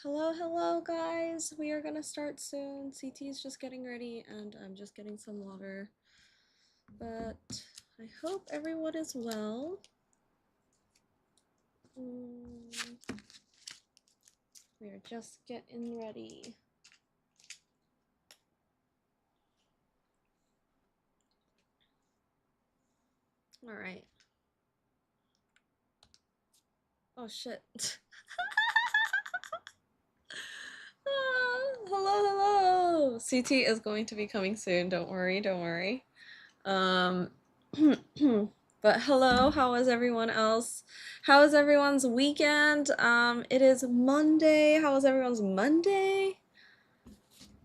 Hello, hello, guys. We are gonna start soon. CT is just getting ready, and I'm just getting some water. But I hope everyone is well. We are just getting ready. All right. Oh shit. Hello, hello. CT is going to be coming soon. Don't worry, don't worry. Um, but hello, how is everyone else? How is everyone's weekend? It is Monday. How was everyone's Monday?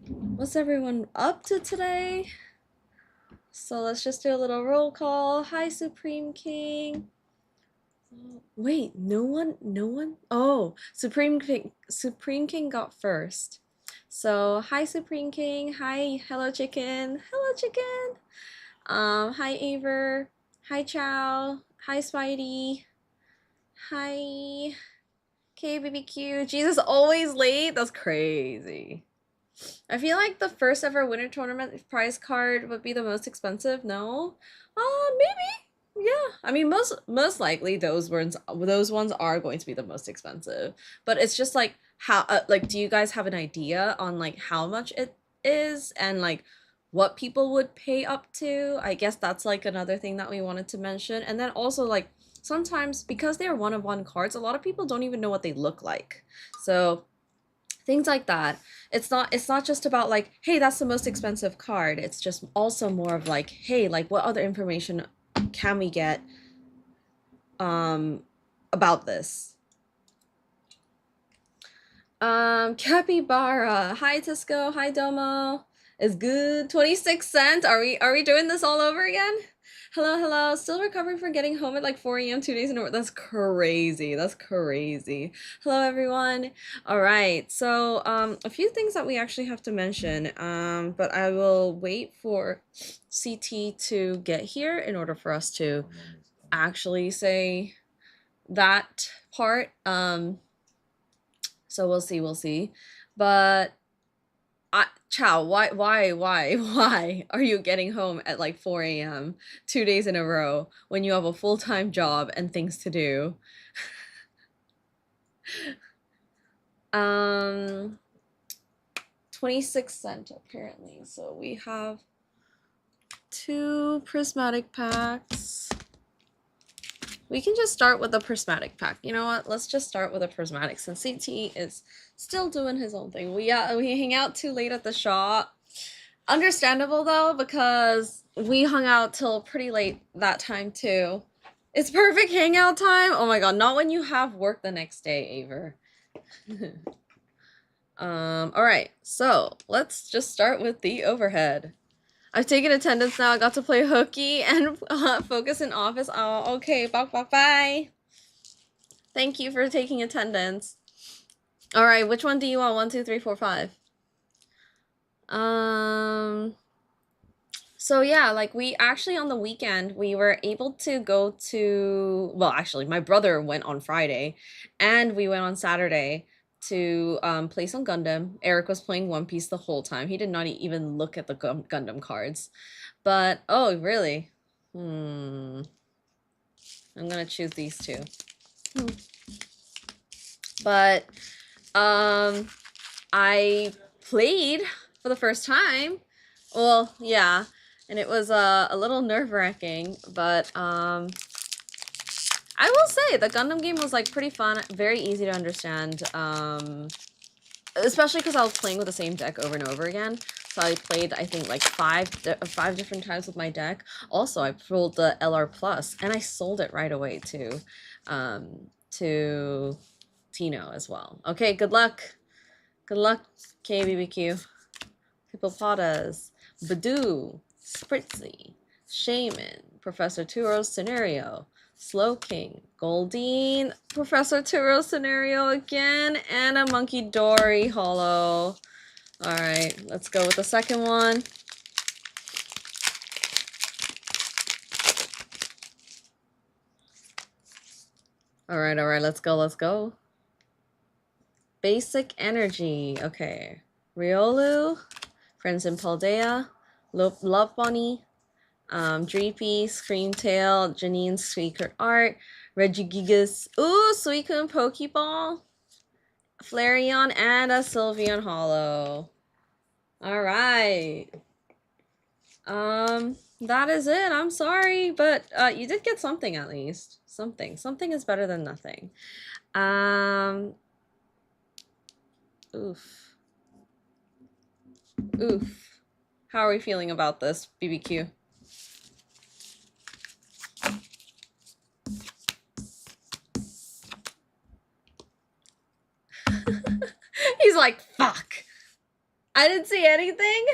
What's everyone up to today? So let's just do a little roll call. Hi, Supreme King. Wait, no one? Oh, Supreme King got first. So, hi, Supreme King. Hi, Hello Chicken. Hello Chicken. Hi, Aver. Hi, Chow. Hi, Spidey. Hi, KBBQ. Jesus, always late? That's crazy. I feel like the first ever winter tournament prize card would be the most expensive. No? Maybe. Yeah. I mean, most likely those ones are going to be the most expensive. But it's just like how like do you guys have an idea on like how much it is and like what people would pay up to? I guess that's like another thing that we wanted to mention. And then also like sometimes because they're one of one cards, a lot of people don't even know what they look like. So things like that. It's not just about like, hey, that's the most expensive card. It's just also more of like, hey, like what other information can we get um about this? Capybara. Hi Tisco. Hi Domo. Is good. 26 cents. Are we doing this all over again? Hello, hello. Still recovering from getting home at like 4 a.m. 2 days in a row. That's crazy. That's crazy. Hello, everyone. All right. So, a few things that we actually have to mention. But I will wait for CT to get here in order for us to actually say that part. So we'll see. But Chow, why are you getting home at like 4 a.m. 2 days in a row when you have a full-time job and things to do? Um, 26 cent apparently. So we have 2 prismatic packs. We can just start with the prismatic pack. You know what? Let's just start with a prismatic since CT is still doing his own thing. We hang out too late at the shop. Understandable though, because we hung out till pretty late that time too. It's perfect hangout time. Oh my god, not when you have work the next day, Aver. All right. So, let's just start with the overhead. I've taken attendance now. I got to play hooky and focus in office. Oh, okay. Bye. Thank you for taking attendance. All right, which one do you want? 1, 2, 3, 4, 5. So yeah, like we actually on the weekend we were able to go to, well, actually my brother went on Friday and we went on Saturday to play some Gundam. Eric was playing One Piece the whole time. He did not even look at the Gundam cards. But oh, really? I'm gonna choose these two. But I played for the first time. Well, yeah, and it was a little nerve-wracking, but I will say the Gundam game was like pretty fun, very easy to understand. Especially because I was playing with the same deck over and over again. So I played, I think, like five different times with my deck. Also, I pulled the LR Plus, and I sold it right away to Tino as well. Okay, good luck. Good luck, KBBQ. Hippopotas, Badoo, Spritzy, Shaman, Professor Turo's Scenario, Slow King, Goldeen, Professor Turo's Scenario again, and a Monkey Dory holo. Alright, let's go with the second one. Alright, let's go. Basic energy. Okay. Riolu, Friends in Paldea, Love Bunny, Dreepy, Screamtail, Janine's Secret Art, Regigigas, ooh, Suicune Pokeball, Flareon, and a Sylveon Hollow. Alright. That is it. I'm sorry, but you did get something at least. Something. Something is better than nothing. Oof. Oof. How are we feeling about this, BBQ? He's like, fuck. I didn't see anything.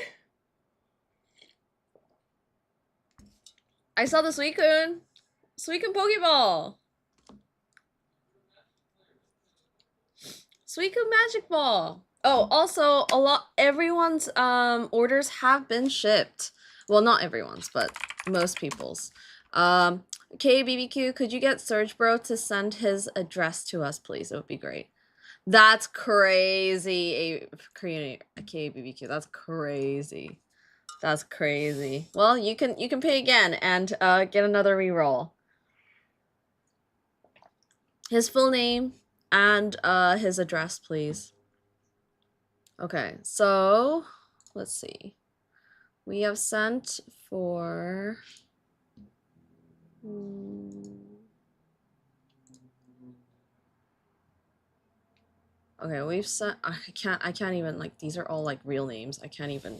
I saw the Suicune. Suicune Pokeball. Suicune Magic Ball. Oh, also everyone's orders have been shipped. Well, not everyone's, but most people's. Okay, BBQ, could you get Surge Bro to send his address to us, please? It would be great. That's crazy. Okay, BBQ, that's crazy. That's crazy. Well, you can pay again and get another reroll. His full name and his address, please. Okay, so let's see. We have sent for okay, we've sent I can't even, like, these are all like real names. I can't even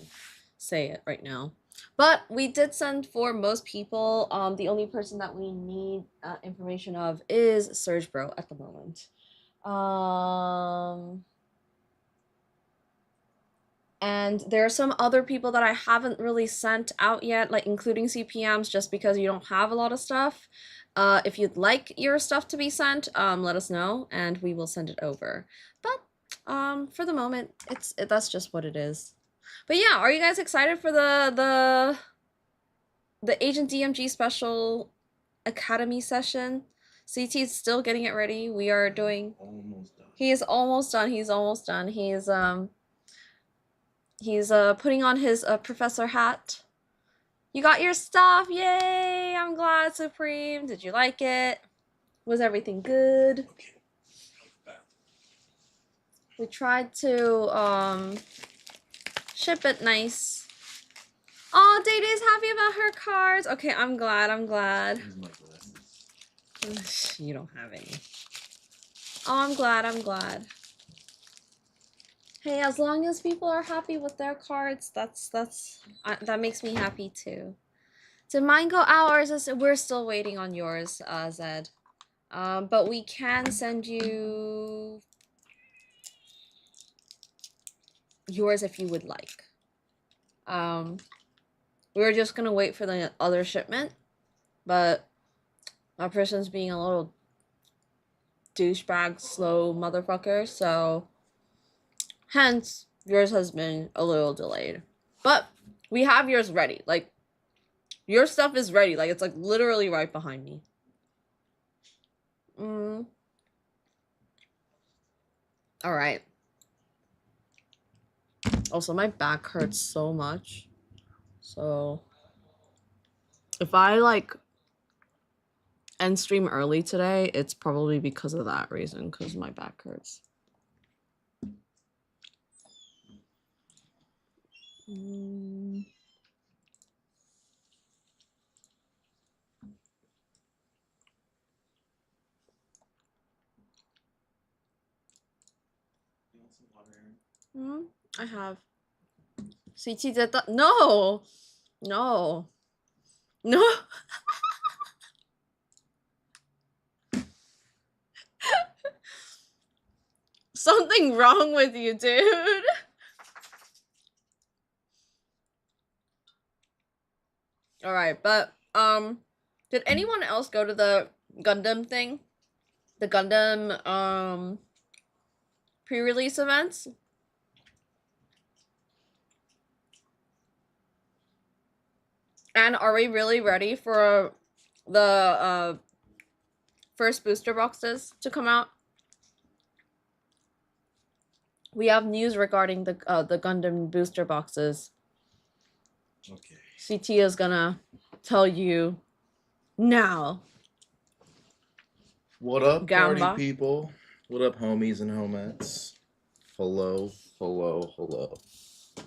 say it right now. But we did send for most people. The only person that we need information of is Surge Bro at the moment. And there are some other people that I haven't really sent out yet, like including CPMs, just because you don't have a lot of stuff. If you'd like your stuff to be sent, let us know and we will send it over. But for the moment, that's just what it is. But yeah, are you guys excited for the AgentDMG special Academy session? CT is still getting it ready. We are doing. He is almost done. He's almost done. He's putting on his professor hat. You got your stuff. Yay! I'm glad, Supreme. Did you like it? Was everything good? We tried to ship it nice. Oh, Day Day's happy about her cards. Okay, I'm glad. I'm glad. You don't have any. Oh, I'm glad. I'm glad. Hey, as long as people are happy with their cards, that makes me happy too. Did mine go out, or we're still waiting on yours, Zed? But we can send you yours if you would like. We're just gonna wait for the other shipment, but that person's being a little douchebag, slow motherfucker, so hence yours has been a little delayed. But we have yours ready. Like, your stuff is ready. Like, it's like literally right behind me. All right. Also, my back hurts so much. So if I like end stream early today, it's probably because of that reason, because my back hurts. I have. CT did that. No! No. No! Something wrong with you, dude. Alright, but, did anyone else go to the Gundam thing? The Gundam, pre-release events? And are we really ready for the first booster boxes to come out? we have news regarding the Gundam booster boxes. Okay. CT is gonna tell you now. What up, Gamba. party people? What up, homies and homettes? Hello, hello, hello.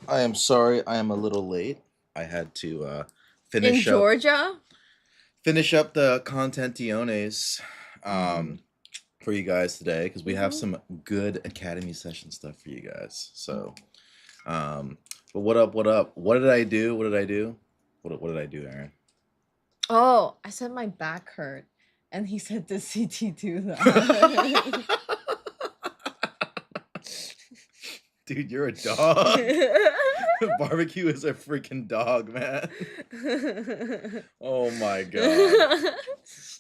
I am sorry I am a little late. I had to finish In Georgia? finish up the contentiones for you guys today because we have some good Academy session stuff for you guys. So, but what up? What up? What did I do? What did I do? What did I do, Aaron? Oh, I said my back hurt, and he said, "Did CT do that?" Dude, you're a dog. Barbecue is a freaking dog, man. Oh my god.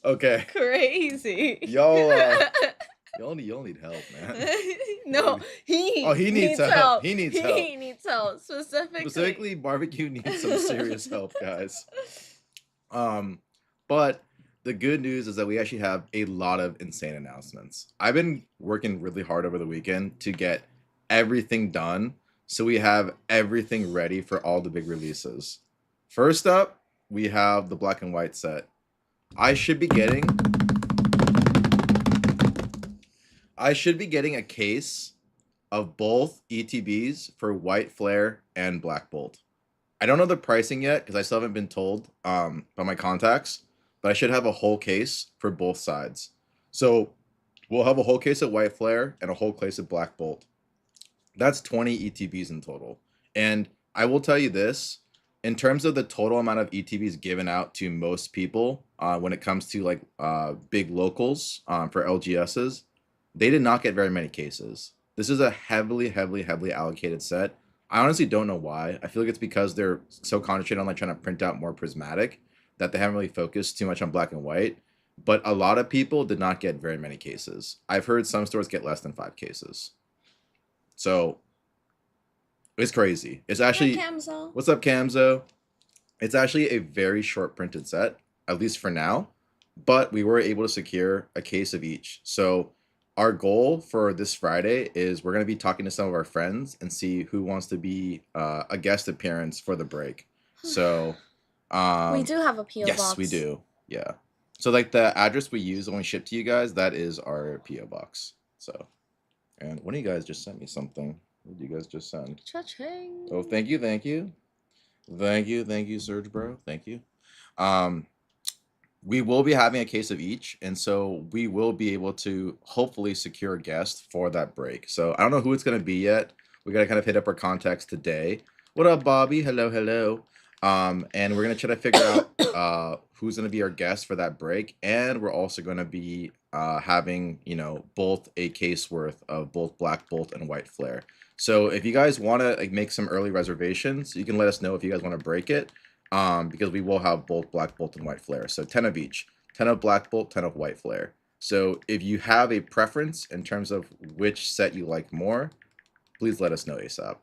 Okay. Crazy. Y'all need help, man. No, he needs help. He needs help. He needs help Specifically, Barbecue needs some serious help, guys. But the good news is that we actually have a lot of insane announcements. I've been working really hard over the weekend to get everything done, so we have everything ready for all the big releases. First up, we have the black and white set. I should be getting a case of both ETBs for White Flare and Black Bolt. I don't know the pricing yet because I still haven't been told by my contacts, but I should have a whole case for both sides. So we'll have a whole case of White Flare and a whole case of Black Bolt. That's 20 ETBs in total. And I will tell you this, in terms of the total amount of ETBs given out to most people when it comes to like big locals for LGSs, they did not get very many cases. This is a heavily allocated set. I honestly don't know why. I feel like it's because they're so concentrated on like trying to print out more prismatic that they haven't really focused too much on black and white. But a lot of people did not get very many cases. I've heard some stores get less than 5 cases. So it's crazy. It's actually what's up, Camzo? It's actually a very short printed set, at least for now. But we were able to secure a case of each. So our goal for this Friday is we're going to be talking to some of our friends and see who wants to be a guest appearance for the break. So we do have a PO box. Yes, we do. Yeah. So like the address we use when we ship to you guys, that is our PO box. So, and one of you guys just sent me something. What did you guys just send? Cha-ching. Oh, thank you, Serge bro. Thank you. We will be having a case of each, and so we will be able to hopefully secure a guest for that break. So I don't know who it's going to be yet. We got to kind of hit up our contacts today. What up, Bobby? Hello. And we're going to try to figure out who's going to be our guest for that break. And we're also going to be having, both a case worth of both Black Bolt and White Flare. So if you guys want to make some early reservations, you can let us know if you guys want to break it. Because we will have both Black Bolt and White Flare. So 10 of each. 10 of Black Bolt, 10 of White Flare. So if you have a preference in terms of which set you like more, please let us know ASAP.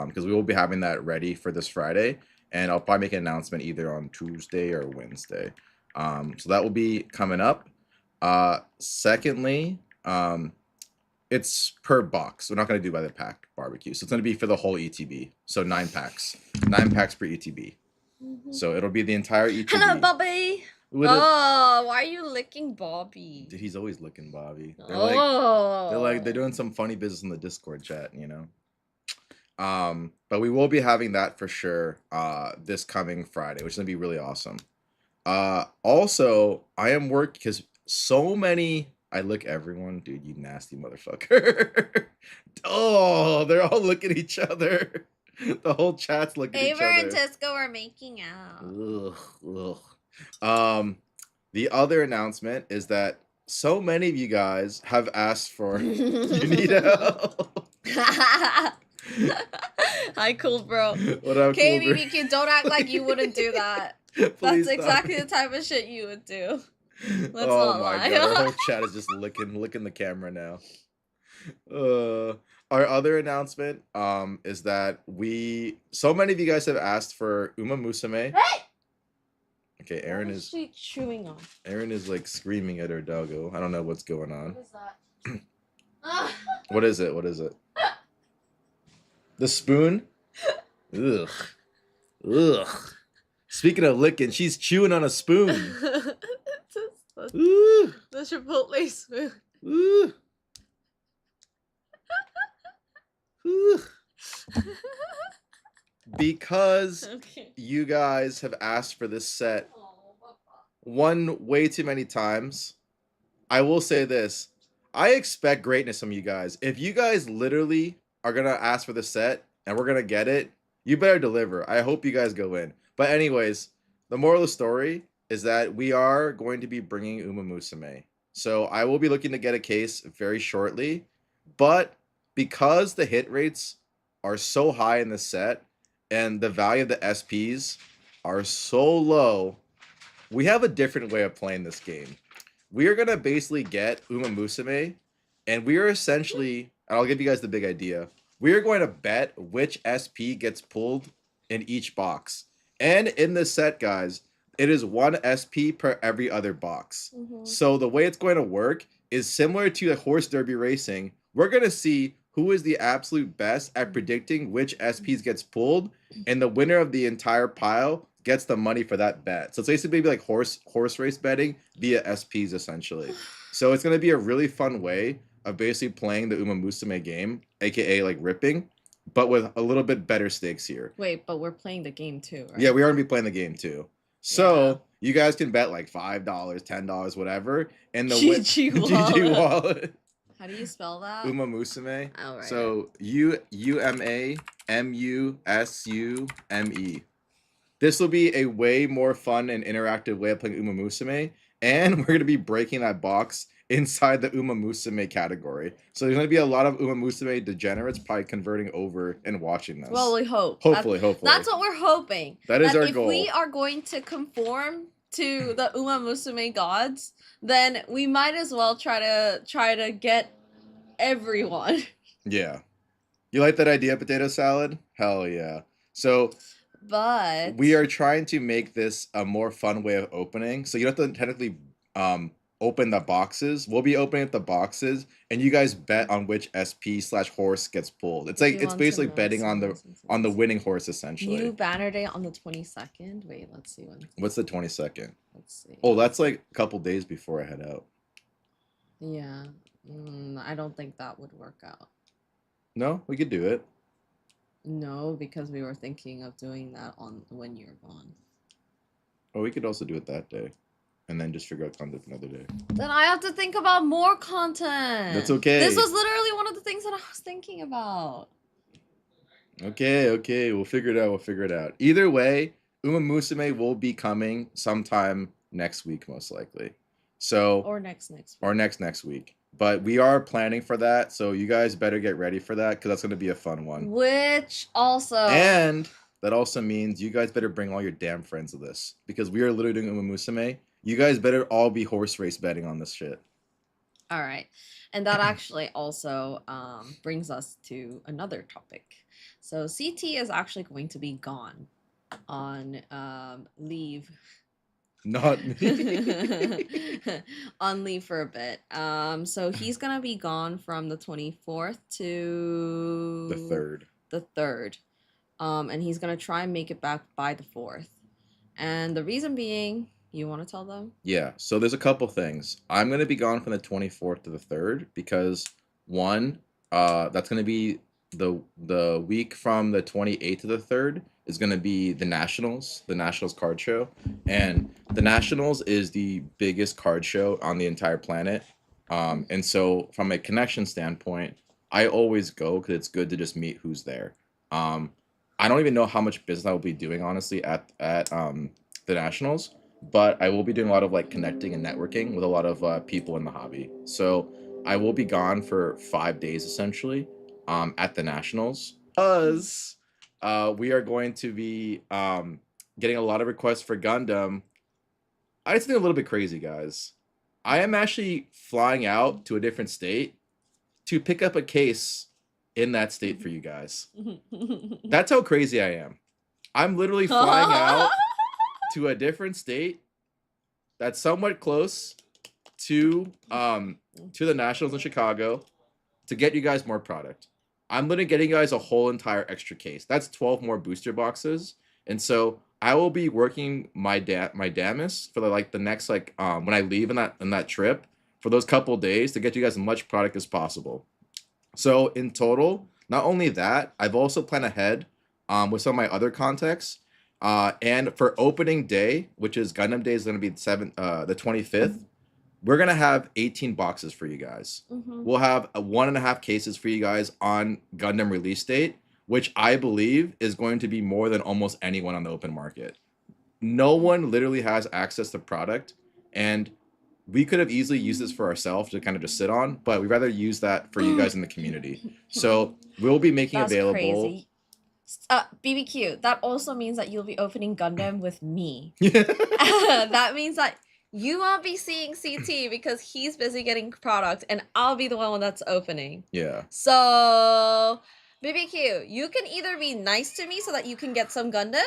Because we will be having that ready for this Friday. And I'll probably make an announcement either on Tuesday or Wednesday. So that will be coming up. Secondly, it's per box. We're not going to do by the pack barbecue. So it's going to be for the whole ETB. So 9 packs. 9 packs per ETB. So it'll be the entire ETB. Hello, Bobby. Oh, why are you licking Bobby? Dude, he's always licking Bobby. They're doing some funny business in the Discord chat, But we will be having that for sure this coming Friday, which is gonna be really awesome. Also, I am working because so many. I look everyone, dude. You nasty motherfucker. Oh, they're all looking at each other. The whole chat's looking at each other. Ava and Tesco are making out. Ugh. The other announcement is that so many of you guys have asked for you need help. Hi, cool bro. What up, okay, cool BBQ, don't act like you wouldn't do that. That's exactly the type of shit you would do. Let's not lie. God, our whole chat is just licking the camera now. Our other announcement is that so many of you guys have asked for Uma Musume. Hey! Okay, Aaron is she chewing on? Aaron is like screaming at her doggo. I don't know what's going on. What is that? What is it? What is it? The spoon? Ugh. Ugh. Speaking of licking, she's chewing on a spoon. Ooh. The Chipotle spoon. Ooh. Ooh. Because Okay. you guys have asked for this set one way too many times, I will say this. I expect greatness from you guys. If you guys literally are going to ask for the set and we're going to get it, you better deliver. I hope you guys go in. But anyways, the moral of the story is that we are going to be bringing Uma Musume. So I will be looking to get a case very shortly. But because the hit rates are so high in the set and the value of the SPs are so low, we have a different way of playing this game. We are going to basically get Uma Musume, and we are essentially, and I'll give you guys the big idea, we are going to bet which SP gets pulled in each box. And in this set, guys, it is one SP per every other box. So the way it's going to work is similar to the horse derby racing. We're going to see who is the absolute best at predicting which SPs gets pulled, and the winner of the entire pile gets the money for that bet. So it's basically like horse race betting via SPs essentially. So it's gonna be a really fun way of basically playing the Uma Musume game, aka like ripping, but with a little bit better stakes here. Wait, but we're playing the game too, right? Yeah, we are gonna be playing the game too. So you guys can bet like $5, $10, whatever, and the GG GG wallet. How do you spell that? Uma Musume. All right. So UMAMUSUME. This will be a way more fun and interactive way of playing Uma Musume, and we're going to be breaking that box inside the Uma Musume category. So there's going to be a lot of Uma Musume degenerates probably converting over and watching this. Well, we hope. Hopefully. That's what we're hoping. That is our if goal. If we are going to conform to the Uma Musume gods, then we might as well try to get everyone. Yeah. You like that idea, potato salad? Hell yeah. So but we are trying to make this a more fun way of opening. So you don't have to technically open the boxes. We'll be opening up the boxes, and you guys bet on which SP/horse gets pulled. It's like it's basically betting on the winning horse essentially. New banner day on the 22nd. Wait, let's see when. What's the 22nd? Let's see. Oh, that's like a couple days before I head out. Yeah, I don't think that would work out. No, we could do it. No, because we were thinking of doing that on when you're gone. Oh, we could also do it that day, and then just figure out content for another day. Then I have to think about more content. That's okay. This was literally one of the things that I was thinking about. Okay, we'll figure it out. Either way, Uma Musume will be coming sometime next week, most likely. So or next week. Or next week. But we are planning for that, so you guys better get ready for that because that's going to be a fun one. Which also... And that also means you guys better bring all your damn friends to this because we are literally doing Uma Musume. You guys better all be horse race betting on this shit. All right. And that actually also brings us to another topic. So CT is actually going to be gone on leave. Not me. On leave for a bit. So he's gonna be gone from the 24th to the 3rd. And he's gonna try and make it back by the 4th. And the reason being, you want to tell them? Yeah. So there's a couple things. I'm gonna be gone from the 24th to the 3rd because one, that's gonna be the week from the 28th to the 3rd is going to be the Nationals card show. And the Nationals is the biggest card show on the entire planet. And so from a connection standpoint, I always go because it's good to just meet who's there. I don't even know how much business I will be doing, honestly, at the Nationals, but I will be doing a lot of like connecting and networking with a lot of people in the hobby. So I will be gone for 5 days essentially at the Nationals because we are going to be getting a lot of requests for Gundam. I just think a little bit crazy, guys. I am actually flying out to a different state to pick up a case in that state for you guys. That's how crazy I am. I'm literally flying out to a different state that's somewhat close to the Nationals in Chicago to get you guys more product. I'm literally getting you guys a whole entire extra case. That's 12 more booster boxes. And so I will be working my damnest for the next when I leave in that trip for those couple days to get you guys as much product as possible. So in total, not only that, I've also planned ahead with some of my other contacts. And for opening day, which is Gundam Day, is going to be the 25th. We're gonna have 18 boxes for you guys. We'll have 1.5 cases for you guys on Gundam release date, which I believe is going to be more than almost anyone on the open market. No one literally has access to product, and we could have easily used this for ourselves to kind of just sit on, but we'd rather use that for you guys in the community. So we'll be making That's available. crazy. BBQ, that also means that you'll be opening Gundam with me. Yeah. That means that you won't be seeing CT because he's busy getting product and I'll be the one that's opening. Yeah. So, BBQ, you can either be nice to me so that you can get some Gundam,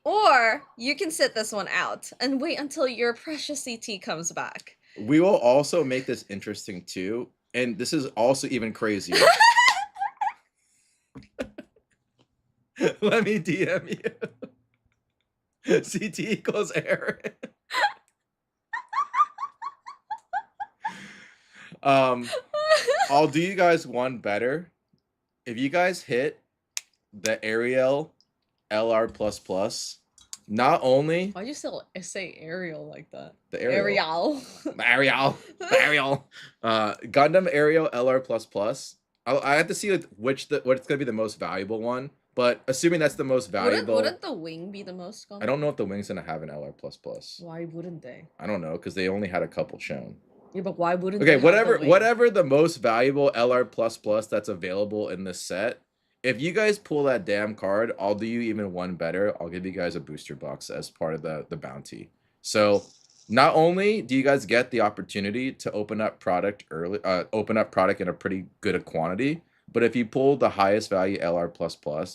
or you can sit this one out and wait until your precious CT comes back. We will also make this interesting too, and this is also even crazier. Let me DM you. CT equals Aaron. I'll do you guys one better. If you guys hit the Ariel LR++, not only Why'd you still say Ariel like that? the Ariel. Ariel. Ariel. Gundam Ariel LR++. I have to see what's gonna be the most valuable one. But assuming that's the most valuable, Wouldn't the wing be the most Gundam? I don't know if the wing's gonna have an LR++. Why wouldn't they? I don't know, because they only had a couple shown. Yeah, but why wouldn't Okay, they have the wing? whatever the most valuable LR++ that's available in this set, if you guys pull that damn card, I'll do you even one better. I'll give you guys a booster box as part of the bounty. So not only do you guys get the opportunity to open up product in a pretty good quantity, but if you pull the highest value LR++,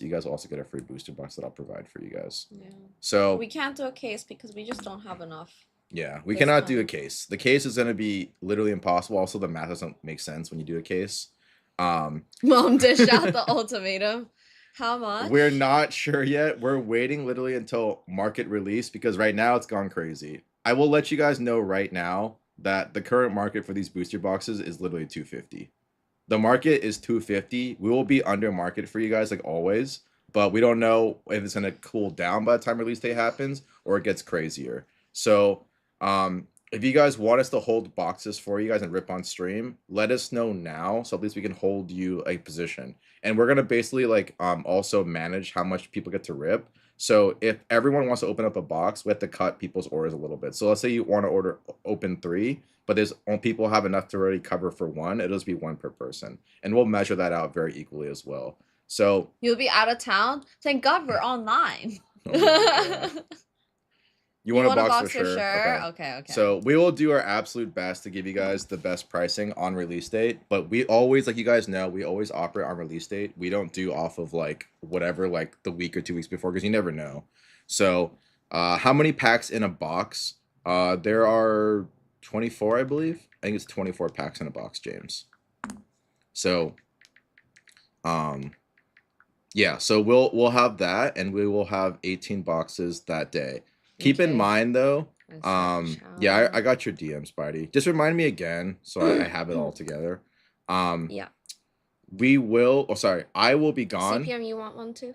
you guys also get a free booster box that I'll provide for you guys. Yeah. So we can't do a case because we just don't have enough. Yeah, we cannot do a case. The case is going to be literally impossible. Also, the math doesn't make sense when you do a case. Mom dish out the ultimatum. How much? We're not sure yet. We're waiting literally until market release because right now it's gone crazy. I will let you guys know right now that the current market for these booster boxes is literally $250. The market is $250. We will be under market for you guys like always, but we don't know if it's going to cool down by the time release day happens or it gets crazier. So if you guys want us to hold boxes for you guys and rip on stream, let us know now so at least we can hold you a position. And we're gonna basically also manage how much people get to rip. So if everyone wants to open up a box, we have to cut people's orders a little bit. So let's say you want to open 3, but people have enough to already cover for 1. It'll just be 1 per person, and we'll measure that out very equally as well. So you'll be out of town. Thank God we're online. Oh You want a box for sure? Okay. So we will do our absolute best to give you guys the best pricing on release date. But we always, like you guys know, we always operate on release date. We don't do off of whatever the week or 2 weeks before because you never know. So how many packs in a box? There are 24, I believe. I think it's 24 packs in a box, James. So yeah, so we'll have that, and we will have 18 boxes that day. Keep in mind though, yeah, I got your DM, Spidey. Just remind me again so I have it all together. Yeah. We will. Oh, sorry, I will be gone. CPM, you want one too?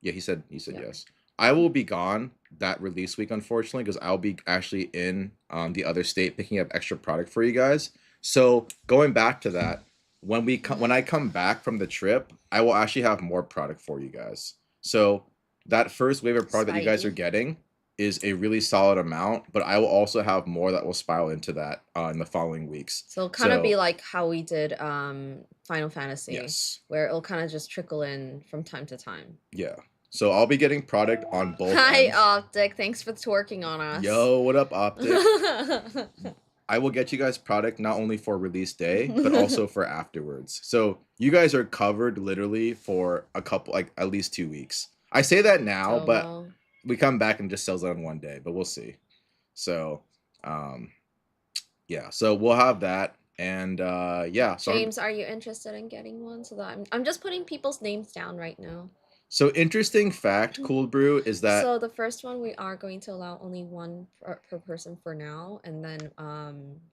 Yeah, he said yes. I will be gone that release week, unfortunately, because I'll be actually in the other state picking up extra product for you guys. So going back to that, when I come back from the trip, I will actually have more product for you guys. So that first wave of product that you guys are getting is a really solid amount, but I will also have more that will spiral into that in the following weeks. So it'll kind of be like how we did Final Fantasy. Yes. Where it'll kind of just trickle in from time to time. Yeah. So I'll be getting product on both Hi, ends. Optic. Thanks for twerking on us. Yo, what up, Optic? I will get you guys product not only for release day, but also for afterwards. So you guys are covered literally for a couple, at least 2 weeks. I say that now, but we come back and just sells out in 1 day, but we'll see. So, yeah, so we'll have that. And yeah, James, are you interested in getting one? So that I'm just putting people's names down right now. so interesting fact, Cold Brew, is that So the first one we are going to allow only one per person for now, and then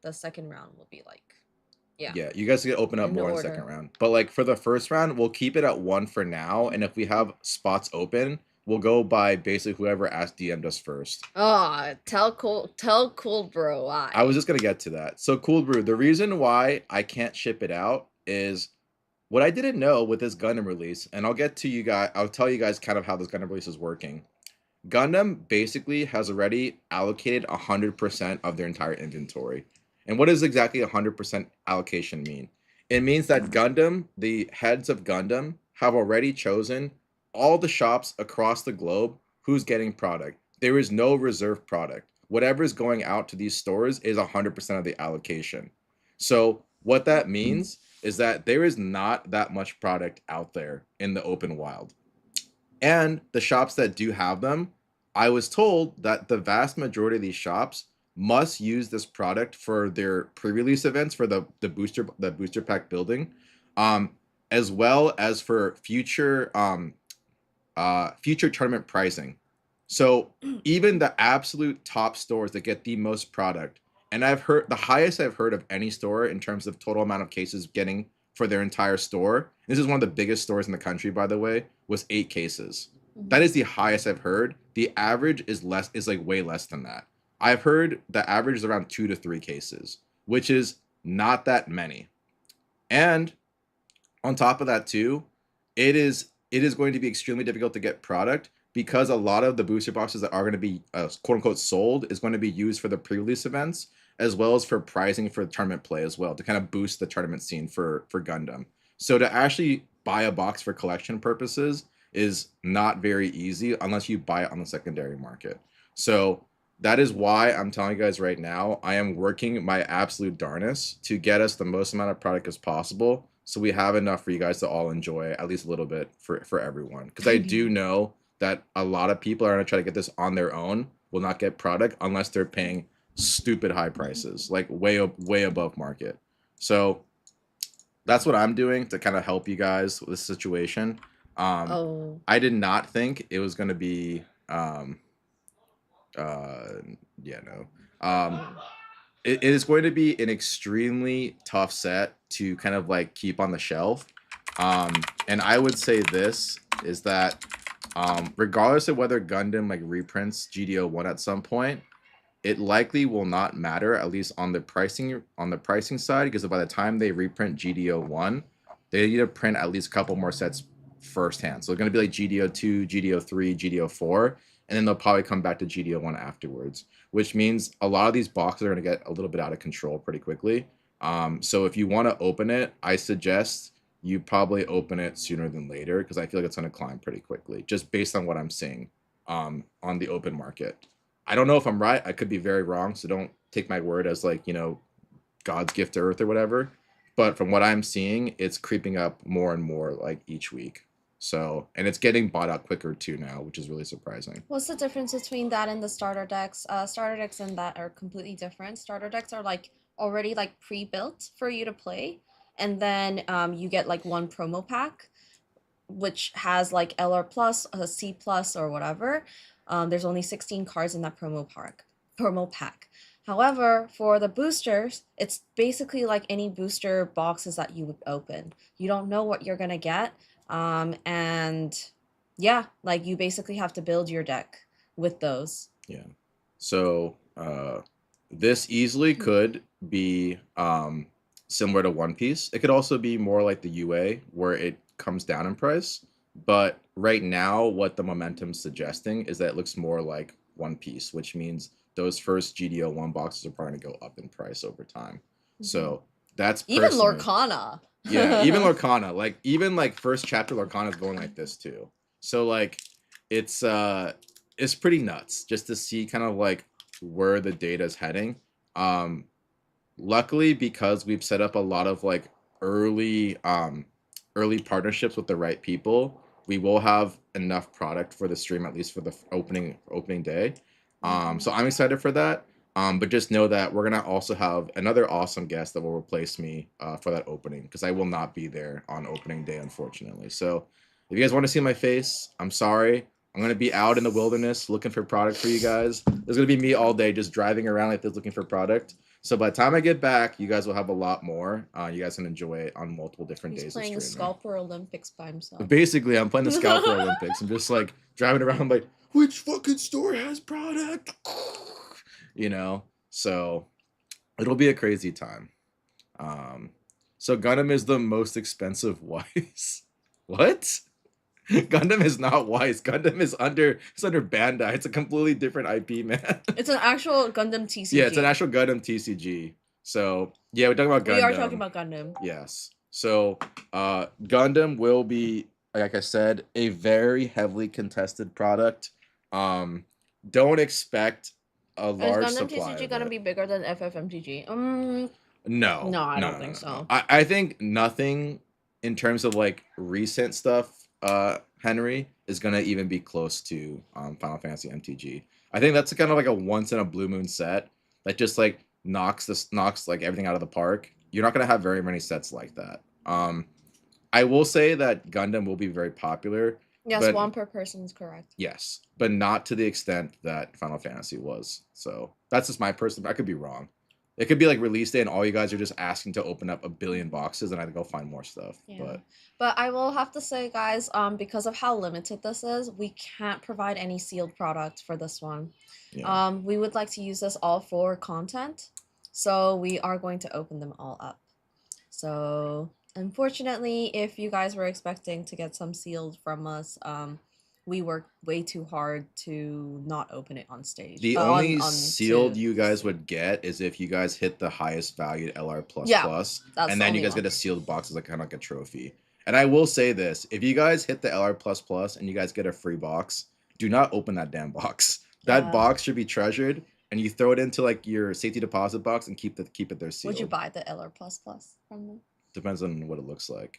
the second round will be like, yeah, yeah, you guys can open up in more in the second order. round. But like for the first round, we'll keep it at one for now. And if we have spots open, we'll go by basically whoever asked DM'd us first. Oh, tell cool bro why. I was just gonna get to that. So Cool Brew, the reason why I can't ship it out is what I didn't know with this Gundam release, and I'll tell you guys kind of how this Gundam release is working. Gundam basically has already allocated 100% of their entire inventory. And what does exactly 100% allocation mean? It means that Gundam, the heads of Gundam, have already chosen all the shops across the globe who's getting product. There is no reserve product. Whatever is going out to these stores is 100% of the allocation. So, what that means is that there is not that much product out there in the open wild. And the shops that do have them, I was told that the vast majority of these shops must use this product for their pre-release events for the booster pack building, um, as well as for future tournament pricing. So even the absolute top stores that get the most product, and I've heard the highest I've heard of any store in terms of total amount of cases getting for their entire store. This is one of the biggest stores in the country, by the way, was 8 cases. That is the highest I've heard. The average is like way less than that. I've heard the average is around 2 to 3 cases, which is not that many. And on top of that too, it is going to be extremely difficult to get product because a lot of the booster boxes that are going to be quote unquote sold is going to be used for the pre-release events as well as for pricing for tournament play as well to kind of boost the tournament scene for Gundam. So to actually buy a box for collection purposes is not very easy unless you buy it on the secondary market. So that is why I'm telling you guys right now, I am working my absolute darnest to get us the most amount of product as possible so we have enough for you guys to all enjoy at least a little bit for everyone. Because I do know that a lot of people are going to try to get this on their own, will not get product unless they're paying stupid high prices, like way above market. So that's what I'm doing to kind of help you guys with this situation. Oh, I did not think it was going to be uh yeah, no. It is going to be an extremely tough set to kind of like keep on the shelf. And I would say this is that regardless of whether Gundam like reprints GDO1 at some point, it likely will not matter, at least on the pricing side, because by the time they reprint GDO1, they need to print at least a couple more sets firsthand. So it's going to be like GDO2, GDO3, GDO4, and then they'll probably come back to GDO1 afterwards, which means a lot of these boxes are going to get a little bit out of control pretty quickly. So if you want to open it, I suggest you probably open it sooner than later because I feel like it's going to climb pretty quickly, just based on what I'm seeing on the open market. I don't know if I'm right. I could be very wrong, so don't take my word as like, God's gift to Earth or whatever. But from what I'm seeing, it's creeping up more and more like each week. So, and it's getting bought out quicker too now, which is really surprising. what's the difference between that and the starter decks? Starter decks and that are completely different. Starter decks are like already like pre-built for you to play, and then you get like one promo pack, which has like LR plus, a C plus, or whatever. There's only 16 cards in that promo pack. However, for the boosters, it's basically like any booster boxes that you would open. You don't know what you're gonna get, and yeah, like you basically have to build your deck with those. Yeah. So, this easily could be similar to One Piece. It could also be more like the UA, where it comes down in price. But right now, what the momentum's suggesting is that it looks more like One Piece, which means those first GDO1 boxes are probably going to go up in price over time. Mhm. So that's Even personally, Lorcana. yeah, even Lorcana, like even like first chapter Lorcana is going like this too. So like it's it's pretty nuts just to see kind of like where the data is heading. Um Luckily because we've set up a lot of like early early partnerships with the right people, we will have enough product for the stream at least for the opening day. So Mhm. I'm excited for that. But just know that we're gonna also have another awesome guest that will replace me for that opening because I will not be there on opening day, unfortunately. So if you guys want to see my face, I'm sorry. I'm gonna be out in the wilderness looking for product for you guys. There's gonna be me all day just driving around like this looking for product. So by the time I get back, you guys will have a lot more. You guys can enjoy it on multiple different He's days of playing streaming. Scalper Olympics by himself. Basically, I'm playing the Scalper Olympics. I'm just like driving around like, which fucking store has product? You know? So it'll be a crazy time. So Gundam is the most expensive Weiss. What? Gundam is not Weiss. Gundam is under Bandai. It's a completely different IP, man. It's an actual Gundam TCG. Yeah, it's an actual Gundam TCG. So yeah, we're talking about Gundam. We are talking about Gundam. Yes. So Gundam will be, like I said, a very heavily contested product. Don't expect a large Is Gundam supply. TCG gonna be bigger than FFMTG? No. No, I don't think so. I think nothing in terms of like recent stuff, Henry, is gonna even be close to Final Fantasy MTG. I think that's kind of like a once in a blue moon set that just like knocks like everything out of the park. You're not gonna have very many sets like that. I will say that Gundam will be very popular. Yes, one per person is correct. Yes, but not to the extent that Final Fantasy was. So that's just my personal. I could be wrong. It could be like release day and all you guys are just asking to open up 1 billion boxes and I go find more stuff. Yeah. But I will have to say, guys, because of how limited this is, we can't provide any sealed product for this one. Yeah. We would like to use this all for content, so we are going to open them all up. So unfortunately, if you guys were expecting to get some sealed from us, we worked way too hard to not open it on stage. The only sealed you guys would get is if you guys hit the highest valued LR++, and then you guys get a sealed box as like kind of like a trophy. And I will say this, if you guys hit the LR++ and you guys get a free box, do not open that damn box. That box should be treasured and you throw it into like your safety deposit box and keep it there sealed. Would you buy the LR++ from them? Depends on what it looks like.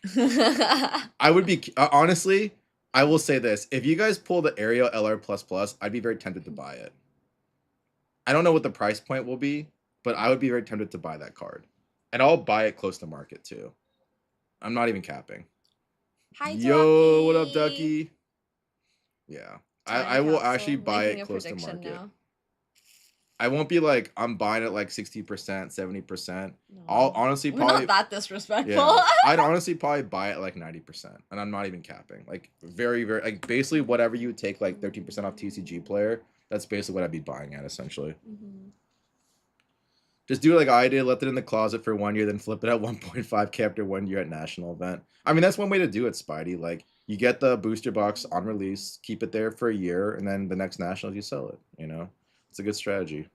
I would be honestly, I will say this. If you guys pull the Aerial LR++, I'd be very tempted to buy it. I don't know what the price point will be, but I would be very tempted to buy that card. And I'll buy it close to market too. I'm not even capping. Hi, Yo, what up, Ducky? Yeah. I will actually buy it close to market. Now. I won't be like, I'm buying it like 60%, 70%. No. I'll honestly probably... We're not that disrespectful. Yeah, I'd honestly probably buy it like 90%. And I'm not even capping. Like, very, very... Like, basically, whatever you take, like, 13% off TCG player, that's basically what I'd be buying at, essentially. Mm-hmm. Just do it like I did. Left it in the closet for 1 year, then flip it at 1.5K after 1 year at national event. I mean, that's one way to do it, Spidey. Like, you get the booster box on release, keep it there for a year, and then the next nationals, you sell it, you know? It's a good strategy.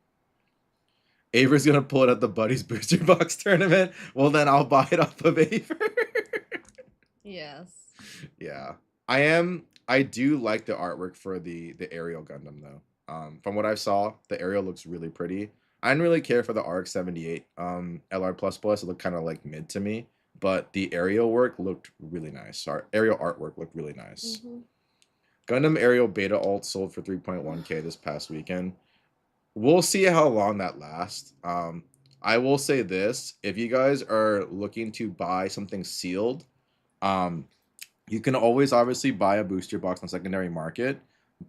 Aver's gonna pull it at the Buddies Booster Box tournament. Well, then I'll buy it off of Aver. Yes. Yeah. I do like the artwork for the Aerial Gundam, though. From what I saw, the Aerial looks really pretty. I didn't really care for the RX-78 LR++. It looked kind of like mid to me. But the Aerial work looked really nice. Aerial artwork looked really nice. Mm-hmm. Gundam Aerial Beta Alt sold for 3.1K this past weekend. We'll see how long that lasts. I will say this. If you guys are looking to buy something sealed, you can always obviously buy a booster box on secondary market.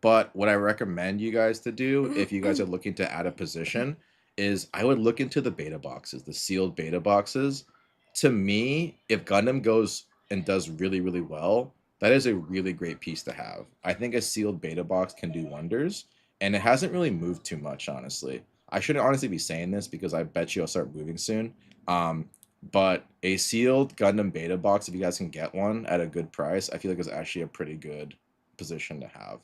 But what I recommend you guys to do, if you guys are looking to add a position, is I would look into the beta boxes, the sealed beta boxes. To me, if Gundam goes and does really, really well, that is a really great piece to have. I think a sealed beta box can do wonders. And it hasn't really moved too much, honestly. I shouldn't honestly be saying this because I bet you I'll start moving soon. But a sealed Gundam beta box, if you guys can get one at a good price, I feel like is actually a pretty good position to have.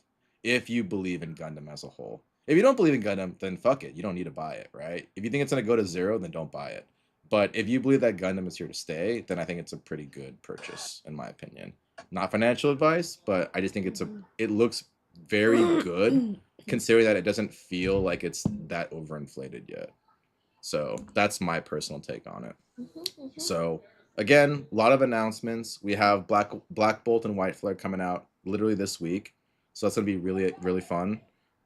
If you believe in Gundam as a whole. If you don't believe in Gundam, then fuck it. You don't need to buy it, right? If you think it's going to go to 0, then don't buy it. But if you believe that Gundam is here to stay, then I think it's a pretty good purchase, in my opinion. Not financial advice, but I just think it looks very good. Considering that it doesn't feel like it's that overinflated yet. So that's my personal take on it. So again, a lot of announcements. We have Black Bolt and White Flare coming out literally this week. So that's going to be really, really fun.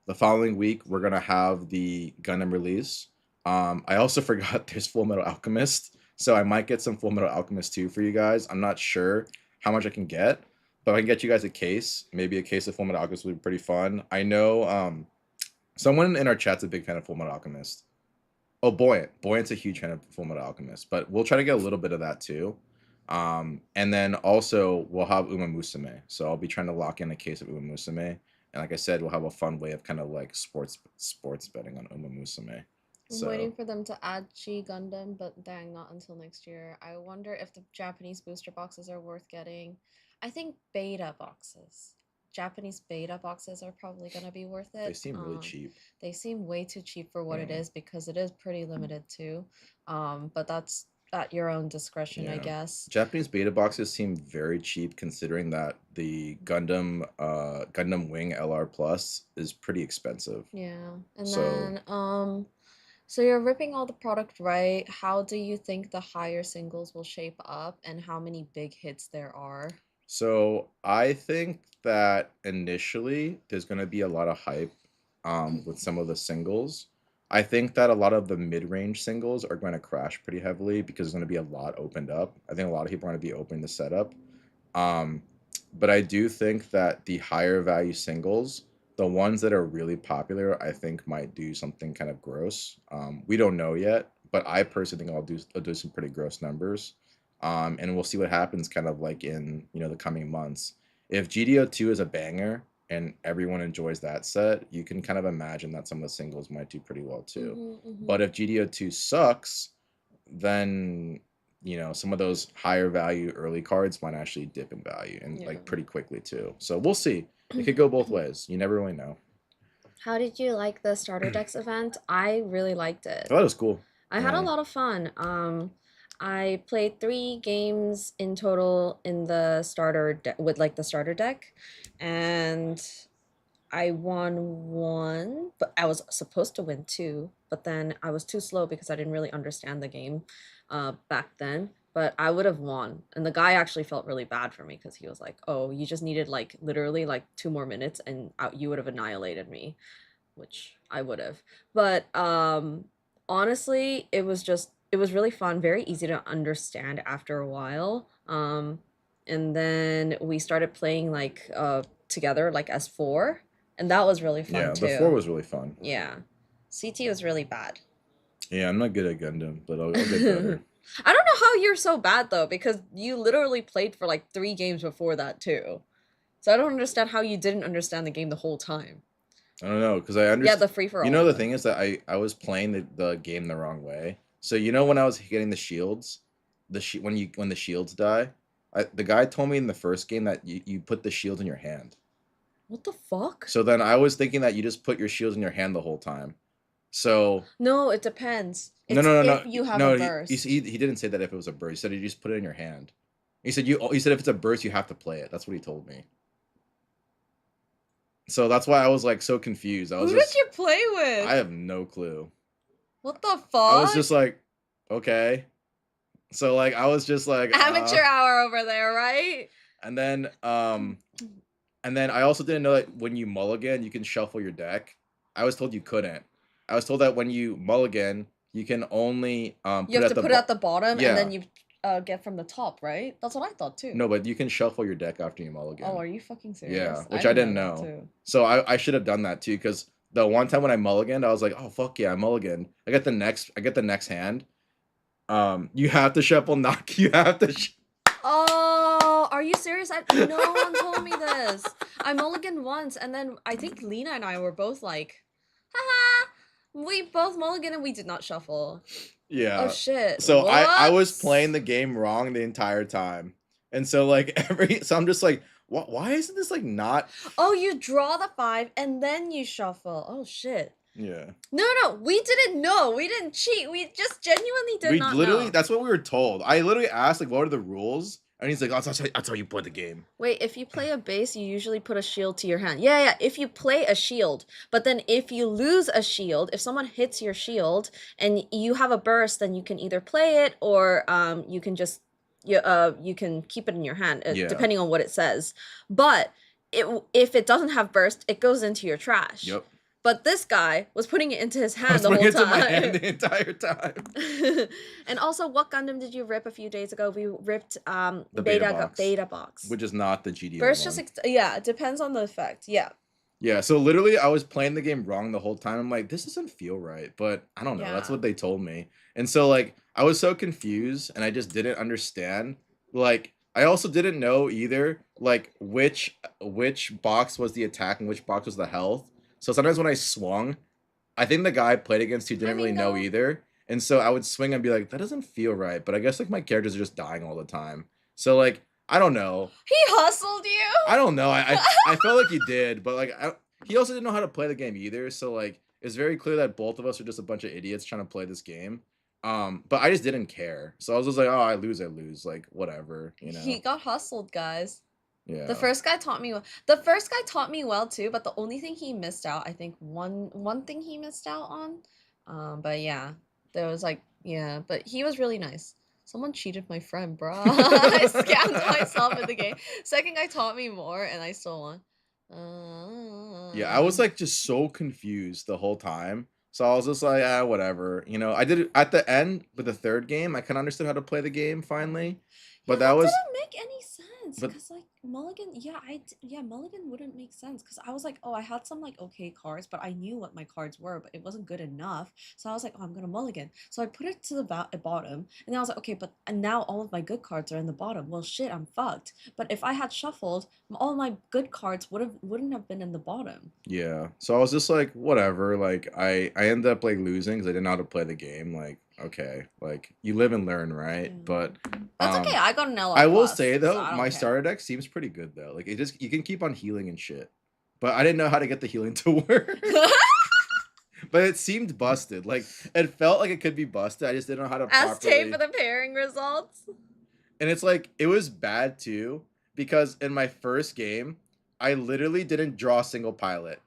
The following week, we're going to have the Gundam release. I also forgot there's Full Metal Alchemist, so I might get some Full Metal Alchemist 2 for you guys. I'm not sure how much I can get, but if I can get you guys a case, maybe a case of Full Metal Alchemist would be pretty fun. I know someone in our chat's a big fan of Full Metal Alchemist. Oh, Buoyant. Buoyant's a huge fan of Full Metal Alchemist, but we'll try to get a little bit of that too. And then also we'll have Uma Musume. So I'll be trying to lock in a case of Uma Musume. And like I said, we'll have a fun way of kind of like sports betting on Uma Musume. I'm waiting So for them to add G Gundam, but dang, not until next year. I wonder if the Japanese booster boxes are worth getting. I think beta boxes. Japanese beta boxes are probably gonna be worth they it. seem really cheap. They seem way too cheap for what it Yeah. is because it is pretty limited too. But that's at your own discretion, I Yeah. guess. Japanese beta boxes seem very cheap considering that the Gundam Wing LR Plus is pretty expensive. Yeah. And So then so you're ripping all the product right. How do you think the higher singles will shape up and how many big hits there are? So I think that initially there's going to be a lot of hype with some of the singles. I think that a lot of the mid-range singles are going to crash pretty heavily because there's going to be a lot opened up. I think a lot of people are going to be opening the setup. Um, but I do think that the higher value singles, the ones that are really popular, I think might do something kind of gross. We don't know yet, but I personally think I'll do some pretty gross numbers. And we'll see what happens kind of like in the coming months. If GDO2 is a banger and everyone enjoys that set, you can kind of imagine that some of the singles might do pretty well too. But if GDO2 sucks, then some of those higher value early cards might actually dip in value and Yeah. like pretty quickly too. So we'll see. It could go both ways. You never really know. How did you like the starter decks event? I really liked I it. thought it was cool. I had a Yeah. lot of fun. I played 3 games in total in the with like the starter deck, and I won one, but I was supposed to win two, but then I was too slow because I didn't really understand the game back then. But I would have won. And the guy actually felt really bad for me because he was like, "Oh, you just needed like literally like 2 more minutes and you would have annihilated me," which I would have. But honestly, it was really fun, very easy to understand after a while. And then we started playing like together like as four, and that was really fun Yeah, the 4 too. was really fun. Yeah. CT was really bad. Yeah, I'm not good at Gundam, but I'll get better. I don't know how you're so bad though, because you literally played for like 3 games before that too. So I don't understand how you didn't understand the game the whole time. I don't know because I Yeah, understand. the free for all The one. thing is that I was playing the game the wrong way. So when I was getting the shields, when the shields die, the guy told me in the first game that you put the shields in your hand. What the fuck? So then I was thinking that you just put your shields in your hand the whole time. So No, it depends. no, It's no, no, if no, you have no. a burst. He didn't say that if it was a burst. He said you just put it in your hand. He said if it's a burst, you have to play it. That's what he told me. So that's why I was like so confused. Who did you play with? I have no clue. What the fuck? I was just like, okay. So like I was just like amateur hour over there, right? And then I also didn't know that when you mulligan, you can shuffle your deck. I was told you couldn't. I was told that when you mulligan, you can only You have to put it at the bottom Yeah. and then you get from the top, right? That's what I thought too. No, but you can shuffle your deck after you mulligan. Oh, are you fucking serious? Yeah, which I didn't know. Too. So I should have done that too, because the one time when I mulliganed, I was like, oh fuck yeah, I mulliganed. I get the next hand. You have to shuffle knock. You have to. Oh, are you serious? No one told me this. I mulliganed once, and then I think Lena and I were both like, haha, we both mulliganed and we did not shuffle. Yeah. Oh shit. So what? I was playing the game wrong the entire time. And so like so I'm just like, why isn't this like not? Oh, you draw the 5 and then you shuffle. Oh shit. Yeah. No, we didn't know. We didn't cheat. We just genuinely did not know. That's what we were told. I literally asked like, what are the rules? And he's like, that's how you play the game. Wait, if you play a base, you usually put a shield to your hand. Yeah, if you play a shield. But then if you lose a shield, if someone hits your shield and you have a burst, then you can either play it or you can just you can keep it in your hand, depending on what it says. But if it doesn't have burst, it goes into your trash. Yep. But this guy was putting it into his I hand was the putting whole it to my hand time. the entire time. And also, what Gundam did you rip a few days ago? We ripped The beta box, beta box. which is not the GDO First, one. just yeah, it depends on the effect. Yeah. Yeah, so literally I was playing the game wrong the whole time. I'm like, this doesn't feel right, but I don't know. That's Yeah. what they told me. And so like I was so confused and I just didn't understand. Like I also didn't know either like which box was the attack and which box was the health. So sometimes when I swung, I think the guy I played against who didn't really know either. And so I would swing and be like, that doesn't feel right. But I guess like my characters are just dying all the time. So like I don't know. He hustled you. I don't know. I felt like he did, but like he also didn't know how to play the game either. So like it's very clear that both of us are just a bunch of idiots trying to play this game. But I just didn't care. So I was just like, oh, I lose, like whatever, you know. He got hustled, guys. Yeah. The first guy taught me well. The first guy taught me well too, but the only thing he missed out, I think one thing he missed out on. But yeah, there was like but he was really nice. Someone cheated my friend, bro. I scammed myself in the game. Second guy taught me more, and I still won. Yeah, I was like just so confused the whole time. So I was just like, whatever. You know, I did it at the end with the third game. I kind of understood how to play the game finally. But that was didn't make any sense because like Mulligan, Mulligan wouldn't make sense because I was like, oh, I had some like okay cards, but I knew what my cards were, but it wasn't good enough. So I was like, oh, I'm gonna Mulligan. So I put it to the bottom, and then I was like, okay, but now all of my good cards are in the bottom. Well, shit, I'm fucked. But if I had shuffled, all my good cards wouldn't have been in the bottom. Yeah. So I was just like, whatever. Like I ended up like losing because I didn't know how to play the game. Like, okay, like you live and learn, right? But that's okay. I got an L. I will say though, my starter deck seems pretty good though. Like you can keep on healing and shit. But I didn't know how to get the healing to work. But it seemed busted. Like it felt like it could be busted. I just didn't know how to properly. For the pairing results. And it's like it was bad too because in my first game, I literally didn't draw a single pilot.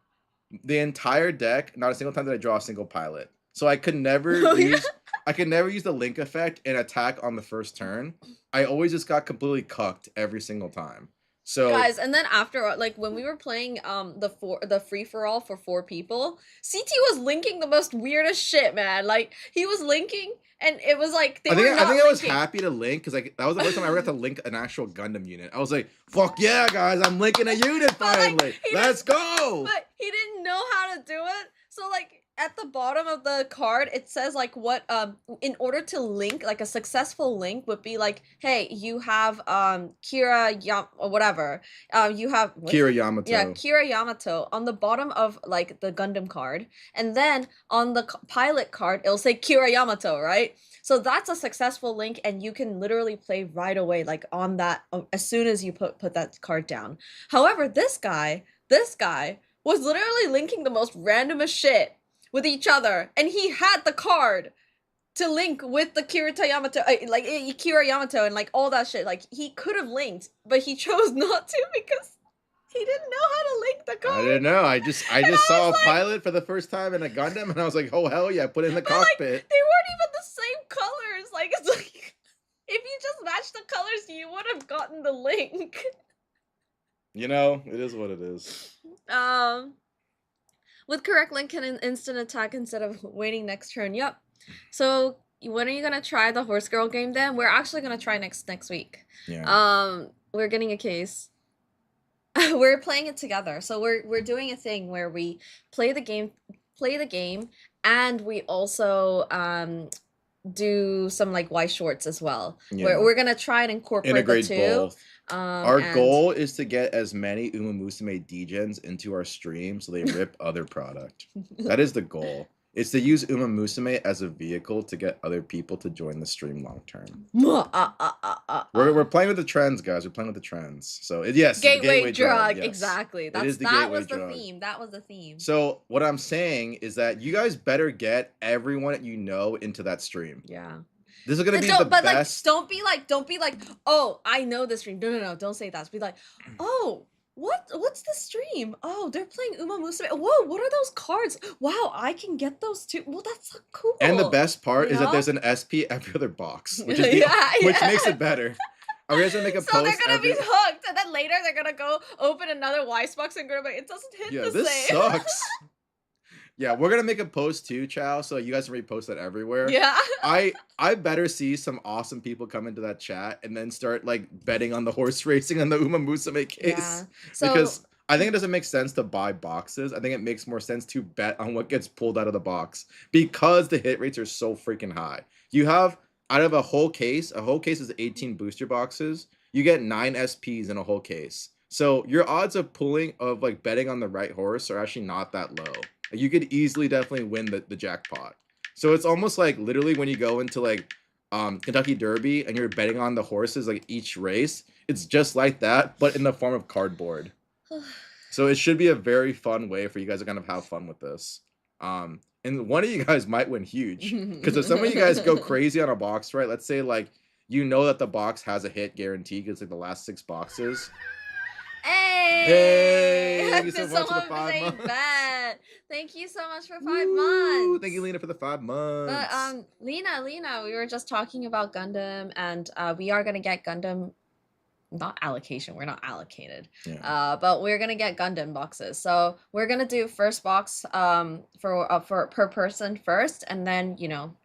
The entire deck, not a single time did I draw a single pilot. So I could never use the link effect and attack on the first turn. I always just got completely cucked every single time. So guys, and then after like when we were playing the free for all for 4 people, CT was linking the most weirdest shit, man. Like he was linking and it was like I think I was happy to link because like that was the first time I ever had to link an actual Gundam unit. I was like, fuck yeah, guys, I'm linking a unit finally. Like, let's go. But he didn't know how to do it. So like at the bottom of the card, it says like what in order to link, like a successful link would be like, hey, you have Kira or whatever. You have Kira Yamato. Yeah, Kira Yamato on the bottom of like the Gundam card, and then on the pilot card it'll say Kira Yamato, right? So that's a successful link, and you can literally play right away, like on that as soon as you put that card down. However, this guy was literally linking the most randomest shit with each other, and he had the card to link with the Kira Yamato, like Kira Yamato and like all that shit. Like he could have linked, but he chose not to because he didn't know how to link the card. I didn't know. I just saw a pilot for the first time in a Gundam, and I was like, oh hell yeah, put it in the cockpit. Like, they weren't even the same colors. Like it's like if you just matched the colors, you would have gotten the link. You know, it is what it is. With correct link can an instant attack instead of waiting next turn. Yep. So when are you gonna try the horse girl game then? We're actually gonna try next week. Yeah. We're getting a case. We're playing it together. So we're doing a thing where we play the game, and we also do some like Weiss Schwartz as well. Yeah. We're gonna try and incorporate the two. Both. Our goal is to get as many Uma Musume degens into our stream so they rip other product. That is the goal. It's to use Uma Musume as a vehicle to get other people to join the stream long term. We're playing with the trends, guys. We're playing with the trends. So yes, gateway drug. Yes. Exactly. That was the theme. That was the theme. So what I'm saying is that you guys better get everyone that you know into that stream. Yeah. This is gonna be the best. Like, don't be like, oh, I know this stream. No, don't say that. Be like, oh, what's the stream? Oh, they're playing Uma Musume. Whoa, what are those cards? Wow, I can get those too. Well, that's so cool. And the best part is that there's an SP every other box, which is which makes it better. Are we guys gonna make a post? So they're gonna be hooked, and then later they're gonna go open another Weiss box and go like, it doesn't hit the same. This sucks. Yeah, we're gonna make a post too, Chow, so you guys can repost that everywhere. Yeah. I better see some awesome people come into that chat and then start like betting on the horse racing on the Uma Musume Yeah. case So because I think it doesn't make sense to buy boxes. I think it makes more sense to bet on what gets pulled out of the box because the hit rates are so freaking high. You have out of a whole case is 18 booster boxes. You get 9 SPs in a whole case. So your odds of like betting on the right horse are actually not that low. You could easily definitely win the jackpot. So it's almost like literally when you go into like Kentucky Derby and you're betting on the horses like each race, it's just like that, but in the form of cardboard. So it should be a very fun way for you guys to kind of have fun with this. And one of you guys might win huge because if some of you guys go crazy on a box, right? Let's say like you know that the box has a hit guarantee because like the last 6 boxes. Hey! Thank you so much for the 5 months. Thank you so much for 5 Woo! months. Thank you, Lena, for the 5 months. But Lena, we were just talking about Gundam, and we are gonna get Gundam. Not allocation. We're not allocated. Yeah. But we're gonna get Gundam boxes. So we're gonna do first box for per person first, and then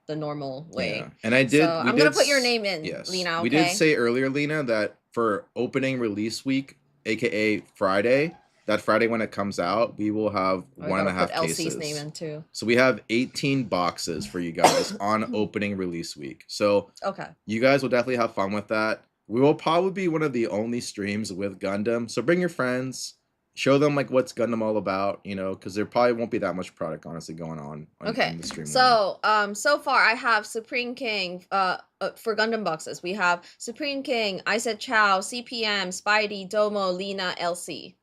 the normal way. Yeah. And I did. So I'm gonna put your name in, yes. Lena. Okay? We did say earlier, Lena, that for opening release week, aka Friday, that Friday when it comes out, we will have 1.5 cases. LC's name in too. So we have 18 boxes for you guys on opening release week. So okay, you guys will definitely have fun with that. We will probably be one of the only streams with Gundam. So bring your friends, show them like what's Gundam all about, because there probably won't be that much product honestly going on okay. in the stream. So so far I have Supreme King for Gundam boxes. We have Supreme King, I said Chow, CPM, Spidey, Domo, Lena, LC.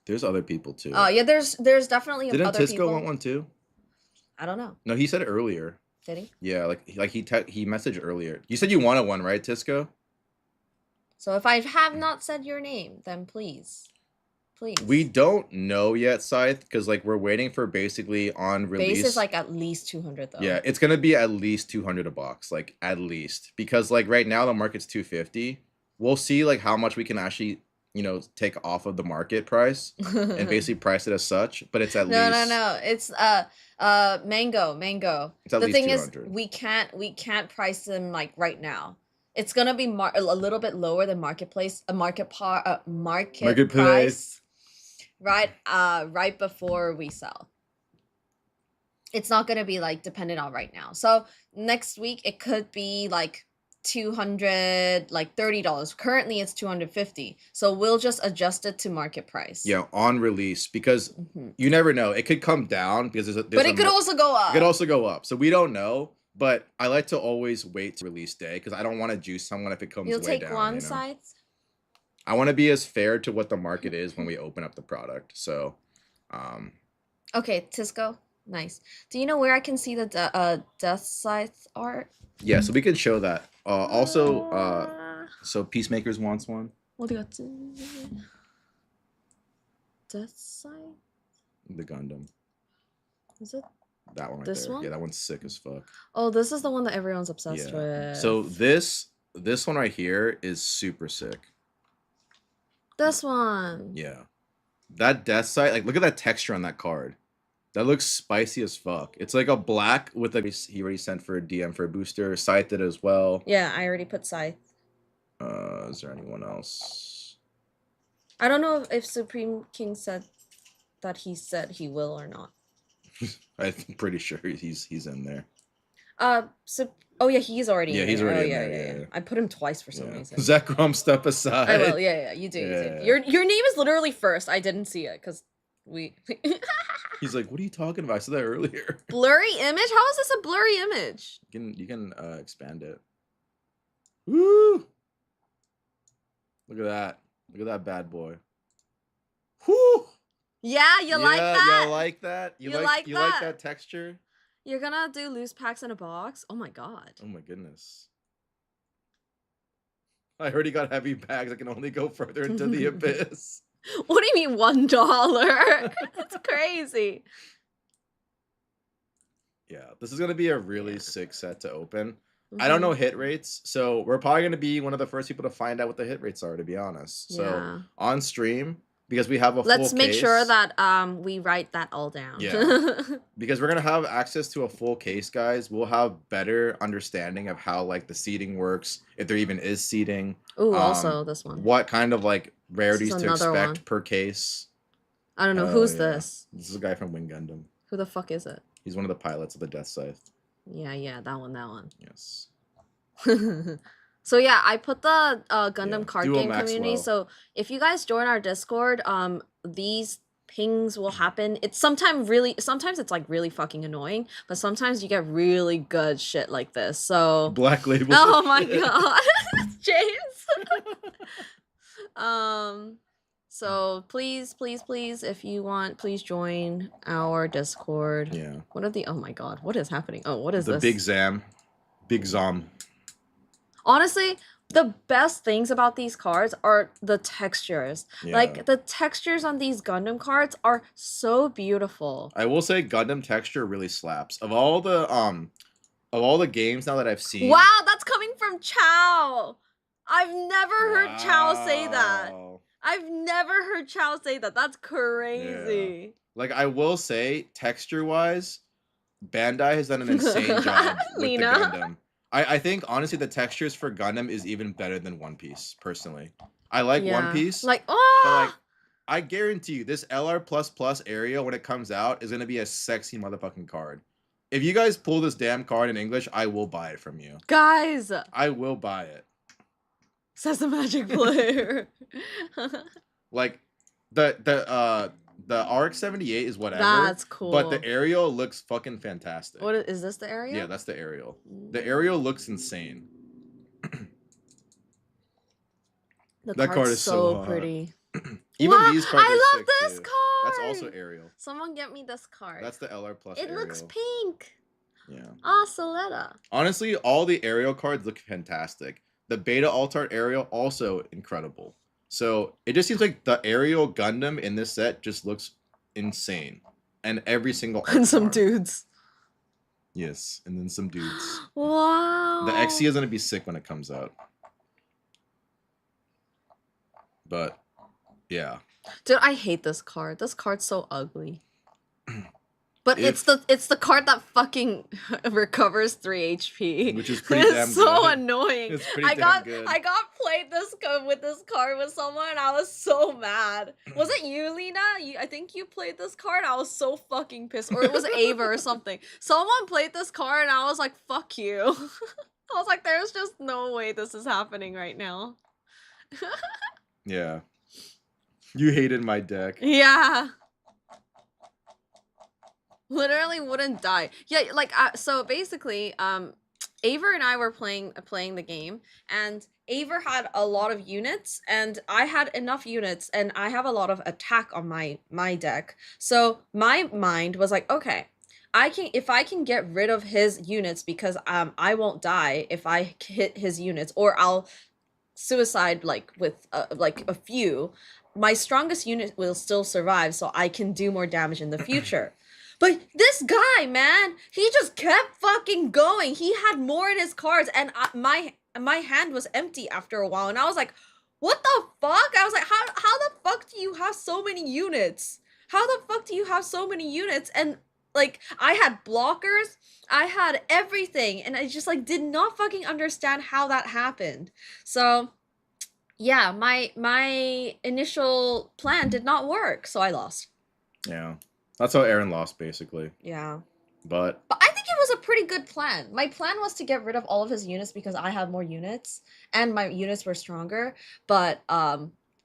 There's other people too. Yeah, there's definitely Didn't other Tisco people. want one too? I don't know. No, he said it earlier. Did he? Yeah, like he messaged earlier. You said you wanted one, right, Tisco? So if I have not said your name, then please. We don't know yet, Scythe, because like we're waiting for basically on release. Base is like at least 200 though. Yeah, it's gonna be at least 200 a box, like at least, because like right now the market's 250. We'll see like how much we can actually take off of the market price and basically price it as such, but it's at least no. It's mango. It's at the least thing 200. is we can't price them like right now. It's gonna be a little bit lower than market price, right before we sell. It's not gonna be like dependent on right now. So next week it could be like $200, like $30. Currently it's $250. So we'll just adjust it to market price. Yeah, on release, because you never know. It could come down because but it could also go up. It could also go up. So we don't know. But I like to always wait to release day because I don't want to juice someone if it comes way down. You'll take one side? I want to be as fair to what the market is when we open up the product. So, okay, Tisco, nice. Do you know where I can see the Death Scythe art? Yeah, so we can show that. Also, so Peacemakers wants one. Death Scythe? The Gundam. Is it? That one right this there. one? Yeah, that one's sick as fuck. Oh, this is the one that everyone's obsessed with. So this one right here is super sick. This one. Yeah. That Death Sight, like look at that texture on that card. That looks spicy as fuck. It's like a black with like he already sent for a DM for a booster. Scythe did as well. Yeah, I already put Scythe. Is there anyone else? I don't know if Supreme King said that he said he will or not. I'm pretty sure he's in there. Oh yeah, he's already. Yeah, in he's there. already oh, in there. Yeah. I put him twice for some reason. Zekrom, step aside. I will. Yeah. You do. Yeah. You do. Your name is literally first. I didn't see it because we. He's like, what are you talking about? I said that earlier. Blurry image? How is this a blurry image? You can expand it. Woo! Look at that. Look at that bad boy. Whoo! Yeah, you like that? You like that? You like that texture? You're gonna do loose packs in a box? Oh my god. Oh my goodness. I heard he got heavy bags that can only go further into the abyss. What do you mean $1? That's crazy. Yeah, this is gonna be a really sick set to open. I don't know hit rates, so we're probably gonna be one of the first people to find out what the hit rates are, to be honest. So on stream, because we have a full Let's make case. sure that we write that all down. Yeah. Because we're gonna have access to a full case, guys. We'll have better understanding of how like the seating works, if there even is seating. Ooh, also this one. What kind of like rarities to another expect one. per case. I don't know. Who's this? This is a guy from Wing Gundam. Who the fuck is it? He's one of the pilots of the Death Scythe. Yeah, that one. Yes. So yeah, I put the Gundam card game community. So if you guys join our Discord, these pings will happen. It's sometimes it's like really fucking annoying, but sometimes you get really good shit like this. So Black Label. Oh my god, James. So please, if you want, please join our Discord. Yeah. What are the? Oh my god, what is happening? Oh, what is this? The Big Zom. Honestly, the best things about these cards are the textures. Yeah. Like the textures on these Gundam cards are so beautiful. I will say Gundam texture really slaps. Of all the games now that I've seen. Wow, that's coming from Chow. I've never heard Chow say that. I've never heard Chow say that. That's crazy. Yeah. Like I will say, texture-wise, Bandai has done an insane job with the Gundam. I think honestly the textures for Gundam is even better than One Piece, personally. I like One Piece. Like, but like I guarantee you this LR++ area when it comes out is gonna be a sexy motherfucking card. If you guys pull this damn card in English, I will buy it from you. Guys, I will buy it. Says the magic player. Like the RX-78 is whatever. That's cool. But the aerial looks fucking fantastic. What is this? The aerial? Yeah, that's the aerial. The aerial looks insane. That card is so pretty. Even these cards I are love sick this too. card. That's also aerial. Someone get me this card. That's the LR plus. It aerial. looks pink. Yeah. Ah, Soletta. Honestly, all the aerial cards look fantastic. The Beta Altart aerial also incredible. So it just seems like the aerial Gundam in this set just looks insane, and every single and some dudes. Yes, and then some dudes. Wow. The XC is gonna be sick when it comes out. But yeah. Dude, I hate this card. This card's so ugly. But it's the card that fucking recovers 3 HP. Which is pretty damn good. It's so annoying. It's pretty damn good. I got played with this card with someone and I was so mad. Was it you, Lena? I think you played this card. I was so fucking pissed. Or it was Ava or something. Someone played this card and I was like, fuck you. I was like, there's just no way this is happening right now. Yeah. You hated my deck. Yeah. Literally wouldn't die. Yeah, like so basically, Aver and I were playing the game, and Aver had a lot of units, and I had enough units, and I have a lot of attack on my deck. So my mind was like, okay, if I can get rid of his units because I won't die if I hit his units, or I'll suicide like with like a few. My strongest unit will still survive, so I can do more damage in the future. But this guy, man, he just kept fucking going. He had more in his cards, and my hand was empty after a while. And I was like, what the fuck? I was like, how the fuck do you have so many units? How the fuck do you have so many units? And like, I had blockers, I had everything, and I just like did not fucking understand how that happened. So yeah, my initial plan did not work, so I lost. Yeah. That's how Aaron lost, basically. Yeah. But I think it was a pretty good plan. My plan was to get rid of all of his units because I had more units and my units were stronger, but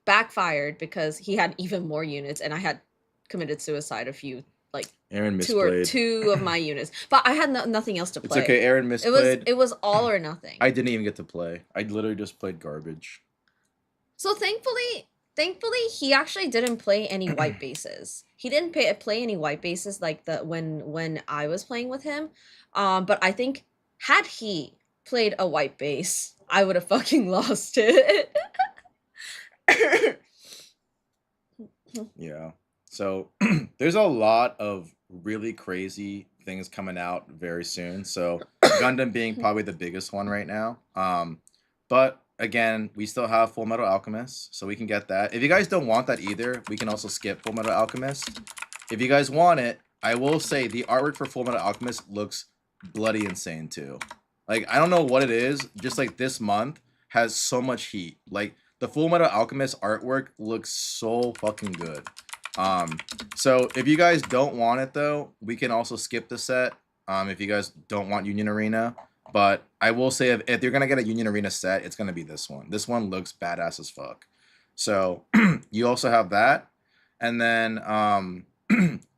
backfired because he had even more units and I had committed suicide a few, like Aaron misplayed. two of my units. But I had nothing else to play. It's okay, Aaron misplayed. It was all or nothing. I didn't even get to play. I literally just played garbage. So thankfully he actually didn't play any white bases. He didn't play any white bases like when I was playing with him. But I think had he played a white base, I would have fucking lost it. Yeah. So there's a lot of really crazy things coming out very soon. So Gundam being probably the biggest one right now. But again, we still have Full Metal Alchemist, so we can get that. If you guys don't want that either, we can also skip Full Metal Alchemist. If you guys want it, I will say the artwork for Full Metal Alchemist looks bloody insane too. Like, I don't know what it is, just like this month has so much heat. Like, the Full Metal Alchemist artwork looks so fucking good. So if you guys don't want it though, we can also skip the set. If you guys don't want Union Arena. But I will say if you're gonna get a Union Arena set, it's gonna be this one. This one looks badass as fuck. So you also have that. And then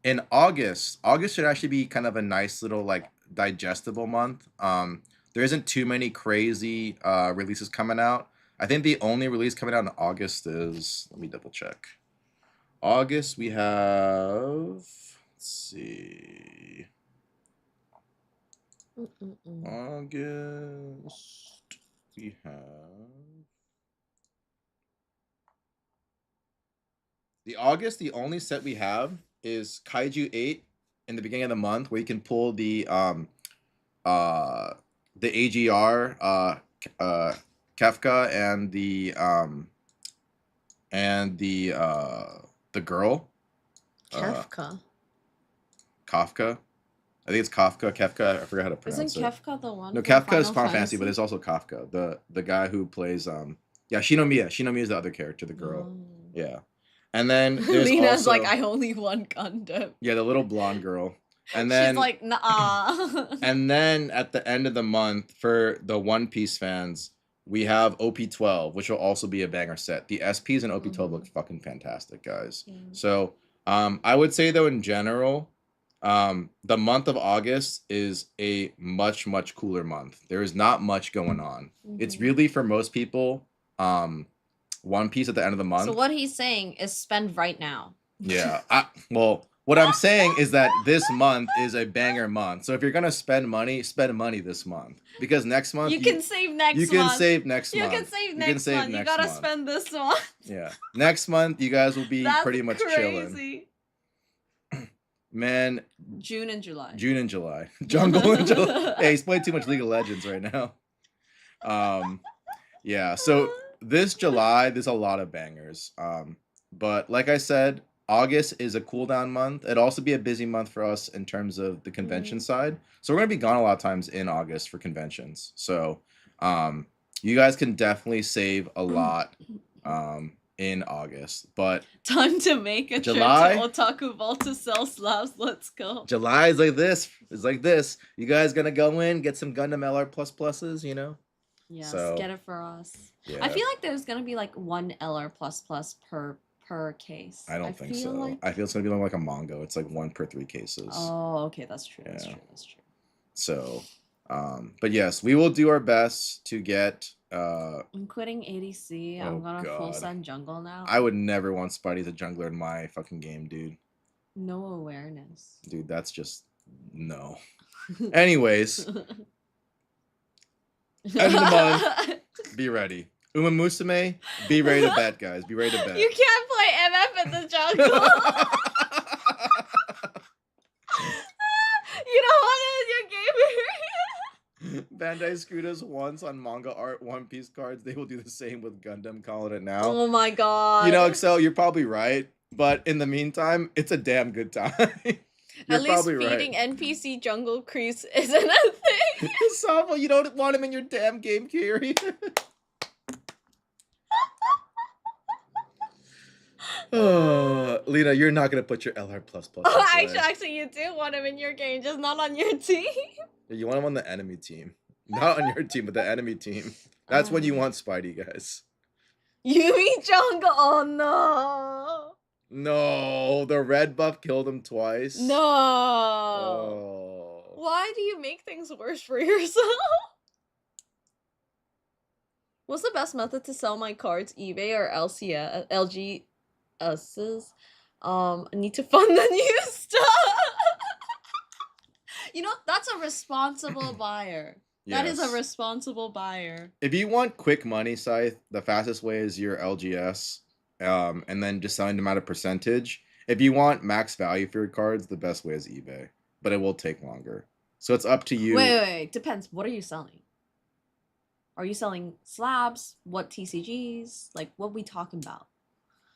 in August should actually be kind of a nice little like digestible month. There isn't too many crazy releases coming out. I think the only release coming out in August is, let me double check. August we have, let's see. August we have the only set we have is Kaiju 8 in the beginning of the month, where you can pull the AGR Kefka and the girl Kafka. I think it's Kefka. I forgot how to pronounce Isn't Kefka the one? No, from Kefka is Final Fantasy, Fantasy, but there's also Kafka, the guy who plays yeah, Shinomiya. Shinomiya is the other character, the girl. Oh. Yeah. And then there's Lena's also, like, I only want Gundam. yeah, the little blonde girl. And then she's like, nah. and then at the end of the month, for the One Piece fans, we have OP12, which will also be a banger set. The SPs and OP12 look fucking fantastic, guys. Yeah. So I would say though, in general, the month of August is a much cooler month. There is not much going on. It's really, for most people, One Piece at the end of the month. So what he's saying is spend right now. Yeah. Well, what I'm saying is that this month is a banger month. So if you're gonna spend money this month, because next month you can save next month. You can save next month. You can save next month. You gotta spend this month. Yeah. Next month you guys will be pretty much chilling. Man. June and July. Jungle and July. Hey, he's playing too much League of Legends right now. Yeah. So this July, there's a lot of bangers. But like I said, August is a cool down month. It'll also be a busy month for us in terms of the convention side. So we're gonna be gone a lot of times in August for conventions. So you guys can definitely save a lot in August. But time to make a July, trip to Otaku Vault to sell slabs. Let's go. July is like this. It's like this. You guys gonna go in, get some Gundam LR pluses, you know? Yes, so, get it for us. Yeah. I feel like there's gonna be like one LR per case. I don't think so. I feel it's gonna be like a manga. It's like 1 per 3 cases. Oh, okay, that's true. Yeah. That's true. So, but yes, we will do our best to get. I'm quitting ADC. I'm gonna full send jungle now. I would never want Spidey as a jungler in my fucking game, dude. No awareness. Dude, that's just no. Anyways, end of the month. Be ready. Uma Musume, be ready to bet, guys. Be ready to bet. You can't play MF in the jungle. You don't want it in your game. Bandai screwed us once on manga art One Piece cards. They will do the same with Gundam. Calling it now. Oh my god. You know, Excel, you're probably right. But in the meantime, it's a damn good time. At least feeding NPC jungle crease isn't a thing. Savo, you don't want him in your damn game, Kiri. Oh, Lena, you're not gonna put your LR plus. Oh, actually, you do want him in your game, just not on your team. You want him on the enemy team, not on your team, but the enemy team. That's when you want Spidey, guys. Yumi jungle. Oh no. No, the red buff killed him twice. No. Oh. Why do you make things worse for yourself? What's the best method to sell my cards? eBay or LGS's? I need to fund the new stuff. You know, that's a responsible buyer. That is a responsible buyer. If you want quick money, Scythe, the fastest way is your LGS, and then just selling them at a percentage. If you want max value for your cards, the best way is eBay, but it will take longer. So it's up to you. Wait. Depends. What are you selling? Are you selling slabs? What TCGs? Like, what we talking about?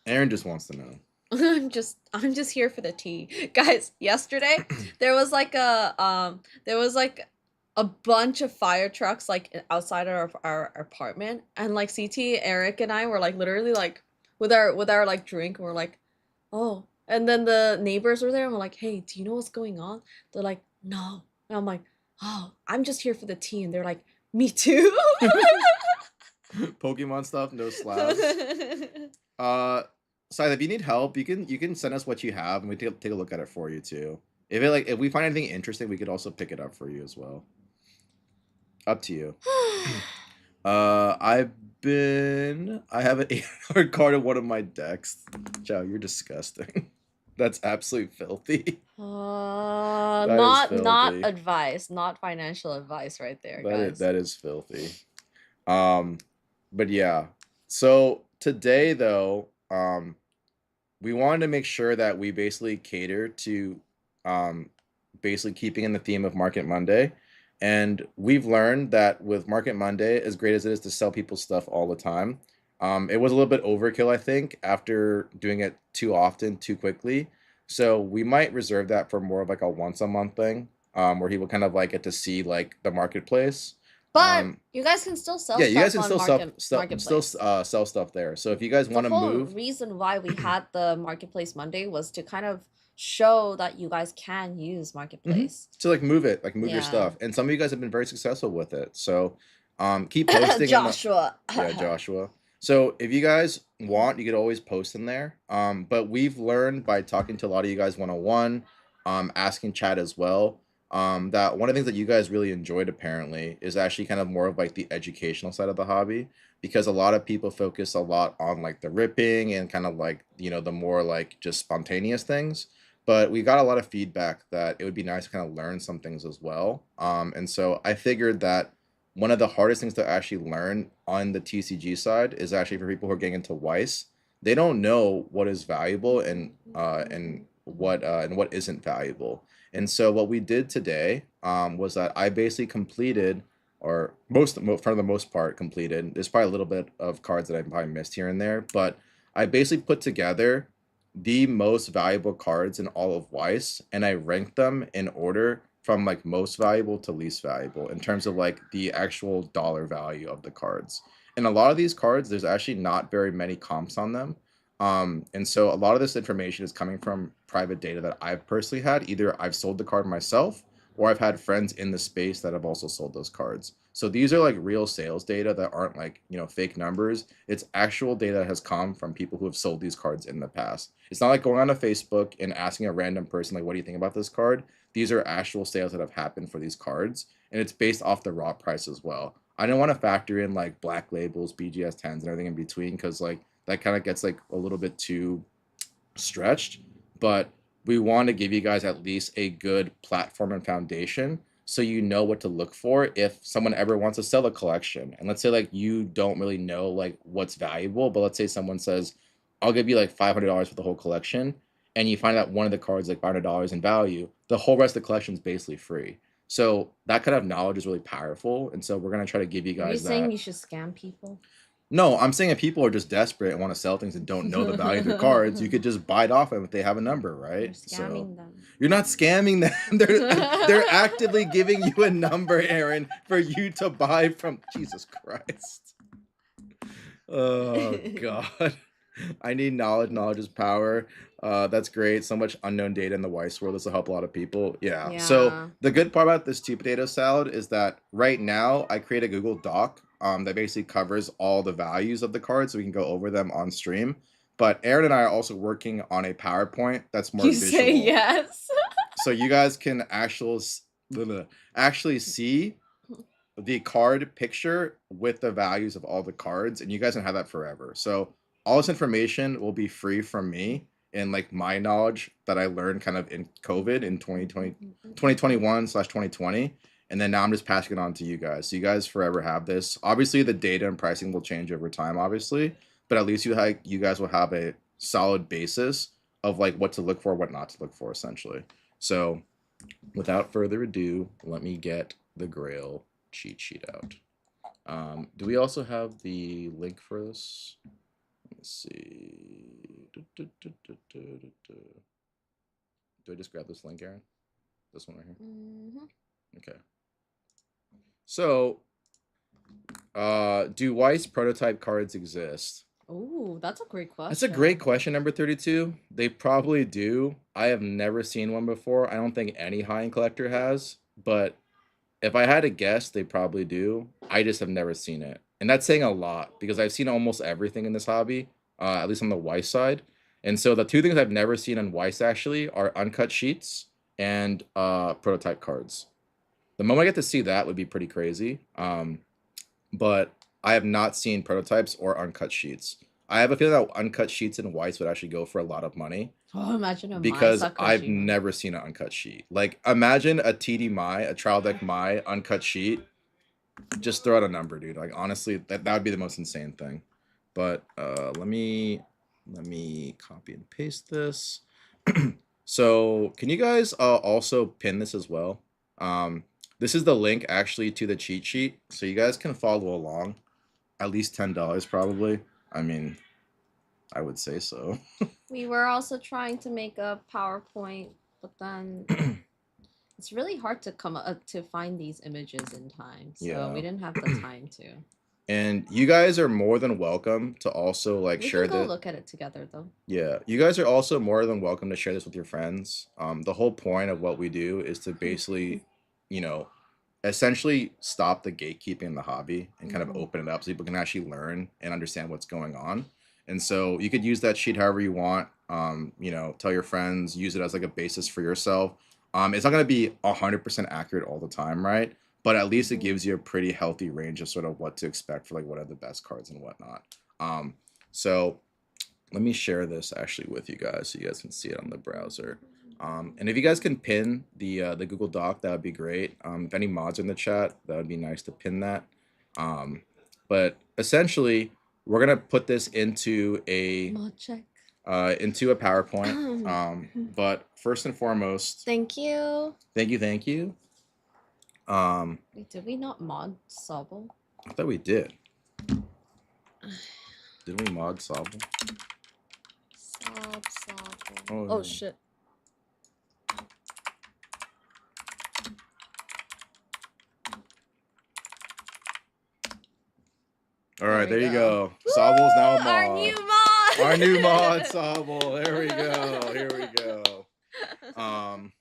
Aaron just wants to know. I'm just here for the tea. Guys, yesterday there was like a bunch of fire trucks like outside of our apartment, and like CT, Eric and I were like literally like with our like drink, and we're like, "Oh." And then the neighbors were there and we're like, "Hey, do you know what's going on?" They're like, "No." And I'm like, "Oh, I'm just here for the tea." And they're like, "Me too." Pokemon stuff, no slabs. Side, if you need help, you can send us what you have, and we take a look at it for you too. If we find anything interesting, we could also pick it up for you as well. Up to you. I have an 800 card in one of my decks. Joe, you're disgusting. That's absolutely filthy. That is Not filthy. advice, not financial advice right there, guys. That is filthy. Um, but yeah. So today though, we wanted to make sure that we basically cater to basically keeping in the theme of Market Monday. And we've learned that with Market Monday, as great as it is to sell people stuff all the time, it was a little bit overkill, I think, after doing it too often, too quickly. So we might reserve that for more of like a once a month thing, where he will kind of like get to see like the marketplace. But Um, you guys can still sell yeah, you guys stuff can on still marketplace. sell stuff there. So if you guys The want to whole move, reason why we had the Marketplace Monday was to kind of show that you guys can use Marketplace. to like move it, like move your Yeah. stuff. And some of you guys have been very successful with it. So keep posting in the Joshua. yeah, Joshua. So if you guys want, you could always post in there. But we've learned by talking to a lot of you guys one-on-one, asking chat as well, that one of the things that you guys really enjoyed apparently is actually kind of more of like the educational side of the hobby, because a lot of people focus a lot on like the ripping and kind of like, the more like just spontaneous things. But we got a lot of feedback that it would be nice to kind of learn some things as well. And so I figured that one of the hardest things to actually learn on the TCG side is actually for people who are getting into Weiss. They don't know what is valuable and what isn't valuable. And so what we did today was that I basically completed, or for the most part completed. There's probably a little bit of cards that I probably missed here and there, but I basically put together the most valuable cards in all of Weiss, and I ranked them in order from like most valuable to least valuable in terms of like the actual dollar value of the cards. And a lot of these cards, there's actually not very many comps on them. And so a lot of this information is coming from private data that I've personally had. Either I've sold the card myself, or I've had friends in the space that have also sold those cards. So these are like real sales data that aren't like, fake numbers. It's actual data that has come from people who have sold these cards in the past. It's not like going on to Facebook and asking a random person, like, what do you think about this card? These are actual sales that have happened for these cards, and it's based off the raw price as well. I don't want to factor in like black labels, BGS 10s, and everything in between, because like that kind of gets like a little bit too stretched. But we want to give you guys at least a good platform and foundation, so you know what to look for if someone ever wants to sell a collection. And let's say like you don't really know like what's valuable, but let's say someone says, I'll give you like $500 for the whole collection, and you find out one of the cards like $500 in value, the whole rest of the collection is basically free. So that kind of knowledge is really powerful, and so we're gonna try to give you Are you guys saying that. you should scam people? No, I'm saying if people are just desperate and want to sell things and don't know the value of their cards, you could just buy it off them if they have a number, You're right? scamming them. You're not scamming them. They're actively giving you a number, Aaron, for you to buy from. Jesus Christ. Oh God. I need knowledge. Knowledge is power. That's great. So much unknown data in the Weiss world. This will help a lot of people. Yeah. So the good part about this two potato salad is that right now I create a Google Doc that basically covers all the values of the cards, so we can go over them on stream. But Aaron and I are also working on a PowerPoint that's more You visual. say yes. So you guys can actually see the card picture with the values of all the cards, and you guys can have that forever. So all this information will be free from me, and like my knowledge that I learned kind of in COVID in 2021/2020. And then now I'm just passing it on to you guys. So you guys forever have this. Obviously the data and pricing will change over time, obviously, but at least you guys will have a solid basis of like what to look for, what not to look for, essentially. So without further ado, let me get the Grail cheat sheet out. Do we also have the link for this? Let's see. Do I just grab this link, Aaron? This one right here? Mm-hmm. Okay. So, do Weiss prototype cards exist? Oh, that's a great question. That's a great question, number 32. They probably do. I have never seen one before. I don't think any high-end collector has, but if I had to guess, they probably do. I just have never seen it. And that's saying a lot because I've seen almost everything in this hobby, at least on the Weiss side. And so the two things I've never seen on Weiss actually are uncut sheets and prototype cards. The moment I get to see that would be pretty crazy. But I have not seen prototypes or uncut sheets. I have a feeling that uncut sheets in Weiss would actually go for a lot of money Oh, imagine a because Mai I've Sakushi one. never seen an uncut sheet. Like, imagine a TD Mai, a trial deck Mai uncut sheet. Just throw out a number, dude. Like, honestly, that would be the most insane thing. But let me copy and paste this. So can you guys also pin this as well? This is the link actually to the cheat sheet, so you guys can follow along. At least $10 probably. I mean, I would say so. We were also trying to make a PowerPoint, but then it's really hard to come to find these images in time, so Yeah. we didn't have the time to. And you guys are more than welcome to also like We share can go this. look at it together though. Yeah, you guys are also more than welcome to share this with your friends. The whole point of what we do is to basically, you know, essentially stop the gatekeeping in the hobby and kind of open it up so people can actually learn and understand what's going on. And so you could use that sheet however you want. You know, tell your friends, use it as like a basis for yourself. It's not going to be 100% accurate all the time, right? But at least it gives you a pretty healthy range of sort of what to expect for like what are the best cards and whatnot. So let me share this actually with you guys so you guys can see it on the browser. And if you guys can pin the Google Doc, that would be great. If any mods are in the chat, that would be nice to pin that. But essentially, we're gonna put this into a Mod check. into a PowerPoint. But first and foremost, Thank you. thank you. Wait, did we not mod Sobble? I thought we did. Did we mod Sobble? Sobble. Oh shit. All right, there you go. Sobble's now a mod. Our new mod. Our new mod, Sobble. There we go. Here we go.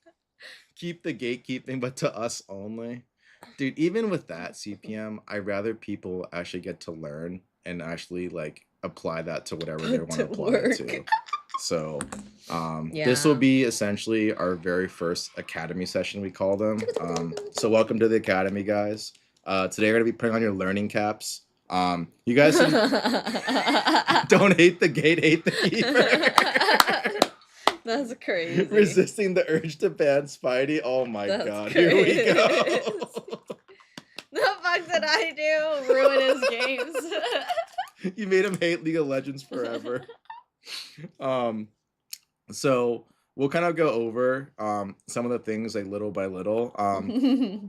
Keep the gatekeeping, but to us only. Dude, even with that CPM, I'd rather people actually get to learn and actually like apply that to whatever they want to apply it to. So this will be essentially our very first academy session, we call them. So welcome to the academy, guys. Today we're gonna be putting on your learning caps. You guys don't hate the gate, hate the keeper. That's crazy. Resisting the urge to ban Spidey. Oh my god, here we go. The fuck did I do? Ruin his games. You made him hate League of Legends forever. So we'll kind of go over some of the things like little by little.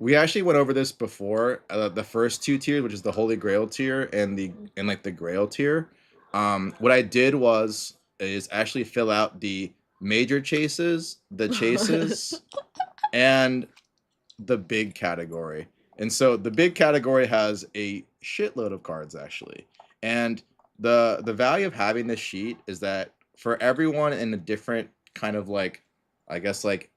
We actually went over this before. The first two tiers, which is the Holy Grail tier and the Grail tier. What I did is actually fill out the major chases, the chases, and the big category. And so the big category has a shitload of cards actually. And the value of having this sheet is that for everyone in a different kind of like, I guess like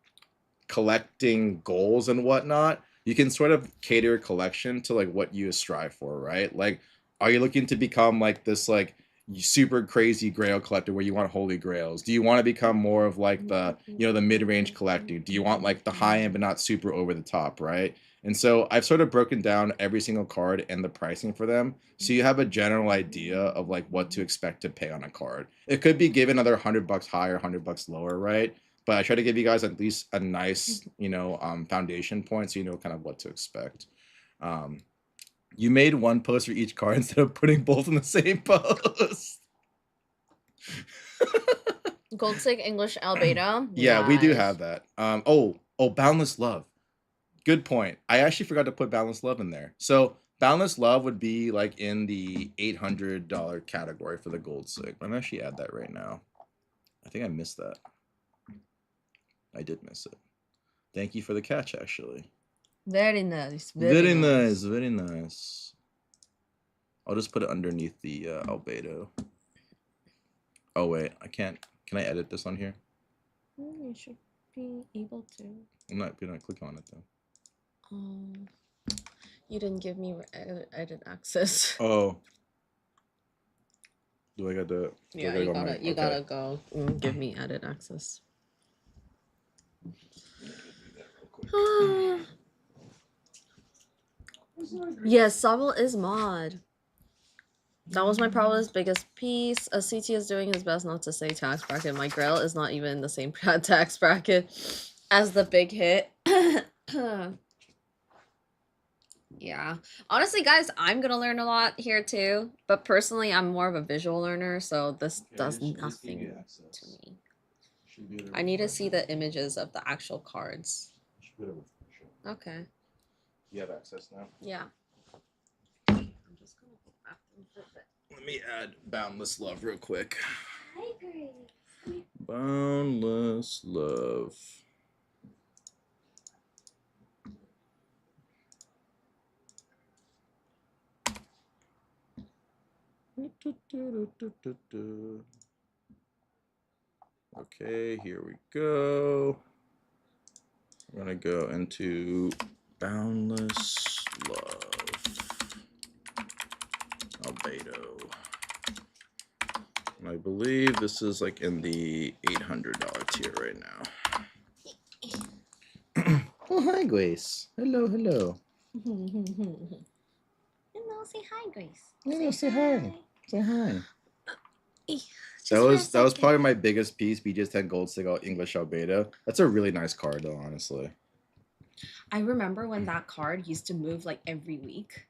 collecting goals and whatnot, you can sort of cater a collection to like what you strive for, right? Like, are you looking to become like this like super crazy grail collector where you want holy grails? Do you want to become more of like the, you know, the mid-range collector? Do you want like the high end but not super over the top, right? And so I've sort of broken down every single card and the pricing for them, so you have a general idea of like what to expect to pay on a card. It could be given another $100 higher, $100 lower, right? But I try to give you guys at least a nice, you know, foundation point so you know kind of what to expect. You made one post for each card instead of putting both in the same post. Gold Sig English Albeda. Yeah, we do have that. Oh, Boundless Love. Good point. I actually forgot to put Boundless Love in there. So Boundless Love would be like in the $800 category for the gold sig. I'm actually add that right now. I think I missed that. I did miss it. Thank you for the catch, actually. Very nice. Very nice. Very nice. I'll just put it underneath the albedo. Oh wait, I can't. Can I edit this on here? You should be able to. I'm not gonna click on it though. You didn't give me edit access. Oh. Do I got to? Yeah, you gotta go and give me edit access. Yes, Sobble is mod. That was my probably biggest piece. A CT is doing his best not to say tax bracket. My Grail is not even in the same tax bracket as the big hit. Yeah. Honestly, guys, I'm gonna learn a lot here too. But personally, I'm more of a visual learner, so this does nothing to me. I need to see the images of the actual cards. Okay. You have access now? Yeah. I'm just gonna go back and flip it. Let me add Boundless Love real quick. Hi, Grace. Boundless Love. Okay, here we go. I'm gonna go into Boundless Love. Albedo. And I believe this is like in the $800 tier right now. Oh, hi, Grace. Hello, hello. Hello, say hi, Grace. Hello, say hi. Say hi. Just That was probably my biggest piece. BGS10 Gold Sig English Albedo. That's a really nice card though, honestly. I remember when that card used to move like every week,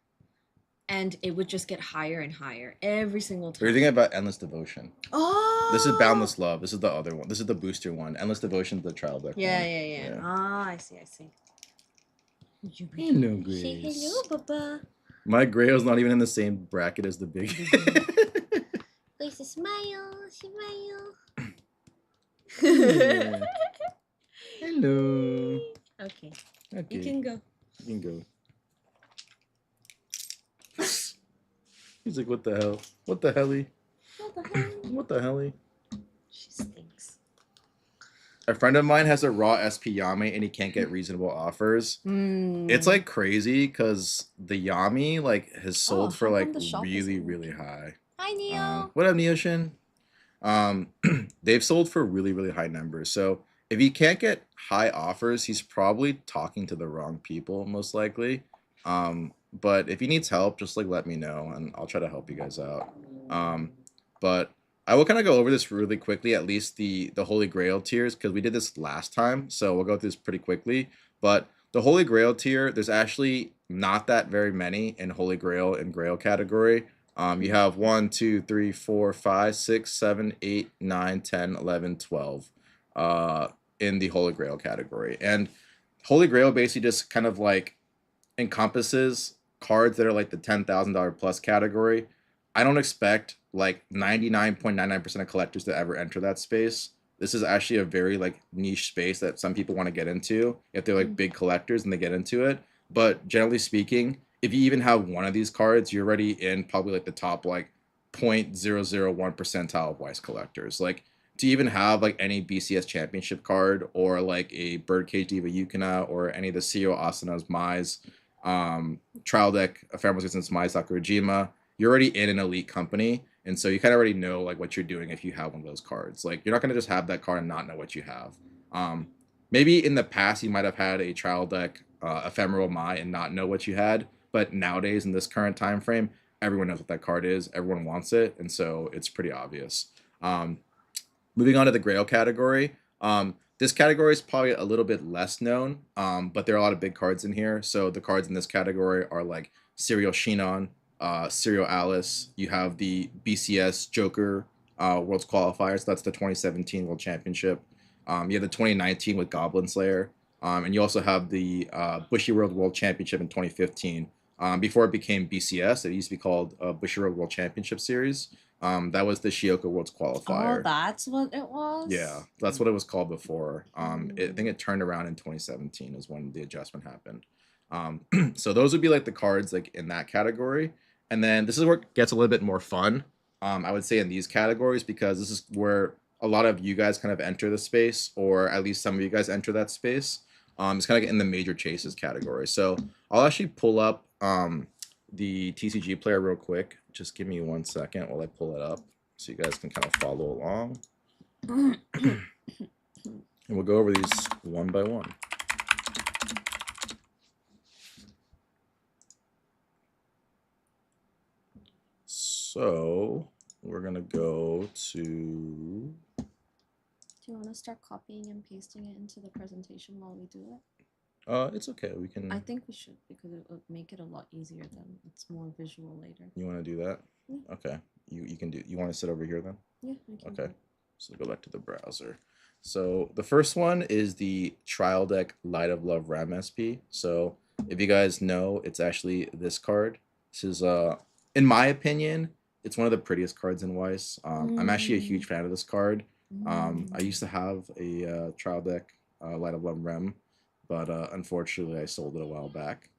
and it would just get higher and higher every single time. What are you thinking about Endless Devotion? Oh, This is Boundless Love. This is the other one. This is the booster one. Endless Devotion is the trial deck one. Yeah. Ah, I see. Hello, Grace. Say hello, Baba. My Grail's not even in the same bracket as the big. Grace, smile, smile. Yeah. Hello. Okay. Okay. You can go. You can go. He's like, what the hell? What the helly? What the hell? What the helly? She stinks. A friend of mine has a raw SP Yami and he can't get reasonable offers. It's like crazy because the Yami like has sold for how like come the shop really, isn't really working? high. Hi, Neo. What up, Neoshin? They've sold for really, really high numbers. So if he can't get high offers, he's probably talking to the wrong people, most likely. But if he needs help, just like let me know and I'll try to help you guys out. But I will kind of go over this really quickly, at least the Holy Grail tiers, because we did this last time, so we'll go through this pretty quickly. But the Holy Grail tier, there's actually not that very many in Holy Grail and Grail category. You have 1, 2, 3, 4, 5, 6, 7, 8, 9, 10, 11, 12 in the Holy Grail category. And Holy Grail basically just kind of like encompasses cards that are like the $10,000 plus category. I don't expect like 99.99% of collectors to ever enter that space. This is actually a very like niche space that some people want to get into if they're like big collectors and they get into it. But generally speaking, if you even have one of these cards, you're already in probably like the top like 0.001 percentile of Weiss collectors. Like to even have like any BCS championship card or like a Birdcage Diva Yukina or any of the CEO Asana's Mai's trial deck Ephemeral Resistance Mai Sakurajima, you're already in an elite company. And so you kind of already know like what you're doing if you have one of those cards. Like you're not going to just have that card and not know what you have. Maybe in the past you might have had a trial deck Ephemeral Mai and not know what you had. But nowadays in this current time frame, everyone knows what that card is. Everyone wants it. And so it's pretty obvious. Moving on to the Grail category. This category is probably a little bit less known, but there are a lot of big cards in here. So the cards in this category are like Serial Shinon, Serial Alice. You have the BCS Joker Worlds Qualifiers. So that's the 2017 World Championship. You have the 2019 with Goblin Slayer. And you also have the Bushy World Championship in 2015 Before it became BCS, it used to be called Bushiroad World Championship Series. That was the Shioka Worlds Oh, qualifier. that's what it was? Yeah, that's what it was called before. I think it turned around in 2017 is when the adjustment happened. So those would be like the cards like in that category. And then this is where it gets a little bit more fun. I would say in these categories, because this is where a lot of you guys kind of enter the space, or at least some of you guys enter that space. It's kind of in the major chases category. So I'll actually pull up the TCG player real quick. Just give me 1 second while I pull it up so you guys can kind of follow along. And we'll go over these one by one. So we're gonna go to. Do you want to start copying and pasting it into the presentation while we do it? It's okay. We can. I think we should, because it would make it a lot easier then. It's more visual later. You want to do that? Yeah. Okay. You can do. You want to sit over here then? Yeah, I can. Okay. So go back to the browser. So the first one is the Trial Deck Light of Love Ram SP. So if you guys know, it's actually this card. This is in my opinion, it's one of the prettiest cards in Weiss. I'm actually a huge fan of this card. I used to have a Trial Deck Light of Love Rem, but unfortunately I sold it a while back.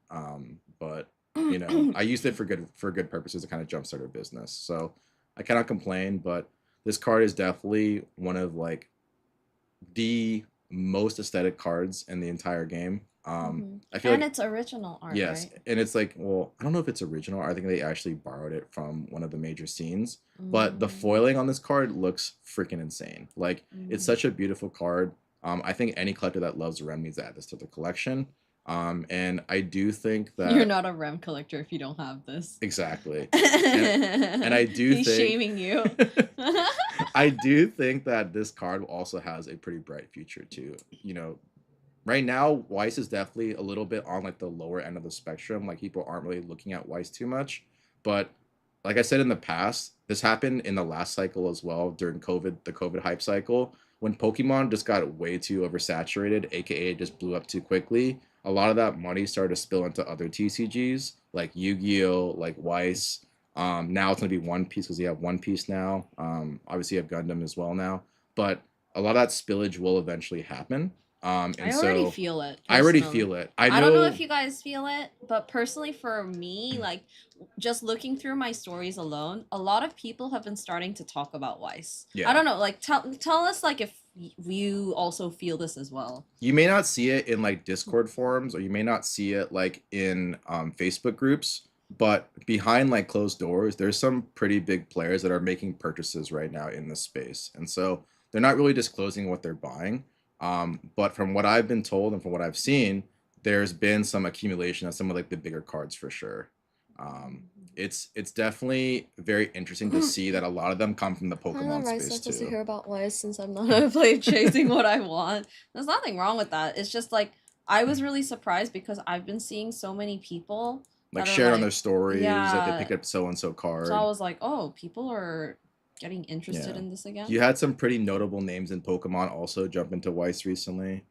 But you know, I used it for good purposes to kind of jumpstart a business. So I cannot complain, but this card is definitely one of like the most aesthetic cards in the entire game. I feel And like it's original art, yes, right? and it's like, well, I don't know if it's original. I think they actually borrowed it from one of the major scenes. But the foiling on this card looks freaking insane. Like it's such a beautiful card. I think any collector that loves Rem needs to add this to the collection. And I do think that You're not a Rem collector if you don't have this. exactly. And I do He's think shaming you. I do think that this card also has a pretty bright future too. You know, right now Weiss is definitely a little bit on like the lower end of the spectrum. Like people aren't really looking at Weiss too much. But like I said in the past, this happened in the last cycle as well during COVID, the COVID hype cycle, when Pokemon just got way too oversaturated, aka just blew up too quickly. A lot of that money started to spill into other TCGs like Yu-Gi-Oh, like Weiss. Now it's gonna be One Piece because you have One Piece now. Obviously you have Gundam as well now. But a lot of that spillage will eventually happen. And I so already feel it. I already personally. feel it. I don't know if you guys feel it, but personally for me, like just looking through my stories alone, a lot of people have been starting to talk about Weiss. Yeah. I don't know, like tell us like if you also feel this as well. You may not see it in like Discord forums, or you may not see it like in Facebook groups, but behind like closed doors, there's some pretty big players that are making purchases right now in this space. And so they're not really disclosing what they're buying. But from what I've been told and from what I've seen, there's been some accumulation of some of like the bigger cards for sure. It's definitely very interesting to see that a lot of them come from the Pokemon space supposed to too. hear about Weiss since I'm not a play chasing what I want. There's nothing wrong with that. It's just like I was really surprised because I've been seeing so many people Like that are, sharing on like, their stories that yeah. they picked up so and so card. So I was like, oh, people are getting interested Yeah. in this again. You had some pretty notable names in Pokemon also jump into Weiss recently.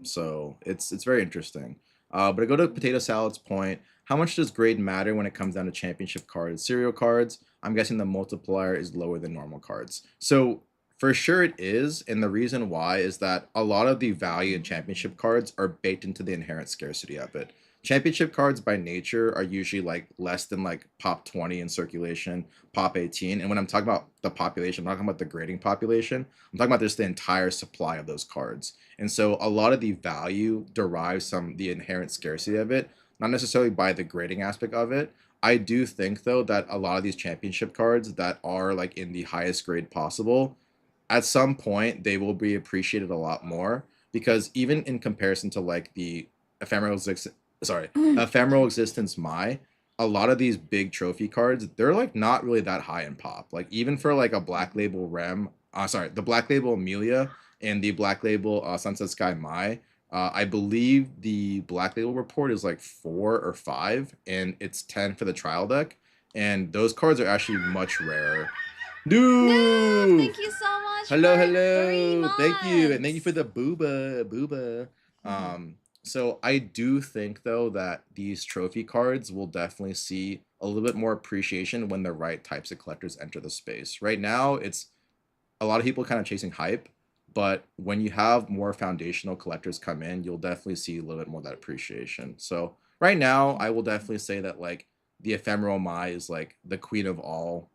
So it's very interesting. But I go to Potato Salad's point. How much does grade matter when it comes down to championship cards? Serial cards, I'm guessing the multiplier is lower than normal cards. So for sure it is, and the reason why is that a lot of the value in championship cards are baked into the inherent scarcity of it. Championship cards by nature are usually like less than like pop 20 in circulation, pop 18. And when I'm talking about the population, I'm not talking about the grading population. I'm talking about just the entire supply of those cards. And so a lot of the value derives from the inherent scarcity of it, not necessarily by the grading aspect of it. I do think though that a lot of these championship cards that are like in the highest grade possible, at some point they will be appreciated a lot more, because even in comparison to like the ephemeral existence a lot of these big trophy cards, they're like not really that high in pop. Like even for like a Black Label the Black Label Amelia and the Black Label Sunset Sky Mai, I believe the Black Label report is like 4 or 5 and it's 10 for the trial deck, and those cards are actually much rarer. No, thank you so much. Hello, for hello. 3 Thank you. And thank you months. for the booba. So I do think though that these trophy cards will definitely see a little bit more appreciation when the right types of collectors enter the space. Right now, it's a lot of people kind of chasing hype, but when you have more foundational collectors come in, you'll definitely see a little bit more of that appreciation. So right now, I will definitely say that like the ephemeral Mai is like the queen of all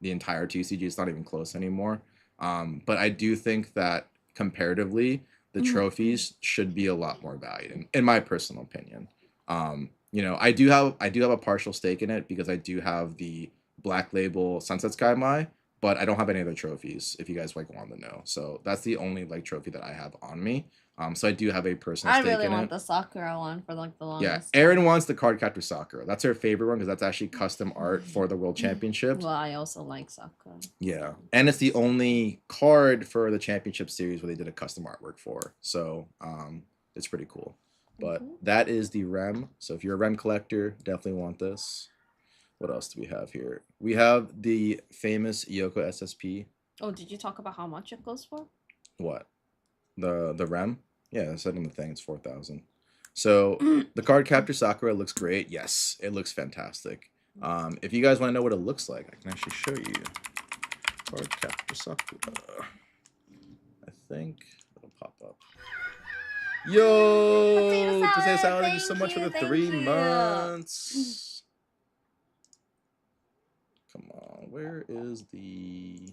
the entire TCG. It's not even close anymore. But I do think that comparatively, the trophies should be a lot more valued, in my personal opinion. I do have a partial stake in it because I do have the Black Label Sunset Sky Mai, but I don't have any other trophies. If you guys like want to know, so that's the only like trophy that I have on me. So I do have a personal I stake really in want it. the Sakura one for like the Yeah, longest. Erin wants the card captor Sakura. That's her favorite one because that's actually custom art for the World Championships. Well, I also like Sakura. Yeah, and it's the only card for the championship series where they did a custom artwork for. So it's pretty cool. But that is the REM. So if you're a REM collector, definitely want this. What else do we have here? We have the famous Yoko SSP. Oh, did you talk about how much it goes for? What? The REM? Yeah, I said in the thing it's 4,000. So the card capture Sakura looks great. Yes, it looks fantastic. If you guys want to know what it looks like, I can actually show you. Card capture Sakura. I think it'll pop up. Yo, Potato Salad, thank you so much for the 3 months. Come on, where is the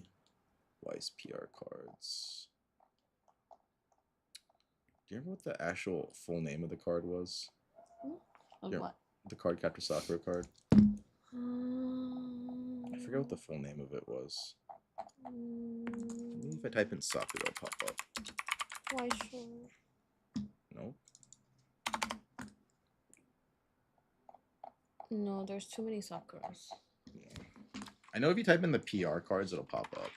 Weiss PR cards? Do you remember what the actual full name of the card was? Of Yeah. what? The card capture Sakura card. I forget what the full name of it was. Maybe if I type in Sakura, it'll pop up. Why sure? Nope. No, there's too many Sakuras. Yeah. I know if you type in the PR cards, it'll pop up.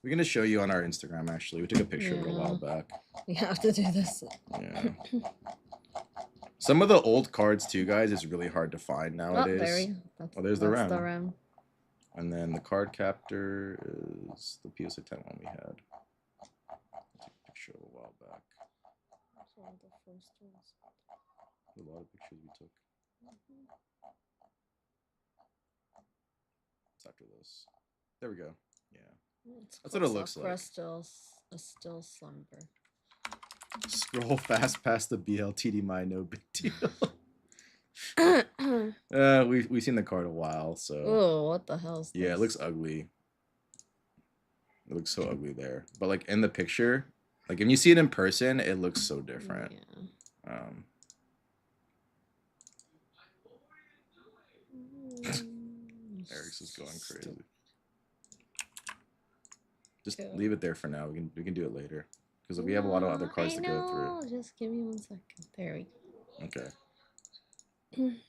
We're gonna show you on our Instagram. Actually, we took a picture of it a while back. We have to do this. Yeah. Some of the old cards too, guys, is really hard to find nowadays. That's, Oh, there's the that's REM. the REM. And then the card captor is the PSA 10 one we had. I took a picture a while back. That's one of the first ones. A lot of pictures we took. It's after this. There we go. Yeah. That's what it looks like. Still slumber. Scroll fast past the BLTD my no big deal. We've seen the card a while, so. Oh, what the hell is this? Yeah, it looks ugly. It looks so ugly there. But like in the picture, like when you see it in person, it looks so different. Yeah. Eric's is going crazy. Just leave it there for now. We can do it later because we have a lot of other cards to go through. Just give me 1 second. There we go. Okay.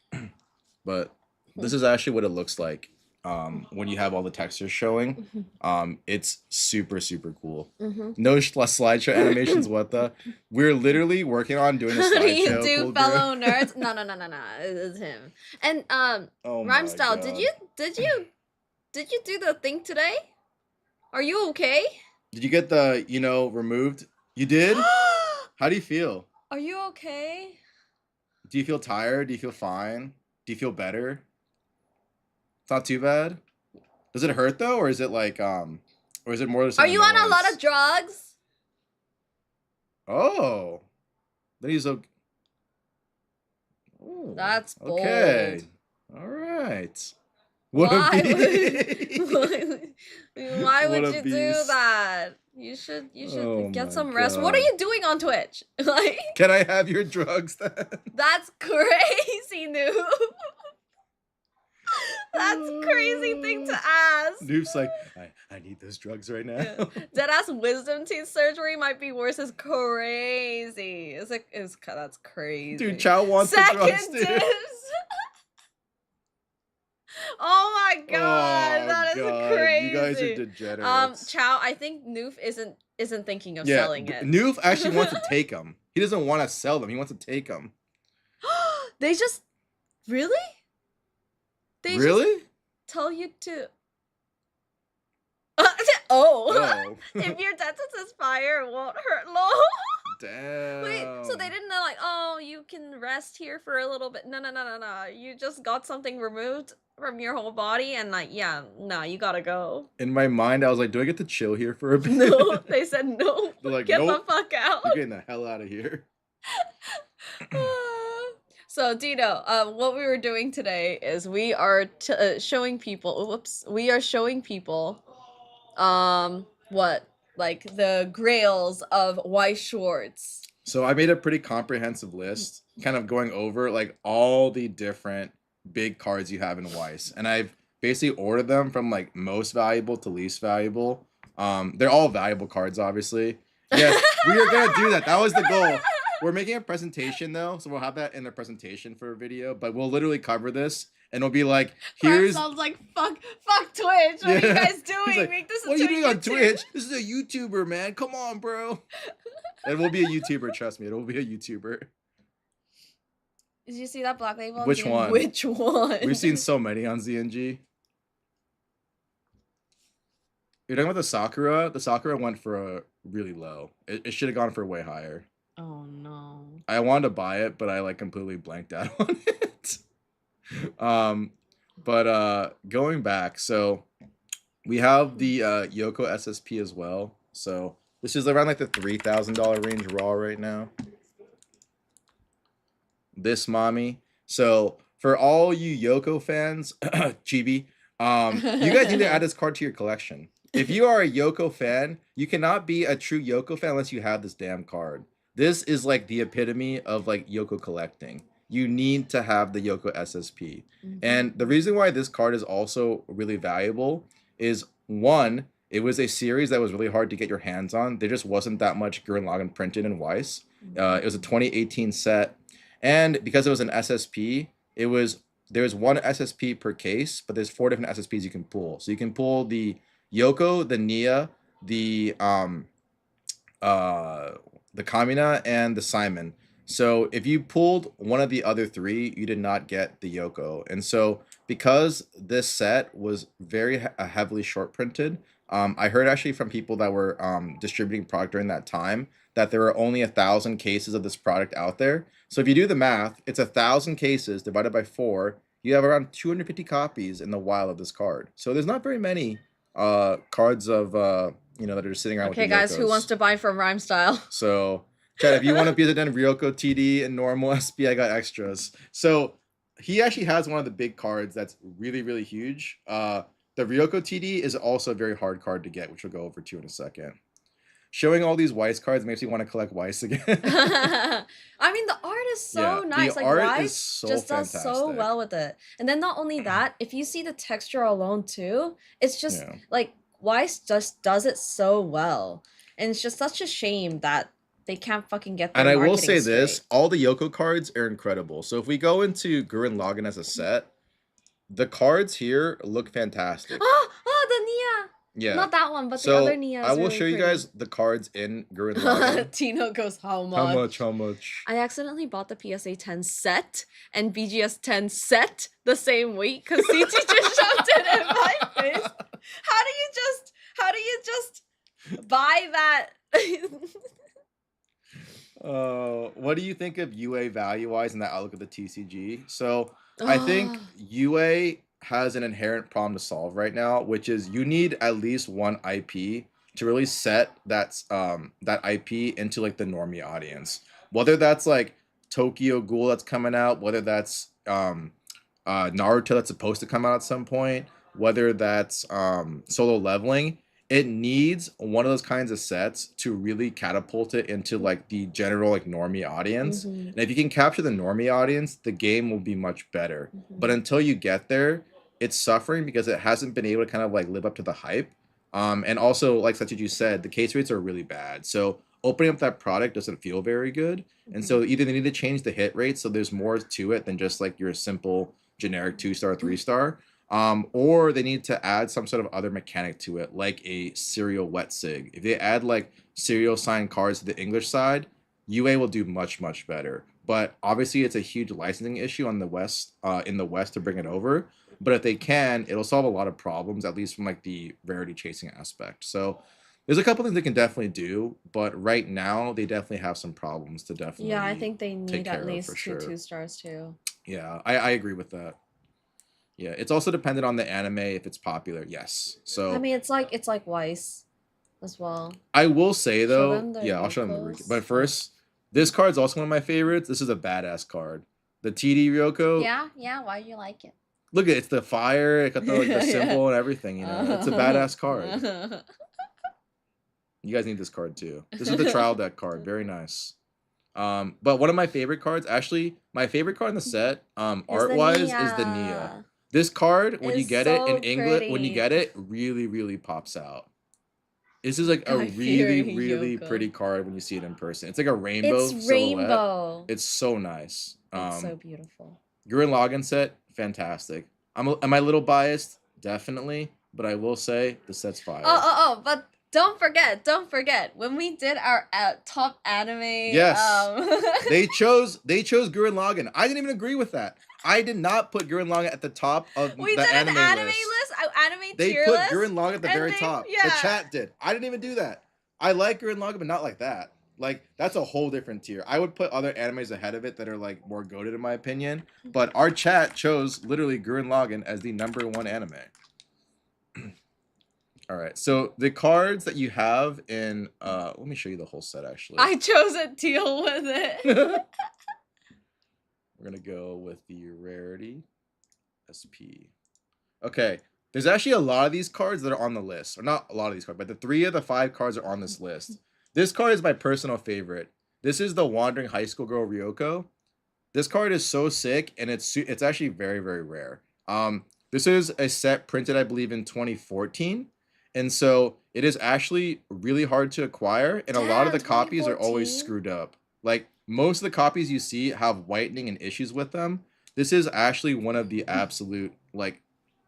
But this is actually what it looks like when you have all the textures showing. It's super cool. No slideshow animations. What the? We're literally working on doing a slideshow. You do, cool fellow nerds. No. It's him. And Oh Rhyme Style, God. did you do the thing today? Are you okay? Did you get the removed? You did? How do you feel? Are you okay? Do you feel tired? Do you feel fine? Do you feel better? It's not too bad. Does it hurt though, or is it like or is it more? Are you on a lot of drugs? Oh, then he's okay. Oh, That's bold. Okay. All right. Why would What a you do beast. that? You should Oh get my some rest. What are God. you doing on Twitch? Like, Can I have your drugs then? that's crazy, Noob. That's crazy thing to ask. Noob's like, I need those drugs right now. Deadass wisdom teeth surgery might be worse. Is crazy. That's crazy. Dude, Chow wants the drugs too. dibs. Oh my god, Oh, that is God, crazy. You guys are degenerates. Chow, I think Noof isn't thinking of selling it. Noof actually wants to take them. He doesn't want to sell them. He wants to take them. They just really? They Really? just tell you to. Oh. Oh. If your dentist is fire, it won't hurt. Lol. Damn. Wait, so they didn't know like, oh, you can rest here for a little bit. No. You just got something removed from your whole body and like, yeah, no, you gotta go. In my mind, I was like, do I get to chill here for a bit? No, they said no. They're like, Get nope. the fuck out. You're getting the hell out of here. So Dino, what we were doing today is we are showing people. Whoops, we are showing people, what like the grails of Weiss Schwartz. So I made a pretty comprehensive list, kind of going over like all the different big cards you have in Weiss, and I've basically ordered them from like most valuable to least valuable. They're all valuable cards, obviously. Yes, we are gonna do that. That was the goal. We're making a presentation though, so we'll have that in the presentation for a video. But we'll literally cover this, and it'll be like, here's. Sounds like fuck Twitch. What are you guys doing? Like, Make this. What are you doing on YouTube. Twitch? This is a YouTuber, man. Come on, bro. It will be a YouTuber. Trust me, it will be a YouTuber. Did you see that black label? Which one? Which one? We've seen so many on ZNG. You're talking about the Sakura? The Sakura went for a really low. It should have gone for way higher. Oh no. I wanted to buy it, but I like completely blanked out on it. But going back, so we have the Yoko SSP as well. So this is around like the $3,000 range raw right now. This mommy. So for all you Yoko fans, Chibi, you guys need to add this card to your collection. If you are a Yoko fan, you cannot be a true Yoko fan unless you have this damn card. This is like the epitome of like Yoko collecting. You need to have the Yoko SSP. Mm-hmm. And the reason why this card is also really valuable is, one, it was a series that was really hard to get your hands on. There just wasn't that much Gurren Lagann printed in Weiss. It was a 2018 set. And because it was an SSP, there's one SSP per case, but there's 4 different SSPs you can pull. So you can pull the Yoko, the Nia, the Kamina, and the Simon. So if you pulled one of the other 3, you did not get the Yoko. And so because this set was very heavily short printed, I heard actually from people that were distributing product during that time that there were only 1,000 cases of this product out there. So if you do the math, it's 1,000 cases divided by 4. You have around 250 copies in the wild of this card. So there's not very many cards of that are sitting around. Okay, with the guys, Yokos. who wants to buy from Rhyme Style? So, Chad, if you want to be the Den Ryoko TD and normal SB, I got extras. So he actually has one of the big cards that's really, really huge. The Ryoko TD is also a very hard card to get, which we'll go over to in a second. Showing all these Weiss cards makes me want to collect Weiss again. I mean, the art is so nice. The like art Weiss is so just does so fantastic. well with it. And then not only that, if you see the texture alone too, it's just like Weiss just does it so well. And it's just such a shame that they can't fucking get their And I will marketing say this, straight. all the Yoko cards are incredible. So if we go into Gurren Lagann as a set, the cards here look fantastic. Oh, the Nia! Yeah. Not that one, but So the other Nia is I will really show you pretty. guys the cards in Gurren Lagann. Tino goes, how much? How much? I accidentally bought the PSA 10 set and BGS 10 set the same week because CT just shoved it in my face. How do you just buy that? What do you think of UA value-wise in the outlook of the TCG? So I think UA has an inherent problem to solve right now, which is you need at least one IP to really set that IP into like the normie audience. Whether that's like Tokyo Ghoul that's coming out, whether that's Naruto that's supposed to come out at some point, whether that's Solo Leveling, it needs one of those kinds of sets to really catapult it into like the general like normie audience. Mhm. And if you can capture the normie audience, the game will be much better. Mhm. But until you get there, it's suffering because it hasn't been able to kind of like live up to the hype. And also, like such as you said, the case rates are really bad. So opening up that product doesn't feel very good. And so either they need to change the hit rate so there's more to it than just like your simple generic 2-star, 3-star. Or they need to add some sort of other mechanic to it, like a serial wet sig. If they add like serial signed cards to the English side, UA will do much, much better. But obviously it's a huge licensing issue on the West, in the West to bring it over. But if they can, it'll solve a lot of problems, at least from like the rarity chasing aspect. So There's a couple things they can definitely do, but right now they definitely have some problems to Yeah, I definitely think they take need care at of least for two sure. 2 stars too. Yeah, I agree with that. Yeah, it's also dependent on the anime if it's popular. Yes. I So mean, it's like Weiss as well. I will say Show though, them the yeah, I'll show them the recap. But Ryokos. Oh. first, this card's also one of my favorites. This is a badass card. The TD Ryoko. Yeah, why do you like it? Look at it's the fire, it got the like the Yeah. symbol and everything, you know. It's a badass card. Uh, You guys need this card too. This is the trial deck card. Very nice. But one of my favorite cards, actually, my favorite card in the set, art wise, is the Nia. This card, when you It's get it in so English, when you pretty. get it, really, really pops out. This is like a I really, fear really Yoko. pretty card when you see it in person. It's like a rainbow It's silhouette. rainbow. It's so nice. It's so beautiful. Gurren Lagann set, fantastic. Am I a little biased? Definitely, but I will say the set's fire. But don't forget when we did our top anime. Yes. they chose Gurren Lagann. I didn't even agree with that. I did not put Gurren Lagann at the top of we the did anime an anime list. Anime They tier put list. Gurren Lagann at the and very they- top. yeah. The chat did. I didn't even do that. I like Gurren Lagann, but not like that. Like that's a whole different tier. I would put other animes ahead of it that are like more goated in my opinion. But our chat chose literally Gurren Lagann as the #1 anime. All right, so the cards that you have in, let me show you the whole set actually. I chose a deal with it. We're gonna go with the rarity, SP. Okay, there's actually a lot of these cards that are on the list, or not a lot of these cards, but the 3 of the 5 cards are on this list. This card is my personal favorite. This is the Wandering High School Girl Ryoko. This card is so sick, and it's actually very, very rare. This is a set printed, I believe, in 2014. And so it is actually really hard to acquire, and a lot of the copies are always 2014? screwed up. Like most of the copies you see have whitening and issues with them. This is actually one of the absolute like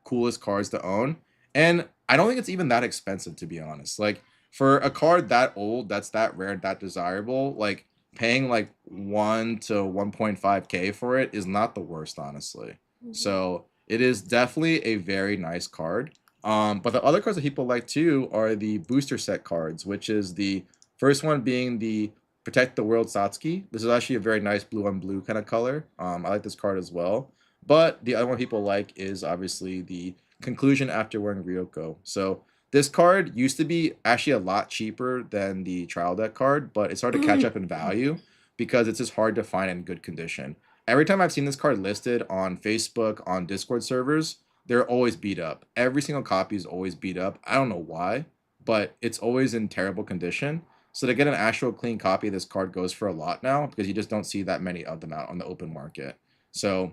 coolest cards to own, and I don't think it's even that expensive, to be honest. Like for a card that old, that's that rare, that desirable, like paying like 1 to 1.5K for it is not the worst, honestly. So it is definitely a very nice card. But the other cards that people like too are the booster set cards, which is the first one being the Protect the World Satsuki. This is actually a very nice blue on blue kind of color. I like this card as well. But the other one people like is obviously the Conclusion After Wearing Ryoko. So this card used to be actually a lot cheaper than the trial deck card, but it's hard to catch up in value because it's just hard to find in good condition. Every time I've seen this card listed on Facebook, on Discord servers, they're always beat up. Every single copy is always beat up. I don't know why, but it's always in terrible condition. So to get an actual clean copy of this card goes for a lot now because you just don't see that many of them out on the open market. So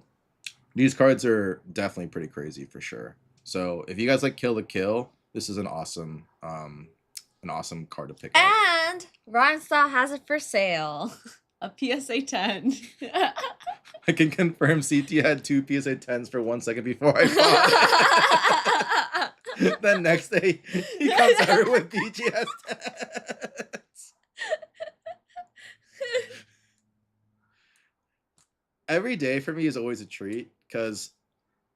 these cards are definitely pretty crazy for sure. So if you guys like Kill the Kill, this is an awesome card to pick up. And Rhymestyle has it for sale. A PSA 10. I can confirm CT had 2 PSA 10s for 1 second before I bought. The next day, he comes over with BGS 10s. Every day for me is always a treat because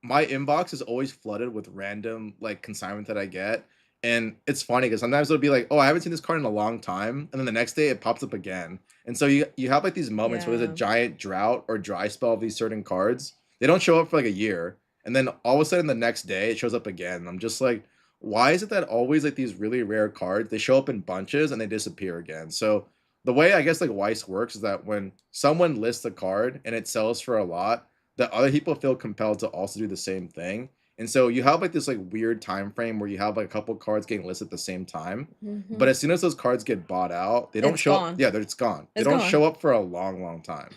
my inbox is always flooded with random like consignment that I get. And it's funny because sometimes it'll be like, oh, I haven't seen this card in a long time. And then the next day it pops up again. And so you have like these moments where there's a giant drought or dry spell of these certain cards. They don't show up for like a year. And then all of a sudden the next day it shows up again. I'm just like, why is it that always like these really rare cards, they show up in bunches and they disappear again? So the way I guess like Weiss works is that when someone lists a card and it sells for a lot, that other people feel compelled to also do the same thing. And so you have like this like weird time frame where you have like a couple cards getting listed at the same time. But as soon as those cards get bought out, they don't It's show gone. up. Yeah, it's gone. They It's don't gone. show up for a long, long time.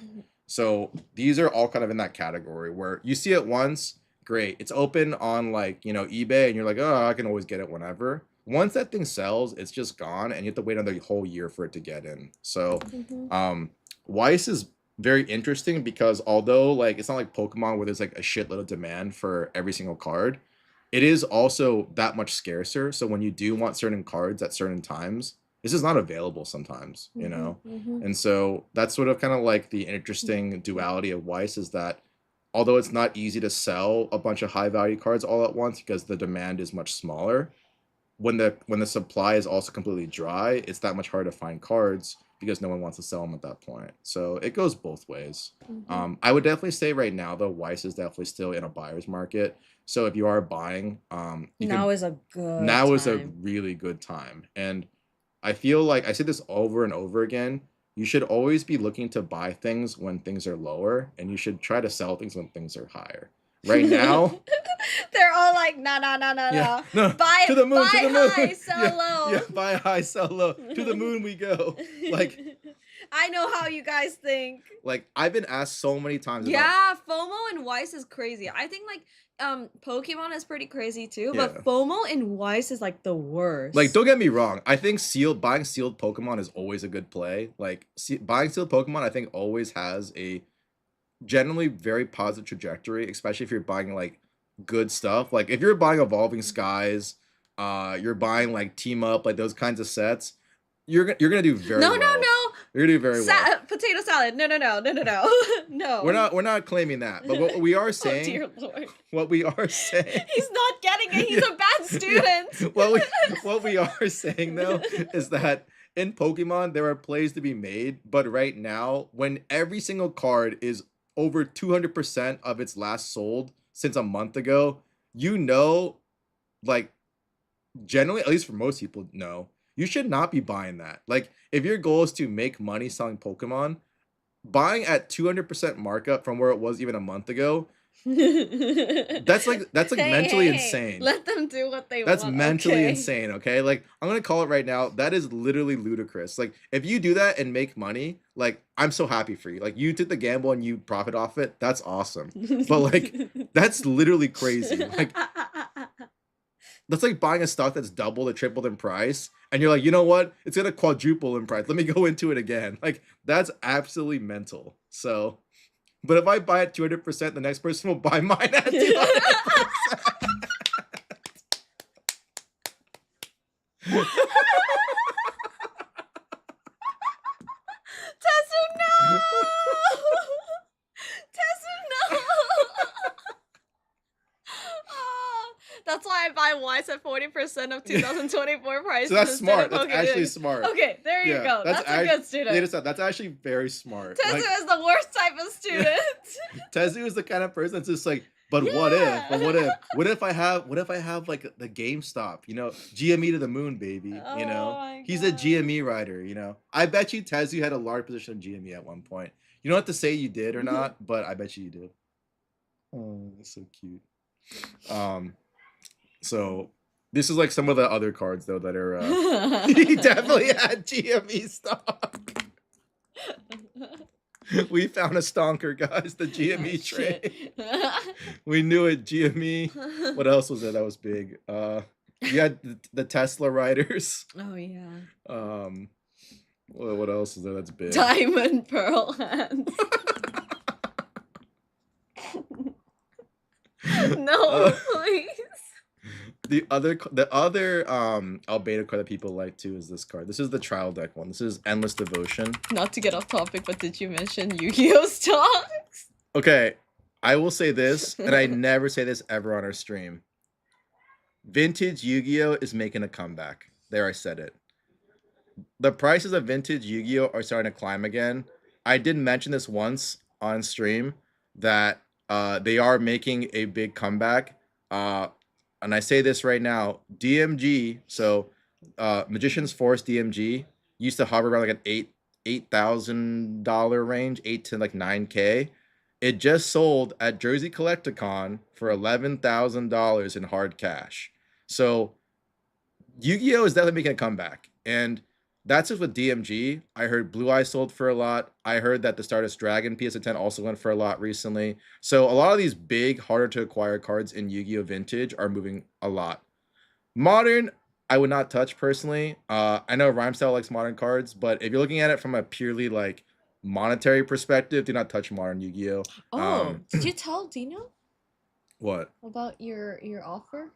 So these are all kind of in that category where you see it once, great. It's open on like, you know, eBay and you're like, oh, I can always get it whenever. Once that thing sells, it's just gone and you have to wait another whole year for it to get in. So Weiss is very interesting because although like it's not like Pokemon where there's like a shitload of demand for every single card, it is also that much scarcer. So when you do want certain cards at certain times, this is not available sometimes, you know? And so that's sort of kind of like the interesting duality of Weiss is that although it's not easy to sell a bunch of high value cards all at once because the demand is much smaller, when the supply is also completely dry, it's that much harder to find cards because no one wants to sell them at that point. So it goes both ways. Mhm. I would definitely say right now though, Weiss is definitely still in a buyer's market. So if you are buying, you Now can is a good now is a time. really good time. And I feel like I say this over and over again. You should always be looking to buy things when things are lower, and you should try to sell things when things are higher. Right now, They're all like, no, no, no, no, yeah, no. no, Buy, to the moon, buy to the moon. high, sell Yeah, low. yeah, buy high, sell low. To the moon we go. Like, I know how you guys think. like I've been asked so many times about. Yeah, FOMO and Weiss is crazy. I think like Pokemon is pretty crazy too, Yeah. but FOMO and Weiss is like the worst. Like, don't get me wrong. I think buying sealed Pokemon is always a good play. Like, buying sealed Pokemon, I think always has a generally very positive trajectory, especially if you're buying like good stuff. Like, if you're buying Evolving Skies, you're buying like Team Up, like those kinds of sets, you're gonna do very no, well. no, no. You're gonna do very well. Potato salad. No, no, no, no, no, no. No. We're not claiming that, but what we are saying, Oh dear Lord. what we are saying, He's not getting it. He's a bad student. what we are saying though is that in Pokemon there are plays to be made, but right now when every single card is over 200% of its last sold since a month ago, like generally, at least for most people, no, you should not be buying that. Like, if your goal is to make money selling Pokemon, buying at 200% markup from where it was even a month ago, that's like Hey, mentally hey, hey. insane. Let them do what they That's want. mentally okay? insane, okay? Like, I'm gonna call it right now. That is literally ludicrous. Like, if you do that and make money, like, I'm so happy for you. Like, you took the gamble and you profit off it. That's awesome. But like, that's literally crazy. Like, that's like buying a stock that's doubled or tripled in price, and you're like, you know what? It's gonna quadruple in price. Let me go into it again. Like, that's absolutely mental. So, but if I buy at 200%, the next person will buy mine at 200%. Tesu, no! Tesu, no! Ah, that's why I buy Weiss at 40% of 2024 prices. So that's instead smart. of That's Pokemon. actually smart. Okay, there you Yeah, go. That's a good student. Later stuff. That's actually very smart. Tesu Like, is the worst type of student. Tezu is the kind of person that's just like, but what if? Yeah. But what if I have like the GameStop, GME to the moon, baby. Oh my He's a God. GME rider, I bet you Tezu had a large position of GME at one point. You don't have to say you did or not, but I bet you did. Oh, that's so cute. So this is like some of the other cards though that are he definitely had GME stock. We found a stonker, guys. The GME Oh, shit. trade. We knew it. GME. What else was there that was big? You had the Tesla riders. Oh yeah. What else is there that's big? Diamond pearl hands. No, please. The other Albedo card that people like too is this card. This is the trial deck one. This is Endless Devotion. Not to get off topic, but did you mention Yu-Gi-Oh stocks? Okay, I will say this, and I never say this ever on our stream. Vintage Yu-Gi-Oh is making a comeback. There, I said it. The prices of vintage Yu-Gi-Oh are starting to climb again. I did mention this once on stream that they are making a big comeback. And I say this right now, DMG, so Magician's Force DMG used to hover around like an $8,000 range, 8 to like 9K. It just sold at Jersey Collecticon for $11,000 in hard cash. So Yu-Gi-Oh is definitely making a comeback, and that's just with DMG. I heard Blue Eye sold for a lot. I heard that the Stardust Dragon PS10 also went for a lot recently. So a lot of these big, harder to acquire cards in Yu-Gi-Oh Vintage are moving a lot. Modern, I would not touch personally. I know Rhymestyle likes modern cards, but if you're looking at it from a purely like monetary perspective, do not touch modern Yu-Gi-Oh. Oh, did you tell Dino What? about your offer?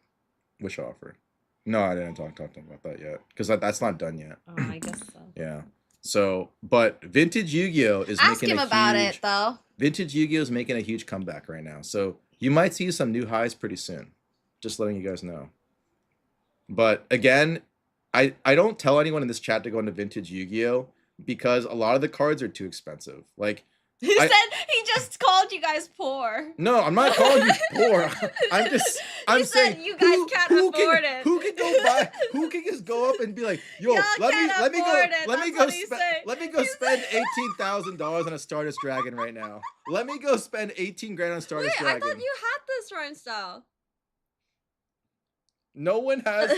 Which offer? No, I didn't talk to him about that yet, because that's not done yet. Oh, I guess so. Yeah. So, but Vintage Yu-Gi-Oh is Ask making him a about huge, it though. Vintage Yu-Gi-Oh is making a huge comeback right now. So you might see some new highs pretty soon. Just letting you guys know. But again, I don't tell anyone in this chat to go into vintage Yu-Gi-Oh because a lot of the cards are too expensive. Like He I- said he just called you guys poor. no, I'm not calling you poor. I'm He said saying you guys can't afford it. Who can go buy? Who can just go up and be like, yo, Y'all let can't me go, afford it. let me That's go what he spend, said. let me go spend $18,000 on a Stardust Dragon right now. Let me go spend 18 grand on Wait, Stardust I Dragon. thought you had this rhyme style. No one has.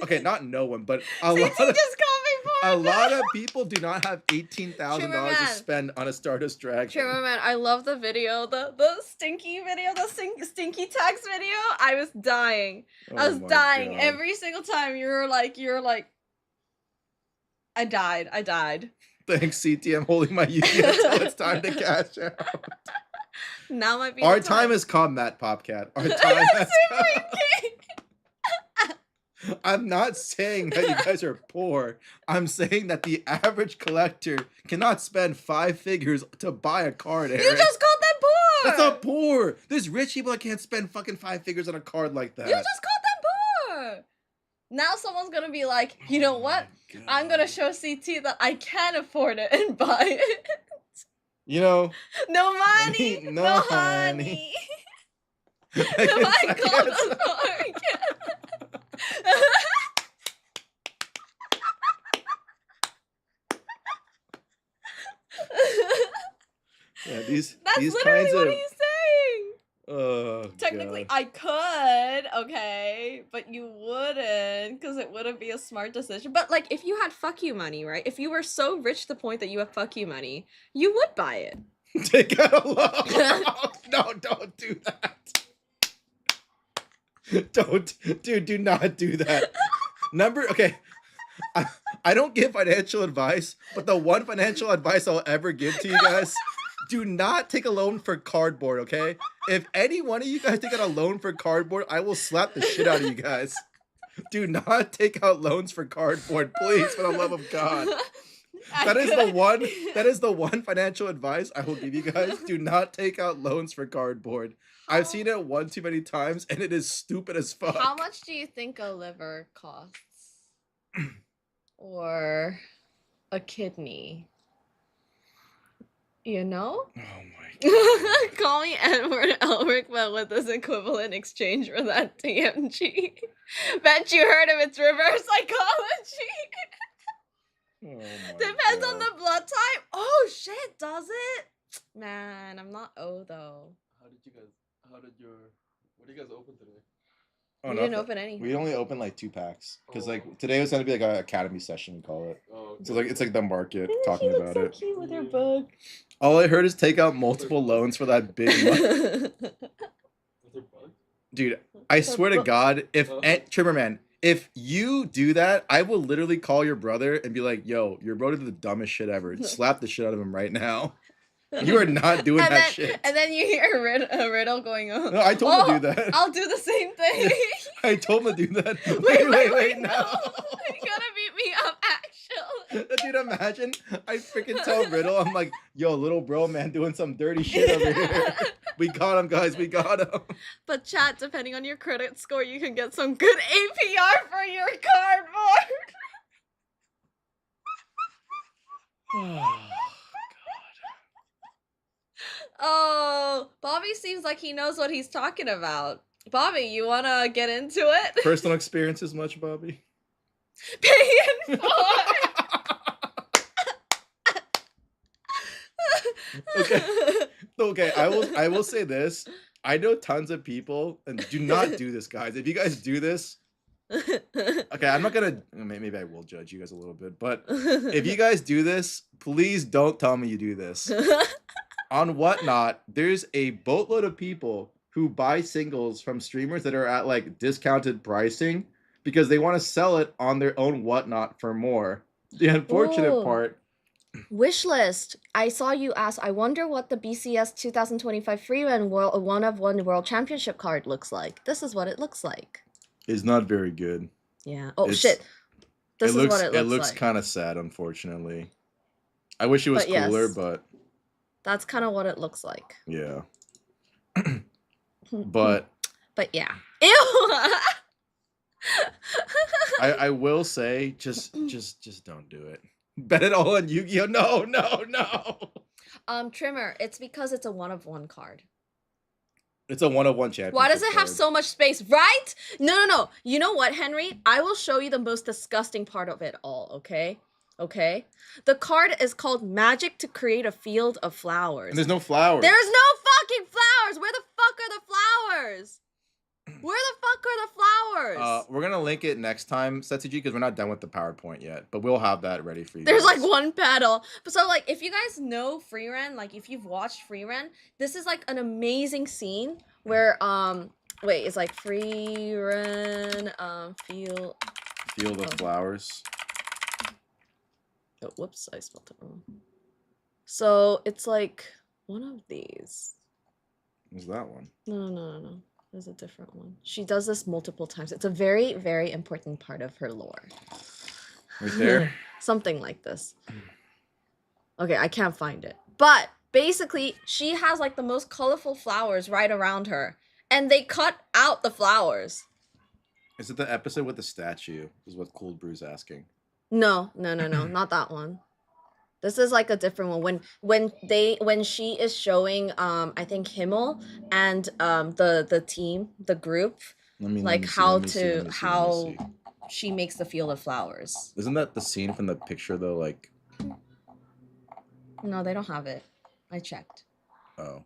Okay, not no one, but a CT lot of just called me poor. a lot of people do not have $18,000 to Trimmerman. spend on a Stardust Dragon. Trimmer man, I love the video, the stinky video, the stinky tax video. I was dying. I was Oh my dying God. every single time. You're like, I died. Thanks, CT. I'm holding my Yu-Gi-Oh until it's time to cash out. Now might be Our the time has come, Matt Popcat. Our time has come. I'm not saying that you guys are poor. I'm saying that the average collector cannot spend 5 figures to buy a card, Aaron. You just called them poor. That's not poor. There's rich people that can't spend fucking 5 figures on a card like that. You just called them poor. Now someone's gonna be like, you know what? I'm gonna show CT that I can afford it and buy it. You know, No money, No no honey. honey. I Am I guess- called a poor again? yeah, these That's these literally kinds what of. he's saying. Oh, Technically, God. I could, okay, but you wouldn't, because it wouldn't be a smart decision. But, like, if you had fuck you money, right? If you were so rich to the point that you have fuck you money, you would buy it. Take out a loan. No, don't do that. Don't, dude, do not do that. Okay, I don't give financial advice, but the one financial advice I'll ever give to you guys, do not take a loan for cardboard, okay? If any one of you guys take out a loan for cardboard, I will slap the shit out of you guys. Do not take out loans for cardboard, please, for the love of God. That is the one financial advice I will give you guys. Do not take out loans for cardboard. I've seen it one too many times and it is stupid as fuck. How much do you think a liver costs? Or a kidney? You know? Oh my God. Call me Edward Elric, but with this equivalent exchange for that DMG. Bet you heard of its reverse psychology. Oh my Depends on God. the blood type. Oh shit, does it? Man, I'm not O though. What did you guys open today? Oh, We didn't nothing. open anything. We only opened like 2 packs because Oh. like today was going to be like an academy session, we call it. Oh, So like it's like the market Isn't talking she look about so it. cute with her book? All I heard is take out multiple loans for that big money. Was there bugs? Dude, I swear to God, if Trimmerman, if you do that, I will literally call your brother and be like, "Yo, your brother did the dumbest shit ever. Slap the shit out of him right now. You are not doing and that then, shit." And then you hear a riddle going on. No, I told him to do that. I'll do the same thing. I told him to do that. Wait, No. You're gonna beat me up, actually. Dude, imagine I freaking tell Riddle, I'm like, "Yo, little bro, man, doing some dirty shit over here. We got him, guys. We got him." But chat, depending on your credit score, you can get some good APR for your cardboard. Oh, Bobby seems like he knows what he's talking about. Bobby, you wanna get into it? Personal experiences much, Bobby? Paying for. Okay. Okay, I will say this. I know tons of people, and do not do this, guys. If you guys do this, okay, I'm not gonna. Maybe I will judge you guys a little bit, but if you guys do this, please don't tell me you do this. On Whatnot, there's a boatload of people who buy singles from streamers that are at like discounted pricing because they want to sell it on their own Whatnot for more. The unfortunate Ooh. part. Wish list. I saw you ask. I wonder what the BCS 2025 Freeman World One of One World Championship card looks like. This is what it looks like. Is not very good. Yeah. Oh It's- shit. This is what it looks It looks like. kind of sad, unfortunately. I wish it was But yes. cooler, but That's kind of what it looks like. yeah. But But yeah. Ew. I will say, just don't do it. Bet it all on Yu-Gi-Oh! No. Trimmer. It's because it's a one of one card. It's a one-of-one championship. Why does it have card. so much space? Right? No. You know what, Henry? I will show you the most disgusting part of it all. Okay. The card is called Magic to Create a Field of Flowers. And there's no flowers. There's no fucking flowers. Where the fuck are the flowers? Where the fuck are the flowers? We're gonna link it next time, Setsuji, because we're not done with the PowerPoint yet, but we'll have that ready for you. There's guys. like one petal. But so like if you guys know Freeren, like if you've watched Freeren, this is like an amazing scene where wait, it's like Freeren Field of Flowers. Oh, whoops, I spelled it wrong. So it's like one of these. What's that one? No. There's a different one. She does this multiple times. It's a very, very important part of her lore. Right there? Something like this. Okay, I can't find it. But basically, she has like the most colorful flowers right around her. And they cut out the flowers. Is it the episode with the statue? Is what Cold Brew's asking. No, not that one. This is like a different one. When she is showing I think Himmel and the team, the group, like how she makes the field of flowers. Isn't that the scene from the picture though? Like, No, they don't have it. I checked. oh,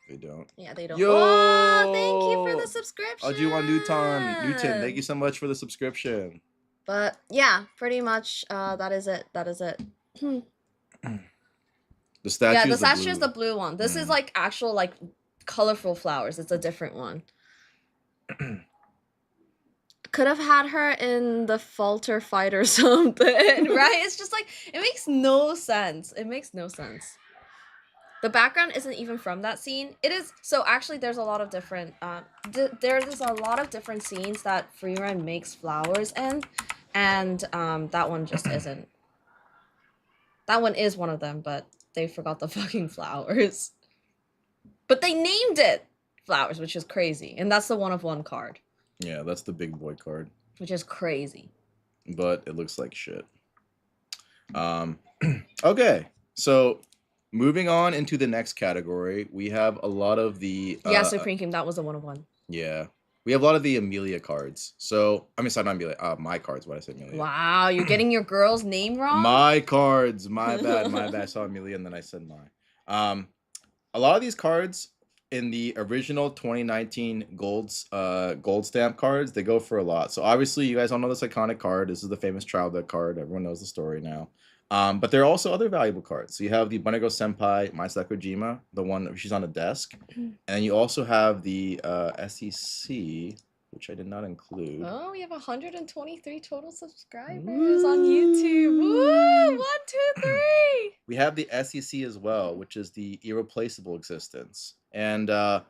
they don't. Yeah, they don't. Yo! Oh, thank you for the subscription. Ajuan Newton, thank you so much for the subscription. But yeah, pretty much that is it. The statue. Yeah, the is statue is blue. the blue one. This is like actual like colorful flowers. It's a different one. Could have had her in the Falter Fight or something, right? It's just like it makes no sense. It makes no sense. The background isn't even from that scene. It is so actually. There's a lot of different. There's a lot of different scenes that Freeren makes flowers in, and that one just isn't. That one is one of them, but they forgot the fucking flowers. But they named it flowers, which is crazy, and that's the one of one card. Yeah, that's the big boy card. Which is crazy. But it looks like shit. Okay, so moving on into the next category, we have a lot of the Yeah, Supreme King, that was a one of one. yeah, we have a lot of the Amelia cards. So I mean, sorry, not Amelia. My cards. What I said, Amelia. Wow, you're getting your girl's name wrong? My cards. My bad. I saw Amelia and then I said my. A lot of these cards in the original 2019 gold stamp cards, they go for a lot. So obviously, you guys all know this iconic card. This is the famous trial deck card. Everyone knows the story now. But there are also other valuable cards. So you have the Banego Senpai Maisa Kojima, the one that she's on the desk. And you also have the SEC, which I did not include. Oh, we have 123 total subscribers on YouTube. Woo! 1, 2, 3. We have the SEC as well, which is the Irreplaceable Existence. And to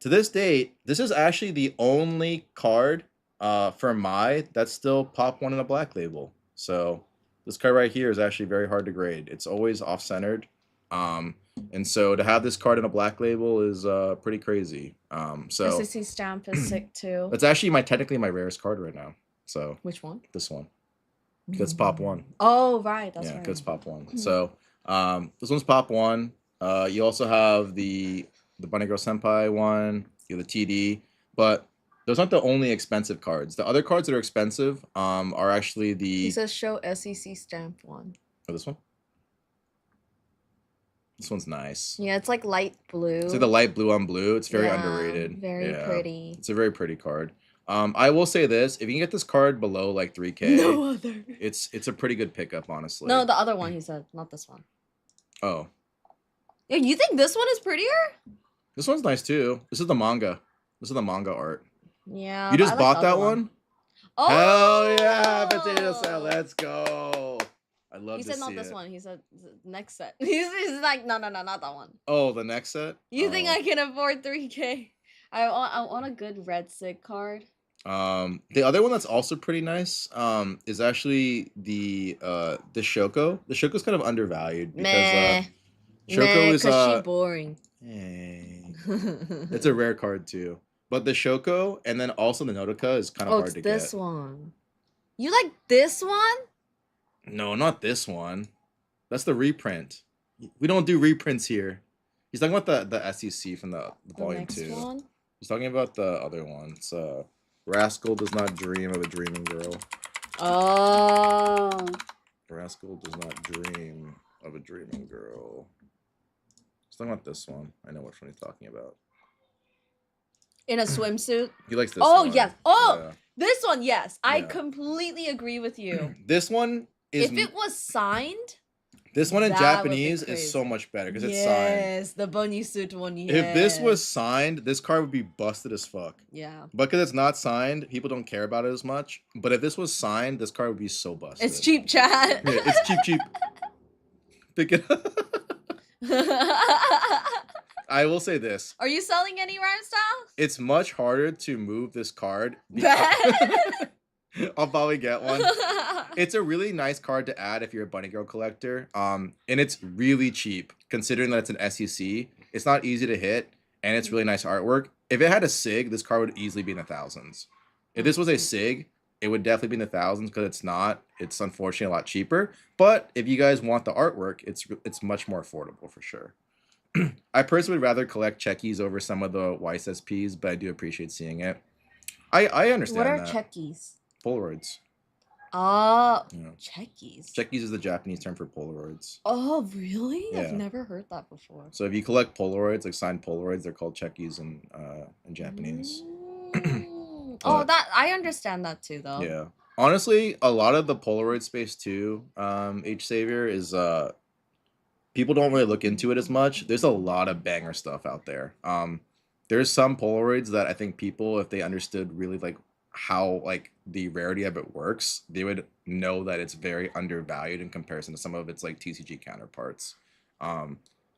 this date, this is actually the only card for Mai that's still Pop 1 in a black label. So this card right here is actually very hard to grade. It's always off-centered. And so to have this card in a black label is pretty crazy. So SEC stamp is sick too. it's actually technically my rarest card right now. So Which one? this one. Because Pop 1. Oh, right. That's right. Because Pop 1. So this one's Pop 1. You also have the Bunny Girl Senpai one, you have the TD, but those aren't the only expensive cards. The other cards that are expensive are actually the... He says show SEC stamp one. Oh, this one? This one's nice. Yeah, it's like light blue. It's like the light blue on blue. It's very Yeah, underrated. Very Yeah. pretty. It's a very pretty card. I will say this, if you can get this card below like 3K, No other. it's a pretty good pickup, honestly. No, the other one he said, not this one. Oh. Yeah, you think this one is prettier? This one's nice too. This is the manga. This is the manga art. Yeah. You but just I like bought the that other one? Oh! Hell yeah, potato salad. Let's go. I love He to said see not this it. one. He said next set. He's like, no, not that one. Oh, the next set? You think Oh. I can afford 3K? I want a good red sig card. The other one that's also pretty nice is actually the Shoko. The Shoko's kind of undervalued because Shoko is cause she boring. hey. It's a rare card too. But the Shoko and then also the Nodoka is kind of hard it's to this get. one. You like this one? No, not this one. That's the reprint. We don't do reprints here. He's talking about the SEC from the The volume next 2. one? He's talking about the other one. It's Rascal does not dream of a dreaming girl. Oh. Rascal does not dream of a dreaming girl. He's talking about this one. I know which one he's talking about. In a swimsuit? He likes this Oh, one. yes. Oh, Yeah. this one, yes. I Yeah. completely agree with you. This one is If it was signed, this one in that would be Japanese is crazy. so much better because it's signed. yes, the bunny suit one, yes. If this was signed, this card would be busted as fuck. Yeah. But because it's not signed, people don't care about it as much. But if this was signed, this card would be so busted. It's cheap, chat. Yeah, it's cheap. Pick it up. I will say this. Are you selling any rhyme styles? It's much harder to move this card. Bet. I'll probably get one. It's a really nice card to add if you're a bunny girl collector. And it's really cheap considering that it's an SEC. It's not easy to hit, and it's really nice artwork. If it had a SIG, this card would easily be in the thousands. If this was a SIG, it would definitely be in the thousands because it's not. It's unfortunately a lot cheaper. But if you guys want the artwork, it's much more affordable for sure. I personally would rather collect checkies over some of the Weiss SPs, but I do appreciate seeing it. I understand What are that. checkies? Polaroids. Oh, Yeah. checkies. Checkies is the Japanese term for Polaroids. Oh, really? Yeah. I've never heard that before. So if you collect Polaroids, like signed Polaroids, they're called checkies in Japanese. Oh, that I understand that too, though. Yeah. Honestly, a lot of the Polaroid space too, H Savior, is people don't really look into it as much. There's a lot of banger stuff out there. There's some Polaroids that I think people, if they understood really like how like the rarity of it works, they would know that it's very undervalued in comparison to some of its like TCG counterparts. I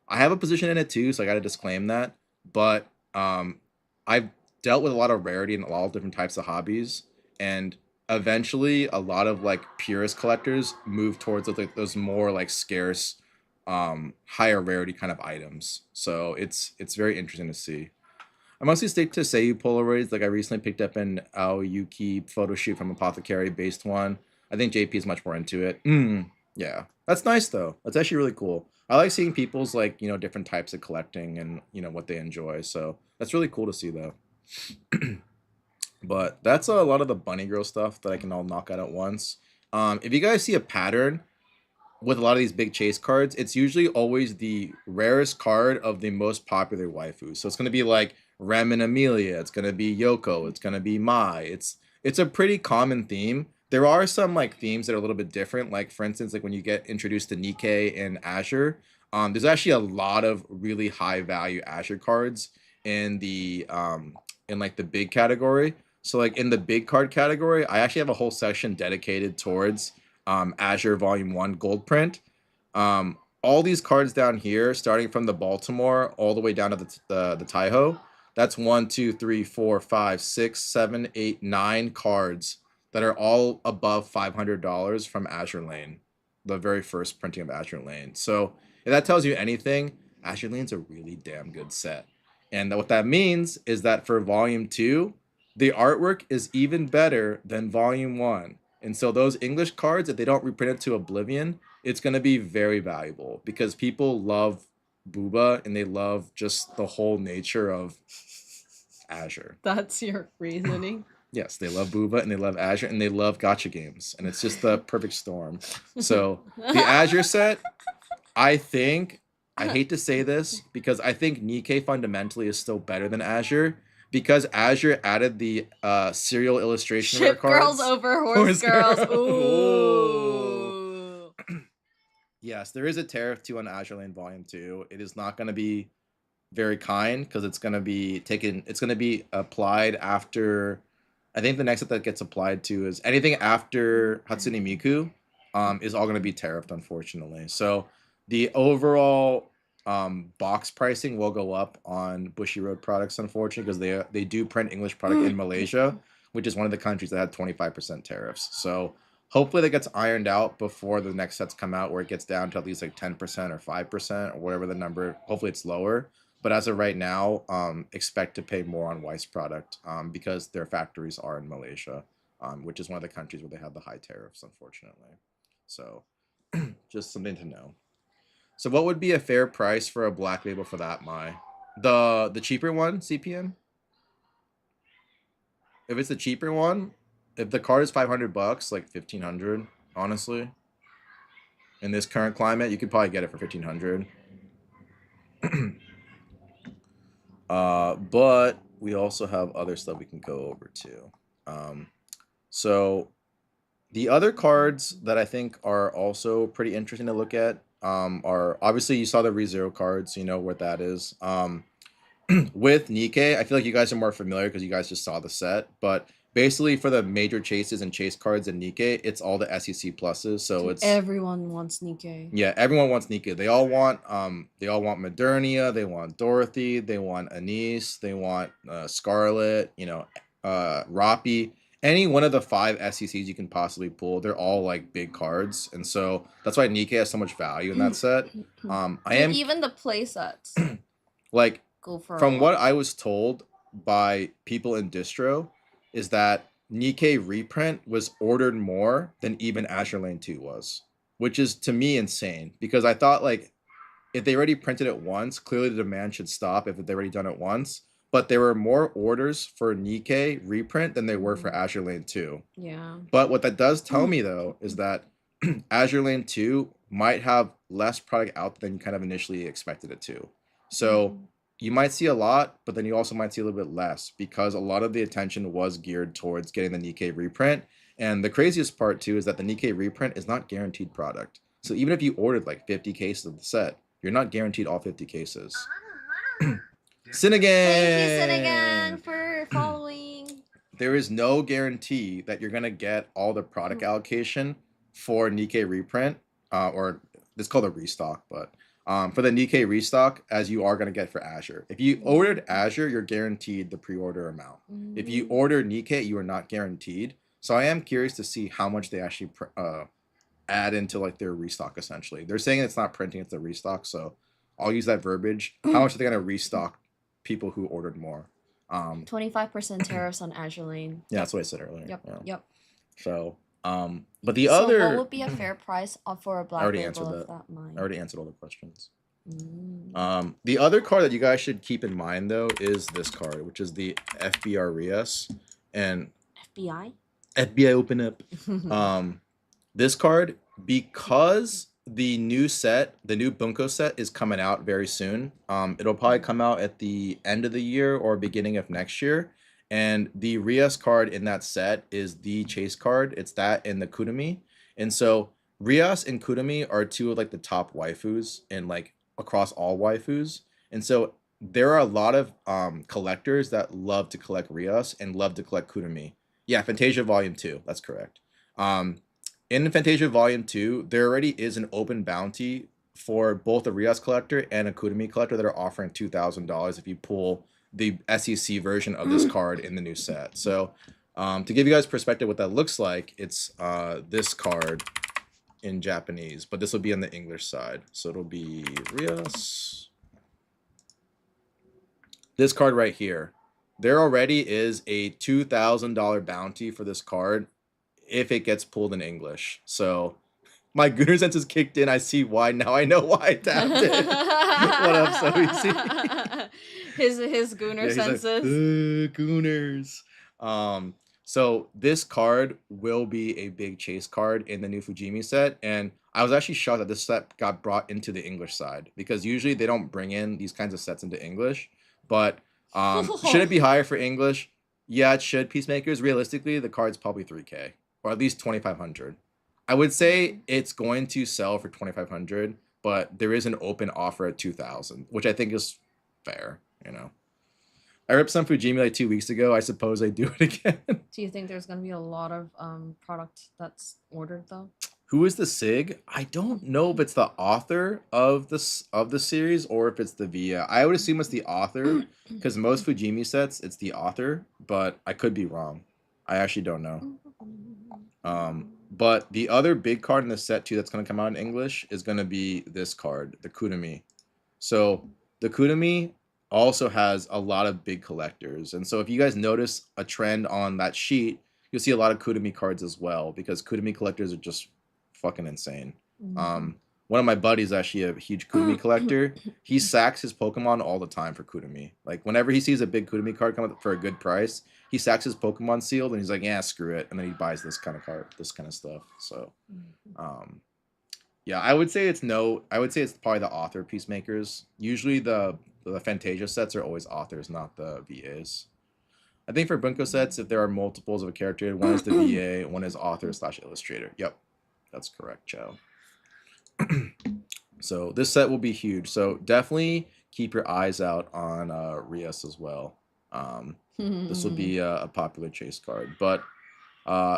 have a position in it too, so I got to disclaim that. But I've dealt with a lot of rarity in a lot of different types of hobbies, and eventually a lot of like purist collectors move towards like those more like scarce higher rarity kind of items. So it's very interesting to see. I mostly stick to Seiyu Polaroids. Like I recently picked up an Aoyuki photo shoot from Apothecary based one. I think JP is much more into it. Yeah, that's nice though. That's actually really cool. I like seeing people's like, you know, different types of collecting and, you know, what they enjoy. So that's really cool to see though. But that's a lot of the bunny girl stuff that I can all knock out at once. If you guys see a pattern with a lot of these big chase cards, it's usually always the rarest card of the most popular waifu. So it's going to be like Rem and Amelia. It's going to be Yoko. It's going to be Mai. It's a pretty common theme. There are some like themes that are a little bit different. Like for instance, like when you get introduced to Nikkei and Azure, there's actually a lot of really high value Azure cards in the in like the big category. So like in the big card category, I actually have a whole section dedicated towards Azure Volume 1 gold print. All these cards down here, starting from the Baltimore all the way down to the Taiho, that's 1, 2, 3, 4, 5, 6, 7, 8, 9 cards that are all above $500 from Azure Lane, the very first printing of Azure Lane. So if that tells you anything, Azure Lane's a really damn good set. And what that means is that for Volume 2, the artwork is even better than Volume 1. And so those English cards, if they don't reprint it to oblivion, it's going to be very valuable because people love Booba and they love just the whole nature of Azure. That's your reasoning. Yes, they love Booba and they love Azure and they love gacha games. And it's just the perfect storm. So the Azure set, I hate to say this because I think Nikkei fundamentally is still better than Azure. Because Azure added the serial illustration Ship cards. girls over horse girls. Ooh. Yes, there is a tariff too on Azure Lane Volume 2. It is not going to be very kind because it's going to be taken. It's going to be applied after. I think the next set that gets applied to is anything after Hatsune Miku. Is all going to be tariffed, unfortunately. So the overall box pricing will go up on Bushiroad products, unfortunately, because they do print English product in Malaysia, which is one of the countries that had 25% tariffs. So hopefully that gets ironed out before the next sets come out, where it gets down to at least like 10% or 5% or whatever the number. Hopefully it's lower. But as of right now, expect to pay more on Weiss product because their factories are in Malaysia. which is one of the countries where they have the high tariffs, unfortunately. So just something to know. So what would be a fair price for a black label for that, Mai? The cheaper one, CPN? If it's the cheaper one, if the card is $500, like 1,500, honestly. In this current climate, you could probably get it for 1,500. But we also have other stuff we can go over too. So the other cards that I think are also pretty interesting to look at are obviously you saw the ReZero cards, you know what that is. With Nikkei, I feel like you guys are more familiar because you guys just saw the set, but basically for the major chases and chase cards in Nikkei, it's all the SEC pluses. So Dude, it's everyone wants Nikkei. yeah, everyone wants Nikkei. They all want Modernia, they want Dorothy, they want Anise, they want Scarlet, you know, Roppy. Any one of the 5 SECs you can possibly pull, they're all like big cards, and so that's why Nikkei has so much value in that set. I am even the play sets like go for from what I was told by people in distro is that Nikkei reprint was ordered more than even Azure Lane 2 was, which is to me insane because I thought like if they already printed it once, clearly the demand should stop if they already done it once. But there were more orders for Nikkei reprint than there were for Azure Lane 2. Yeah. But what that does tell me though is that Azure Lane 2 might have less product out than you kind of initially expected it to. So you might see a lot, but then you also might see a little bit less because a lot of the attention was geared towards getting the Nikkei reprint. And the craziest part too is that the Nikkei reprint is not guaranteed product. So even if you ordered like 50 cases of the set, you're not guaranteed all 50 cases. Sinnigan! Thank you, Sinnigan, for following. There is no guarantee that you're gonna get all the product allocation for Nikkei reprint, or it's called a restock, but for the Nikkei restock as you are gonna get for Azure. If you ordered Azure, you're guaranteed the pre-order amount. If you order Nikkei, you are not guaranteed. So I am curious to see how much they actually add into like their restock. Essentially, they're saying it's not printing; it's a restock. So I'll use that verbiage. How much are they gonna restock people who ordered more? 25% tariffs on Azure Lane. Yeah, that's what I said earlier. Yep. Yeah. Yep. So, but the So other, what would be a fair price for a black already label answered of that. that mine? I already answered all the questions. The other card that you guys should keep in mind though is this card, which is the FBR Rias and FBI. FBI Open Up. This card, because the new set, the new Bunko set is coming out very soon. It'll probably come out at the end of the year or beginning of next year. And the Rias card in that set is the chase card. It's that and the Kudami. And so Rias and Kudami are two of like the top waifus and like across all waifus. And so there are a lot of collectors that love to collect Rias and love to collect Kudami. Yeah, Fantasia Volume 2. That's correct. In Fantasia Volume 2, there already is an open bounty for both a Rias collector and a Kudami collector that are offering $2,000 if you pull the SEC version of this card in the new set. So to give you guys perspective what that looks like, it's this card in Japanese, but this will be on the English side. So it'll be Rias. This card right here. There already is a $2,000 bounty for this card if it gets pulled in English. So my Gooner sense is kicked in. I see why. Now I know why I tapped it. What up, so easy? His Gooner senses. Like, Gooners. So this card will be a big chase card in the new Fujimi set. And I was actually shocked that this set got brought into the English side because usually they don't bring in these kinds of sets into English. But should it be higher for English? Yeah, it should. Peacemakers, realistically, the card's probably 3K or at least 2,500. I would say it's going to sell for 2,500, but there is an open offer at 2,000, which I think is fair, you know. I ripped some Fujimi like 2 weeks ago. I suppose I do it again. Do you think there's gonna be a lot of product that's ordered though? Who is the SIG? I don't know if it's the author of the series or if it's the VIA. I would assume it's the author because most Fujimi sets it's the author, but I could be wrong. I actually don't know. But the other big card in the set too that's going to come out in English is going to be this card, the Kudami. So the Kudami also has a lot of big collectors. And so if you guys notice a trend on that sheet, you'll see a lot of Kudami cards as well, because Kudami collectors are just fucking insane. One of my buddies is actually a huge Kudami collector. He sacks his Pokemon all the time for Kudami. Like whenever he sees a big Kudami card come up for a good price, he sacks his Pokemon sealed and he's like, yeah, screw it, and then he buys this kind of card, this kind of stuff. So, yeah, I would say it's probably the author peacemakers. Usually the Fantasia sets are always authors, not the VAs. I think for Bunko sets, if there are multiples of a character, one is the VA, one is author / illustrator. Yep, that's correct, Chow. So this set will be huge. So definitely keep your eyes out on Rias as well. This will be a popular chase card. But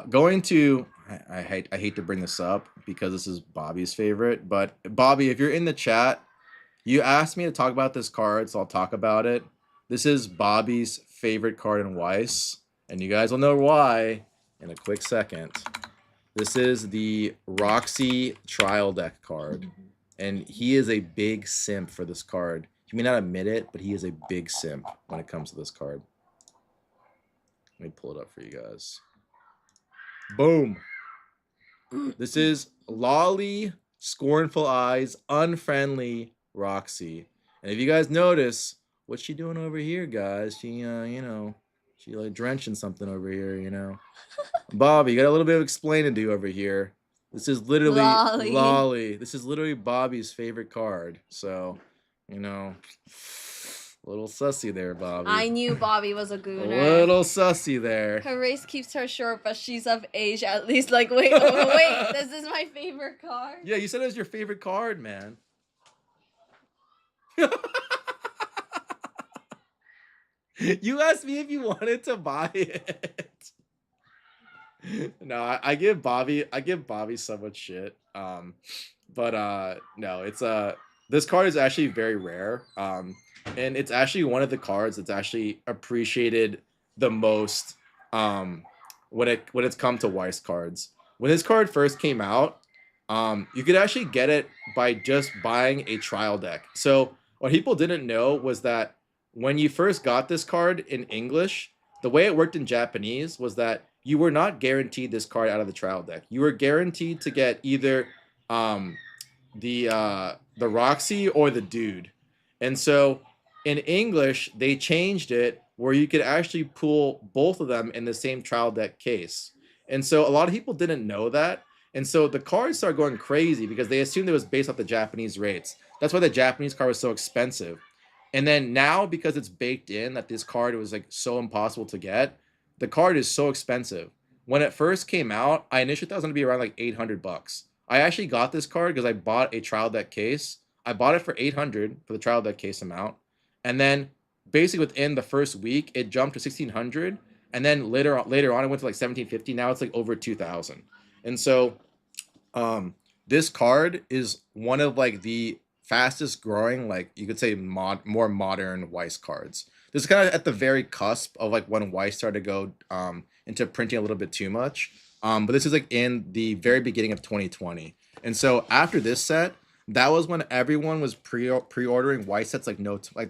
going to, I hate to bring this up because this is Bobby's favorite. But Bobby, if you're in the chat, you asked me to talk about this card, so I'll talk about it. This is Bobby's favorite card in Weiss, and you guys will know why in a quick second. This is the Roxy Trial Deck card, and he is a big simp for this card. He may not admit it, but he is a big simp when it comes to this card. Let me pull it up for you guys. Boom. This is Lolly, Scornful Eyes, Unfriendly Roxy. And if you guys notice, what's she doing over here, guys? She, you know, she like drenching something over here, you know. Bobby, you got a little bit of explaining to do over here. This is literally Lolly. This is literally Bobby's favorite card. So, you know, a little sussy there, Bobby. I knew Bobby was a gooner. A little sussy there. Her race keeps her short, but she's of age at least. Like, wait, wait, this is my favorite card. Yeah, you said it was your favorite card, man. You asked me if you wanted to buy it. No, I give Bobby so much shit. But no, it's this card is actually very rare. And it's actually one of the cards that's actually appreciated the most when it's come to Weiss cards. When this card first came out, you could actually get it by just buying a trial deck. So what people didn't know was that when you first got this card in English, the way it worked in Japanese was that you were not guaranteed this card out of the trial deck. You were guaranteed to get either the Roxy or the Dude. And so in English, they changed it where you could actually pull both of them in the same trial deck case. And so a lot of people didn't know that. And so the cards started going crazy because they assumed it was based off the Japanese rates. That's why the Japanese card was so expensive. And then now, because it's baked in that this card was like so impossible to get, the card is so expensive. When it first came out, I initially thought it was going to be around like $800. I actually got this card because I bought a trial deck case. I bought it for $800 for the trial deck case amount. And then basically within the first week, it jumped to $1,600. And then later on, it went to like $1,750. Now it's like over $2,000. And so this card is one of like the fastest growing, like you could say more modern Weiss cards. This is kind of at the very cusp of like when Weiss started to go into printing a little bit too much. But this is like in the very beginning of 2020. And so after this set, that was when everyone was pre-ordering Weiss sets like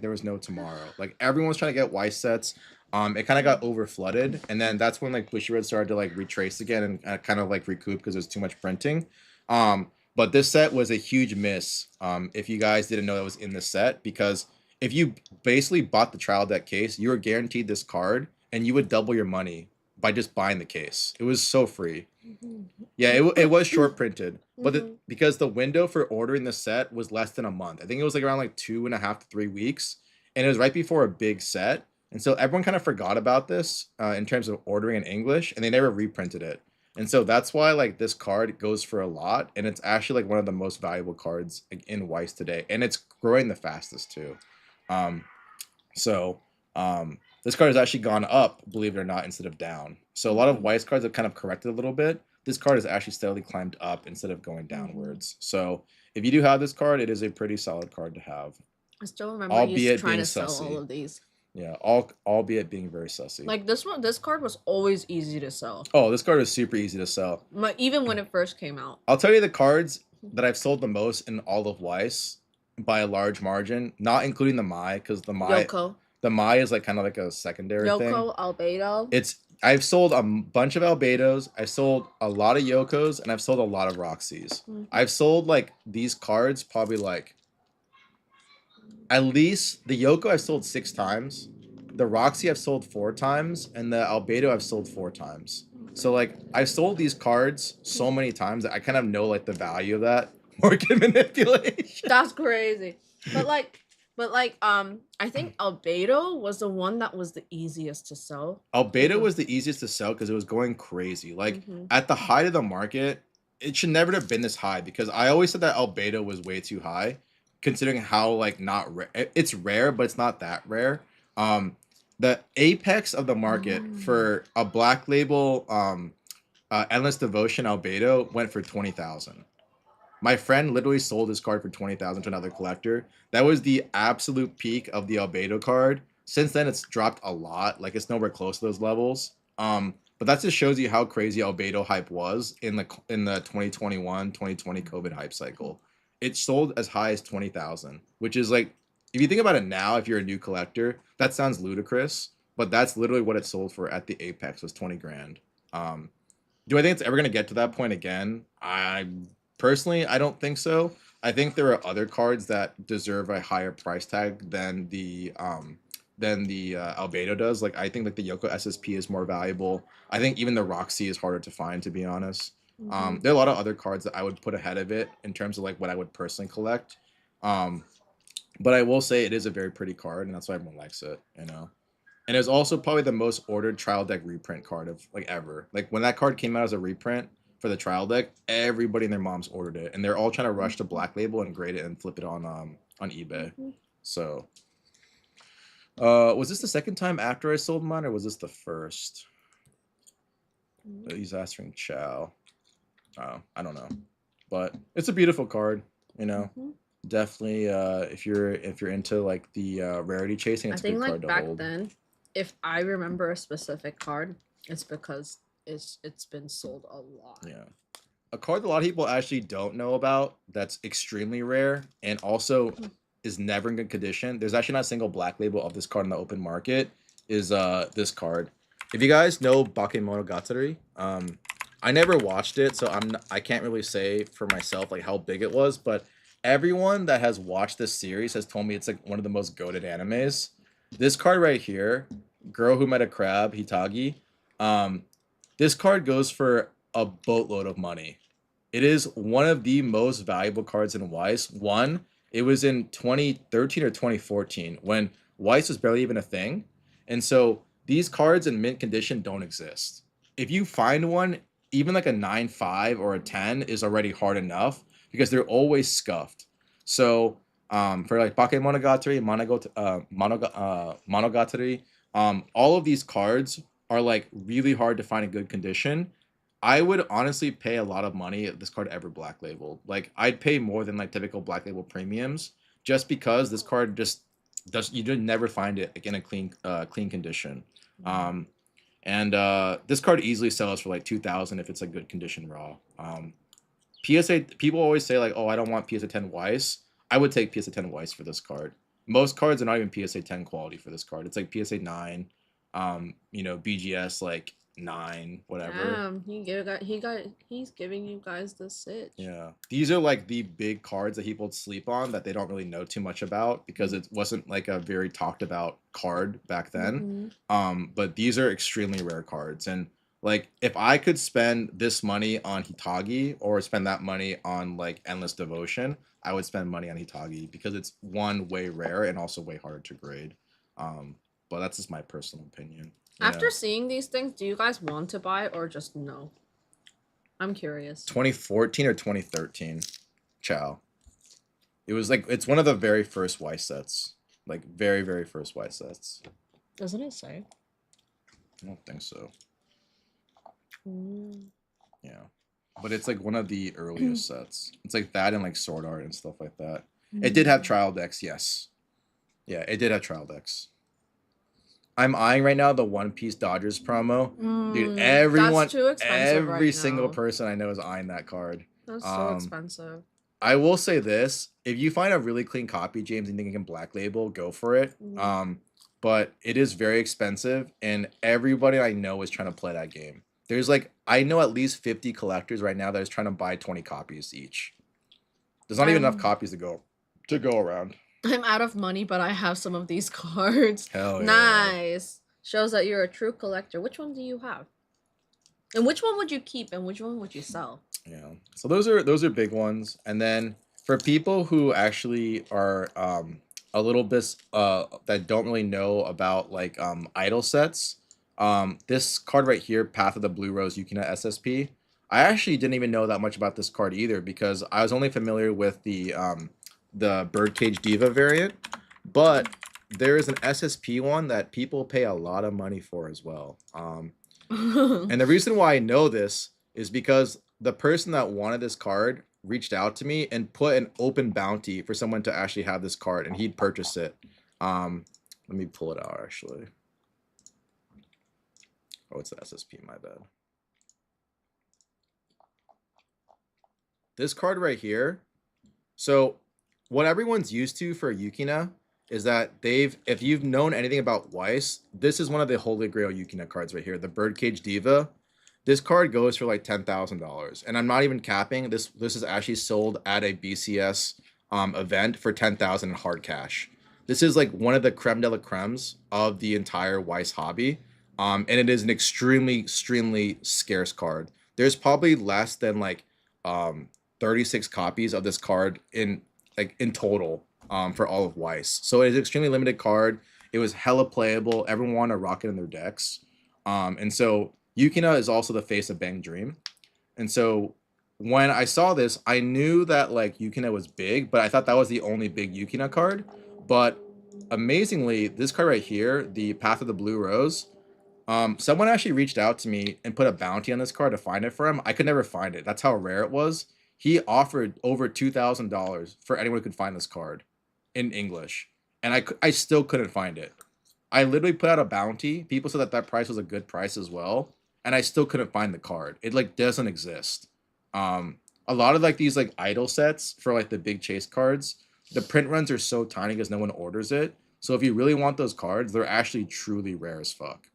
there was no tomorrow. Like everyone was trying to get Weiss sets. It kind of got over flooded, and then that's when like Bushiroad started to like retrace again and kind of like recoup because there's too much printing. But this set was a huge miss. If you guys didn't know that was in the set, because if you basically bought the trial deck case, you were guaranteed this card, and you would double your money by just buying the case. It was so free. Yeah, it was short printed, but because the window for ordering the set was less than a month. I think it was like around like 2.5 to 3 weeks, and it was right before a big set. And so everyone kind of forgot about this in terms of ordering in English, and they never reprinted it. And so that's why like this card goes for a lot, and it's actually like one of the most valuable cards in Weiss today, and it's growing the fastest too. This card has actually gone up, believe it or not, instead of down. So a lot of Weiss cards have kind of corrected a little bit. This card has actually steadily climbed up instead of going downwards. So if you do have this card, it is a pretty solid card to have. I still remember you trying to sell all of these. Yeah, albeit being very sussy. Like this card was always easy to sell. Oh, this card is super easy to sell. But even when it first came out. I'll tell you the cards that I've sold the most in all of Weiss by a large margin, not including the Mai, because the Mai is like kind of like a secondary thing. Albedo. It's I've sold a bunch of Albedos. I've sold a lot of Yokos, and I've sold a lot of Roxys. Mhm. I've sold like these cards probably like at least the Yoko I've sold 6 times, the Roxy I've sold 4 times, and the Albedo I've sold 4 times. So like I've sold these cards so many times that I kind of know like the value of that market manipulation. That's crazy. But I think Albedo was the one that was the easiest to sell. Albedo was the easiest to sell because it was going crazy. Like Mhm. at the height of the market, it should never have been this high because I always said that Albedo was way too high, considering how like not rare. It's rare, but it's not that rare. The apex of the market for a black label, endless devotion Albedo went for 20,000. My friend literally sold his card for 20,000 to another collector. That was the absolute peak of the Albedo card. Since then, it's dropped a lot. Like it's nowhere close to those levels. But that just shows you how crazy Albedo hype was in the 2021 2020 COVID hype cycle. It sold as high as 20,000, which is like, if you think about it now, if you're a new collector, that sounds ludicrous. But that's literally what it sold for at the apex, was 20 grand. Do I think it's ever gonna get to that point again? Personally, I don't think so. I think there are other cards that deserve a higher price tag than the Albedo does. Like I think like the Yoko SSP is more valuable. I think even the Roxy is harder to find, to be honest. There are a lot of other cards that I would put ahead of it in terms of like what I would personally collect. But I will say it is a very pretty card, and that's why everyone likes it. You know. And it was also probably the most ordered trial deck reprint card of like ever. Like when that card came out as a reprint for the trial deck, everybody and their moms ordered it, and they're all trying to rush to Black Label and grade it and flip it on eBay. So, was this the second time after I sold mine, or was this the first? He's asking Chow. Oh, I don't know, but it's a beautiful card. You know, definitely. If you're into like the rarity chasing, it's I a think good card like to back hold. then, if I remember a specific card, it's because it's been sold a lot. Yeah. A card that a lot of people actually don't know about that's extremely rare and also is never in good condition. There's actually not a single black label of this card in the open market. Is this card. If you guys know Bakemonogatari, I never watched it, so I can't really say for myself like how big it was, but everyone that has watched this series has told me it's like one of the most goated animes. This card right here, Girl Who Met a Crab, Hitagi, this card goes for a boatload of money. It is one of the most valuable cards in Weiss. One, it was in 2013 or 2014 when Weiss was barely even a thing. And so these cards in mint condition don't exist. If you find one, even like a 9.5 or a 10 is already hard enough because they're always scuffed. So for like Bakemonogatari, Monogatari, all of these cards are like really hard to find in good condition. I would honestly pay a lot of money if this card ever black labeled. Like I'd pay more than like typical black label premiums just because this card just does you would never find it like, in a clean condition. This card easily sells for like 2,000 if it's a good condition raw. PSA people always say like, oh, I don't want PSA 10 Weiss. I would take PSA 10 Weiss for this card. Most cards are not even PSA 10 quality for this card. It's like PSA 9, BGS like 9, whatever. Damn, he's giving you guys the sitch. Yeah. These are like the big cards that people sleep on that they don't really know too much about because it wasn't like a very talked about card back then. But these are extremely rare cards. And like if I could spend this money on Hitagi or spend that money on like Endless Devotion, I would spend money on Hitagi because it's one way rare and also way harder to grade. But that's just my personal opinion. After seeing these things, do you guys want to buy or just no? I'm curious. 2014 or 2013, Chow. It was like it's one of the very first Weiss sets, like very very first Weiss sets. Doesn't it say? I don't think so. Yeah, but it's like one of the earliest sets. It's like that and like Sword Art and stuff like that. It did have trial decks, yes. Yeah, it did have trial decks. I'm eyeing right now the One Piece Dodgers promo. Dude, everyone, that's too expensive every right single now. person I know is eyeing that card. That's so expensive. I will say this: if you find a really clean copy, James, and think you can black label, go for it. but it is very expensive, and everybody I know is trying to play that game. There's like I know at least 50 collectors right now that is trying to buy 20 copies each. There's not even enough copies to go around. I'm out of money, but I have some of these cards. Hell yeah. Nice. Shows that you're a true collector. Which one do you have? And which one would you keep and which one would you sell? Yeah. So those are big ones. And then for people who actually are a little bit that don't really know about like idol sets, this card right here, Path of the Blue Rose Yukina SSP, I actually didn't even know that much about this card either because I was only familiar with the Birdcage Diva variant, but there is an SSP one that people pay a lot of money for as well. And the reason why I know this is because the person that wanted this card reached out to me and put an open bounty for someone to actually have this card, and he'd purchase it. Let me pull it out actually. Oh, it's the SSP, my bad. This card right here. So what everyone's used to for Yukina is that if you've known anything about Weiss, this is one of the holy grail Yukina cards right here, the Birdcage Diva. This card goes for like $10,000, and I'm not even capping. This is actually sold at a BCS event for $10,000 in hard cash. This is like one of the creme de la cremes of the entire Weiss hobby, and it is an extremely scarce card. There's probably less than like 36 copies of this card in total for all of Weiss. So it is an extremely limited card. It was hella playable. Everyone wanted to rock it in their decks, and so Yukina is also the face of Bang Dream. And so when I saw this, I knew that like Yukina was big, but I thought that was the only big Yukina card. But amazingly, this card right here, the Path of the Blue Rose, someone actually reached out to me and put a bounty on this card to find it for him. I could never find it. That's how rare it was. He offered over $2,000 for anyone who could find this card in English. And I still couldn't find it. I literally put out a bounty. People said that that price was a good price as well. And I still couldn't find the card. It like doesn't exist. A lot of like these like idol sets for like the big chase cards, the print runs are so tiny because no one orders it. So if you really want those cards, they're actually truly rare as fuck.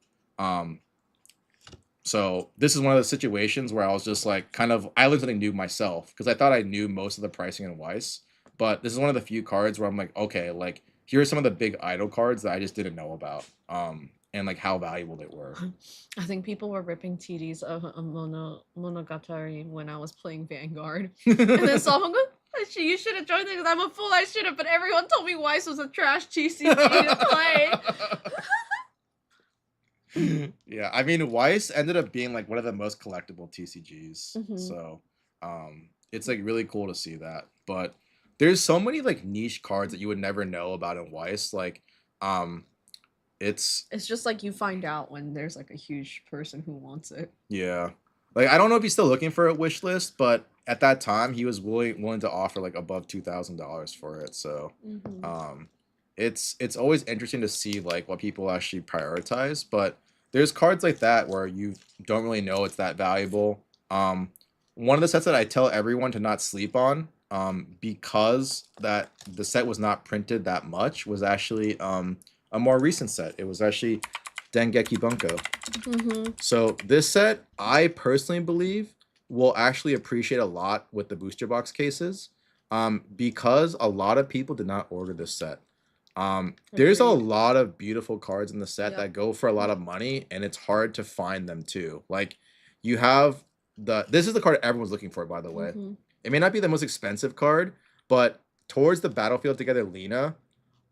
So this is one of the situations where I was just like I learned something new myself because I thought I knew most of the pricing in Weiss, but this is one of the few cards where I'm like, okay, like here are some of the big idol cards that I just didn't know about. And like how valuable they were. I think people were ripping TDs of Monogatari when I was playing Vanguard. And then someone goes, you should have joined it because I'm a fool, I should have, but everyone told me Weiss was a trash TCG to play. Yeah, I mean Weiss ended up being like one of the most collectible TCGs. Mhm. So it's like really cool to see that. But there's so many like niche cards that you would never know about in Weiss. Like it's just like you find out when there's like a huge person who wants it. Yeah. Like I don't know if he's still looking for a wish list, but at that time he was willing to offer like above $2,000 for it. So it's always interesting to see like what people actually prioritize, but there's cards like that where you don't really know it's that valuable. One of the sets that I tell everyone to not sleep on, because that the set was not printed that much, was actually a more recent set. It was actually Dengeki Bunko. So this set, I personally believe, will actually appreciate a lot with the booster box cases, because a lot of people did not order this set. There's a lot of beautiful cards in the set that go for a lot of money, and it's hard to find them too. Like you have this is the card everyone's looking for, by the way. It may not be the most expensive card, but towards the Battlefield Together Lena,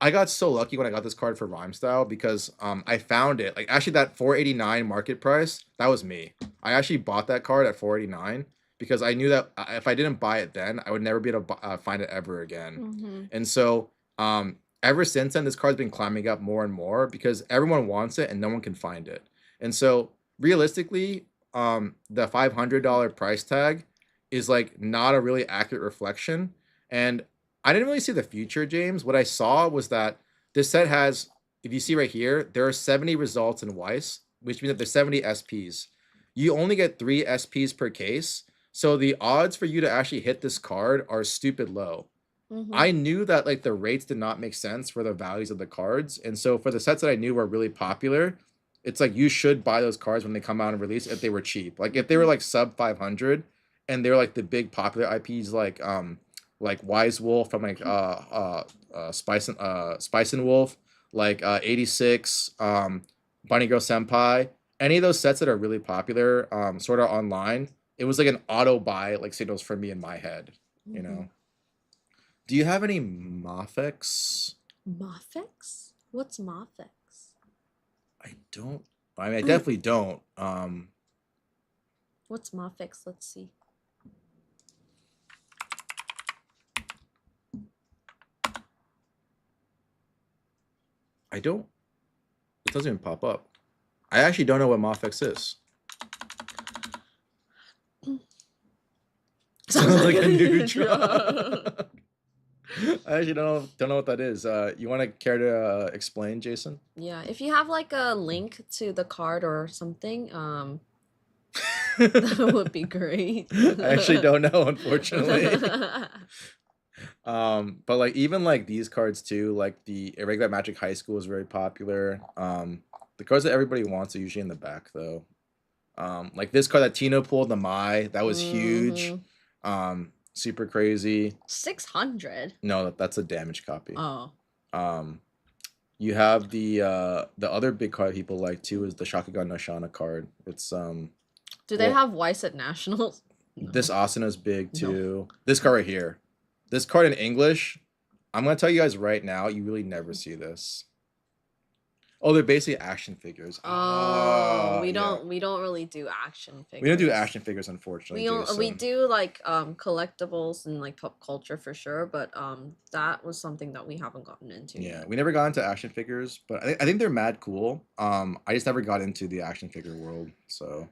I got so lucky when I got this card for Rhyme Style because I found it. Like actually that $489 market price, that was me. I actually bought that card at $489 because I knew that if I didn't buy it then, I would never be able to find it ever again. And so ever since then, this card's been climbing up more and more because everyone wants it and no one can find it. And so realistically, the $500 price tag is like not a really accurate reflection. And I didn't really see the future, James. What I saw was that this set has, if you see right here, there are 70 results in Weiss, which means that there's 70 SPs. You only get 3 SPs per case. So the odds for you to actually hit this card are stupid low. I knew that like the rates did not make sense for the values of the cards, and so for the sets that I knew were really popular, it's like you should buy those cards when they come out and release if they were cheap. Like if they were like sub 500 and they're like the big popular IPs like Wise Wolf from like Spice and Wolf, like 86, Bunny Girl Senpai, any of those sets that are really popular, sort of online, it was like an auto buy like signals for me in my head, you know. Do you have any Mafex? Mafex? What's Mafex? I don't. I mean, I definitely don't. What's Mafex? Let's see. I don't. It doesn't even pop up. I actually don't know what Mafex is. Sounds like a new drop. I actually don't know what that is. You want to care to explain, Jason? Yeah, if you have like a link to the card or something, that would be great. I actually don't know, unfortunately. But like even like these cards too, like the Irregular Magic High School is very popular. The cards that everybody wants are usually in the back though. Like this card that Tino pulled, the Mai, that was huge. Super crazy. 600. No, that's a damaged copy. Oh. You have the other big card people like too is the Shakugan no Shana card. It's Do they have Weiss at Nationals? No. This Asana's big too. No. This card right here. This card in English, I'm gonna tell you guys right now, you really never see this. Oh, they're basically action figures. Oh, we don't really do action figures. We don't do action figures, unfortunately. We do like collectibles and like pop culture for sure, but that was something that we haven't gotten into. Yeah, yet. we never got into action figures, but I think they're mad cool. I just never got into the action figure world, so.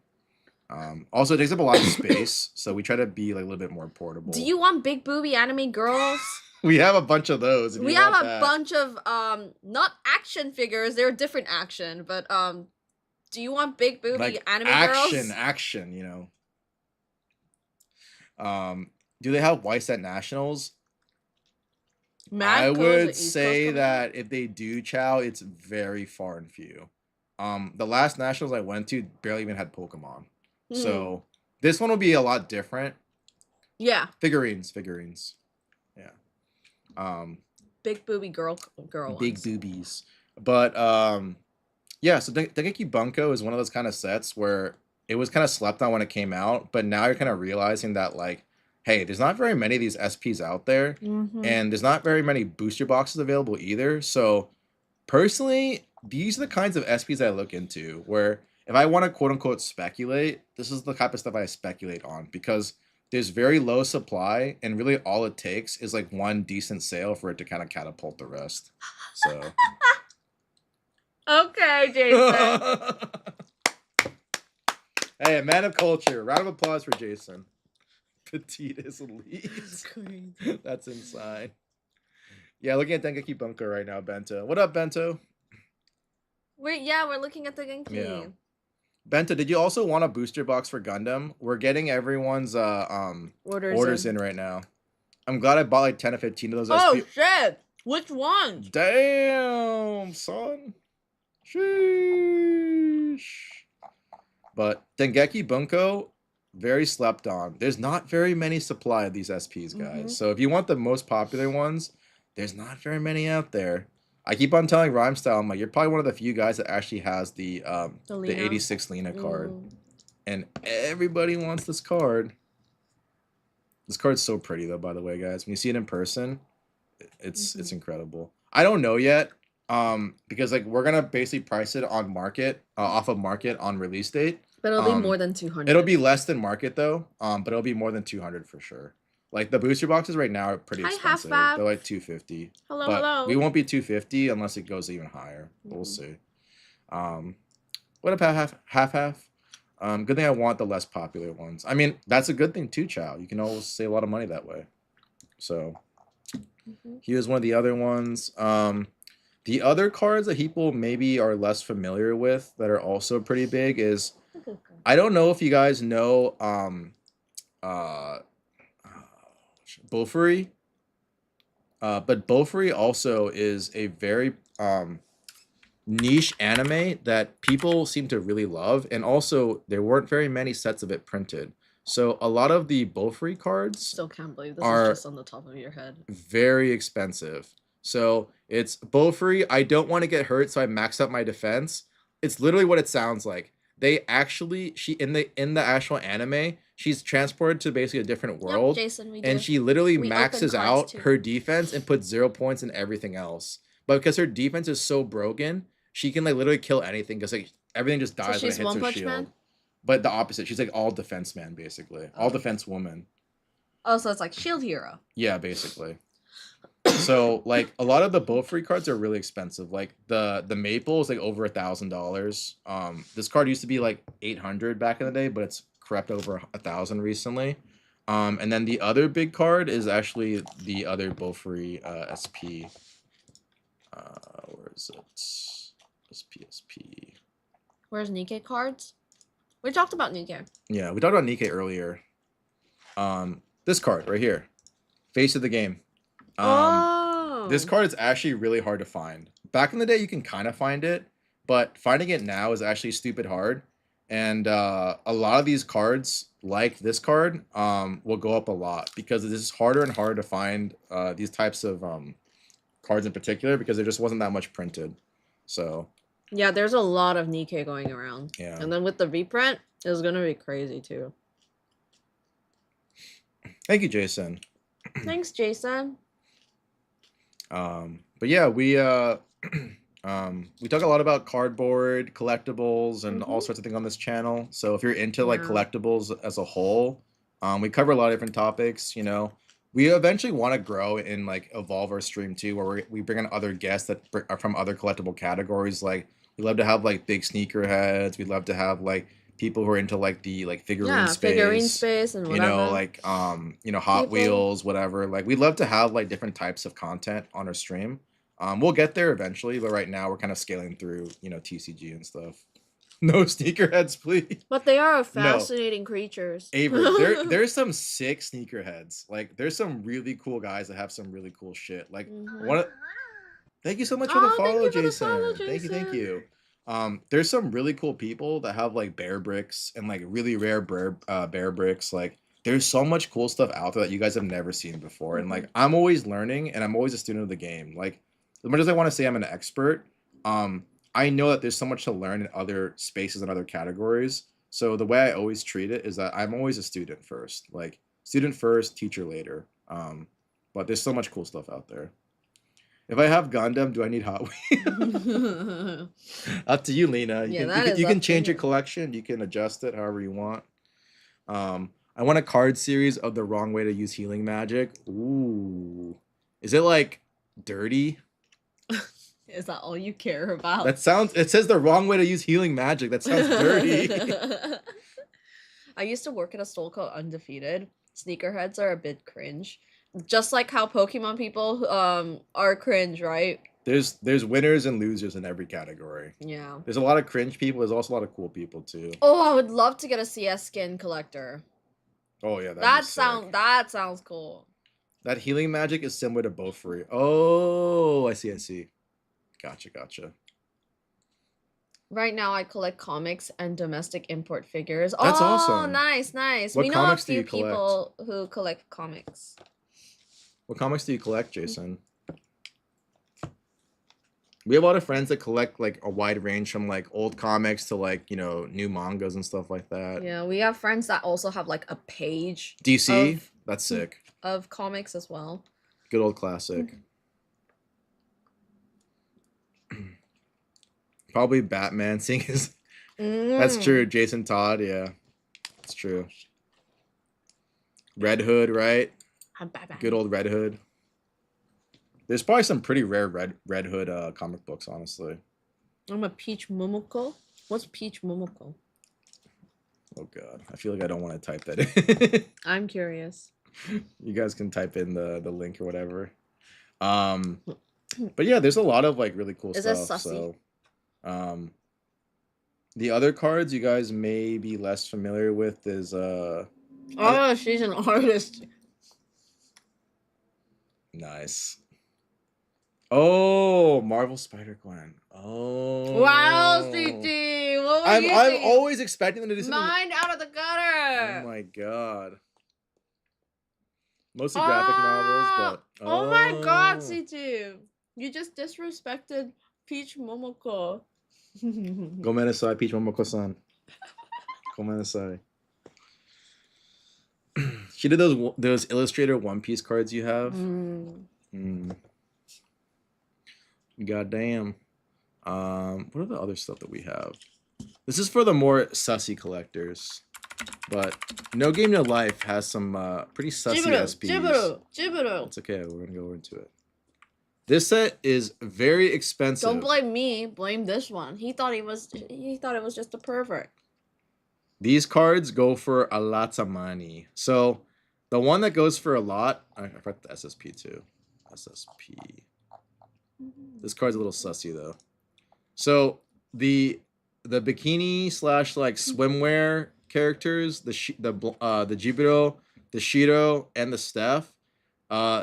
Also, it takes up a lot of space, so we try to be like a little bit more portable. Do you want big booby anime girls? We have a bunch of those. We have a bunch of not action figures. They're different action, but do you want big booby like anime girls? Action, you know. Do they have Weiss at Nationals? I would say that if they do, Chow, it's very far and few. The last Nationals I went to barely even had Pokemon. So this one will be a lot different. Yeah. Figurines. Yeah. Big booby girl big ones. boobies. But yeah, so Dengeki Bunko is one of those kind of sets where it was kind of slept on when it came out, but now you're kind of realizing that like, hey, there's not very many of these SPs out there, and there's not very many booster boxes available either. So personally, these are the kinds of SPs I look into where if I want to quote unquote speculate, this is the type of stuff I speculate on because there's very low supply, and really all it takes is like one decent sale for it to kind of catapult the rest. So. Okay, Jason. Hey, a man of culture. Round of applause for Jason. Petite is elite. That's insane. Yeah, looking at Dengeki Bunko right now, Bento. What up, Bento? We're looking at the Genki. Yeah. Bento, did you also want a booster box for Gundam? We're getting everyone's orders in right now. I'm glad I bought like 10 or 15 of those. Oh shit! Which ones? Damn, son. Sheesh. But Dengeki Bunko, very slept on. There's not very many supply of these SPs, guys. So if you want the most popular ones, there's not very many out there. I keep on telling Rhymestyle, I'm like, you're probably one of the few guys that actually has the 86 Lena card. And everybody wants this card. This card's so pretty though, by the way, guys. When you see it in person, it's incredible. I don't know yet. Because like we're gonna basically price it on market, off of market on release date. But it'll be more than 200. It'll be less than market though. But it'll be more than 200 for sure. Like the booster boxes right now are pretty expensive. They're like 250. Hello. We won't be 250 unless it goes even higher. We'll see. What about half? Good thing I want the less popular ones. I mean, that's a good thing too, Chow. You can always save a lot of money that way. So here's one of the other ones. The other cards that people maybe are less familiar with that are also pretty big is, I don't know if you guys know Bofuri. But Bofuri also is a very niche anime that people seem to really love, and also there weren't very many sets of it printed. So a lot of the Bofuri cards Still can't believe this Are- is just on the top of your head. very expensive. So it's Bofuri. I don't want to get hurt, so I max up my defense. It's literally what it sounds like. They actually she in the actual anime, she's transported to basically a different world, Yep, Jason, we and do. she literally We open maxes cards out too. her defense and puts 0 points in everything else. But because her defense is so broken, she can like literally kill anything because like everything just dies when it she's hits One her Punch shield. Man? But the opposite, she's like all defense man basically, all Oh. defense woman. Oh, so it's like Shield Hero. Yeah, basically. So like a lot of the Bofuri cards are really expensive. Like the maple is like over $1,000. This card used to be like 800 back in the day, but it's crept over 1,000 recently. And then the other big card is actually the other Bofuri SP. Where is it? SP. Where's Nikkei cards? We talked about Nikkei. Yeah, we talked about Nikkei earlier. This card right here, face of the game. This card is actually really hard to find. Back in the day, you can kind of find it, but finding it now is actually stupid hard. And a lot of these cards, like this card, will go up a lot because it is harder and harder to find these types of cards in particular because there just wasn't that much printed. So Yeah, there's a lot of Nikkei going around. yeah. And then with the reprint, it's gonna be crazy too. Thank you, Jason. Thanks, Jason. But yeah, we talk a lot about cardboard, collectibles, and all Mhm. sorts of things on this channel. So if you're into like Yeah. collectibles as a whole, we cover a lot of different topics. You know, we eventually want to grow and like evolve our stream too, where we bring in other guests that are from other collectible categories. Like we love to have like big sneakerheads. We'd love to have like people who are into like the like figurine space. Figurine space and You whatever. know, like Hot People. Wheels, whatever. Like we'd love to have like different types of content on our stream. We'll get there eventually, but right now we're kind of scaling through, TCG and stuff. No sneakerheads, please. But they are fascinating creatures. Avery, there's some sick sneakerheads. Like there's some really cool guys that have some really cool shit. Like Mhm. thank you so much for the Oh, thank follow, you for the Jason. follow, Thank Jason. you. There's some really cool people that have like bear bricks and like really rare bear bricks. Like there's so much cool stuff out there that you guys have never seen before. And like I'm always learning and I'm always a student of the game. Like as much as I want to say I'm an expert, I know that there's so much to learn in other spaces and other categories. So the way I always treat it is that I'm always a student first. Like student first, teacher later. But there's so much cool stuff out there. If I have Gundam, do I need Hot Wheels? Up to you, Lena. Yeah, You that can, is you up can to change your you. collection. You can adjust it however you want. I want a card series of the wrong way to use healing magic. Ooh. Is it like dirty? Is that all you care about? It says the wrong way to use healing magic. That sounds dirty. I used to work at a store called Undefeated. Sneakerheads are a bit cringe. Just like how Pokemon people are cringe, right? There's winners and losers in every category. Yeah. There's a lot of cringe people. There's also a lot of cool people too. Oh, I would love to get a CS skin collector. Oh yeah, That sounds cool. That healing magic is similar to Bofuri. Oh, I see. Gotcha. Right now, I collect comics and domestic import figures. That's oh, awesome. Nice. What We know a comics do few you collect? people who collect comics. What comics do you collect, Jason? We have a lot of friends that collect like a wide range from like old comics to like, new mangas and stuff like that. Yeah, we have friends that also have like a page DC? Of- That's sick. of comics as well. Good old classic. Probably Batman seeing his That's true. Jason Todd, yeah. That's true. Red Hood, right? I'm Batman. Good old Red Hood. There's probably some pretty rare Red Hood comic books, honestly. I'm a Peach Momoko. What's Peach Momoko? Oh god, I feel like I don't want to type that in. I'm curious. You guys can type in the link or whatever. But yeah, there's a lot of like really cool Is it stuff. sussy? So, the other cards you guys may be less familiar with is Oh, she's an artist. nice. Oh, Marvel Spider-Gwen. Oh. Wow, CT. What were I'm you I'm thinking? always expecting them to do something. Mind out of the gutter. Oh my god. Mostly graphic novels, but Oh my god, CT. You just disrespected Peach Momoko. Gomenasai, Peach Momoko-san. Gomenasai. She did those Illustrator One Piece cards you have. Goddamn. What are the other stuff that we have? This is for the more sussy collectors. But No Game No Life has some pretty sussy SPs. Jiburu. It's okay, we're gonna go into it. This set is very expensive. Don't blame me. Blame this one. He thought it was just a pervert. These cards go for a lot of money. So the one that goes for a lot, I forgot the SSP too. SSP. This card's a little sussy though. So the bikini / like swimwear characters, the Jiburo, the Shiro, and the Steph,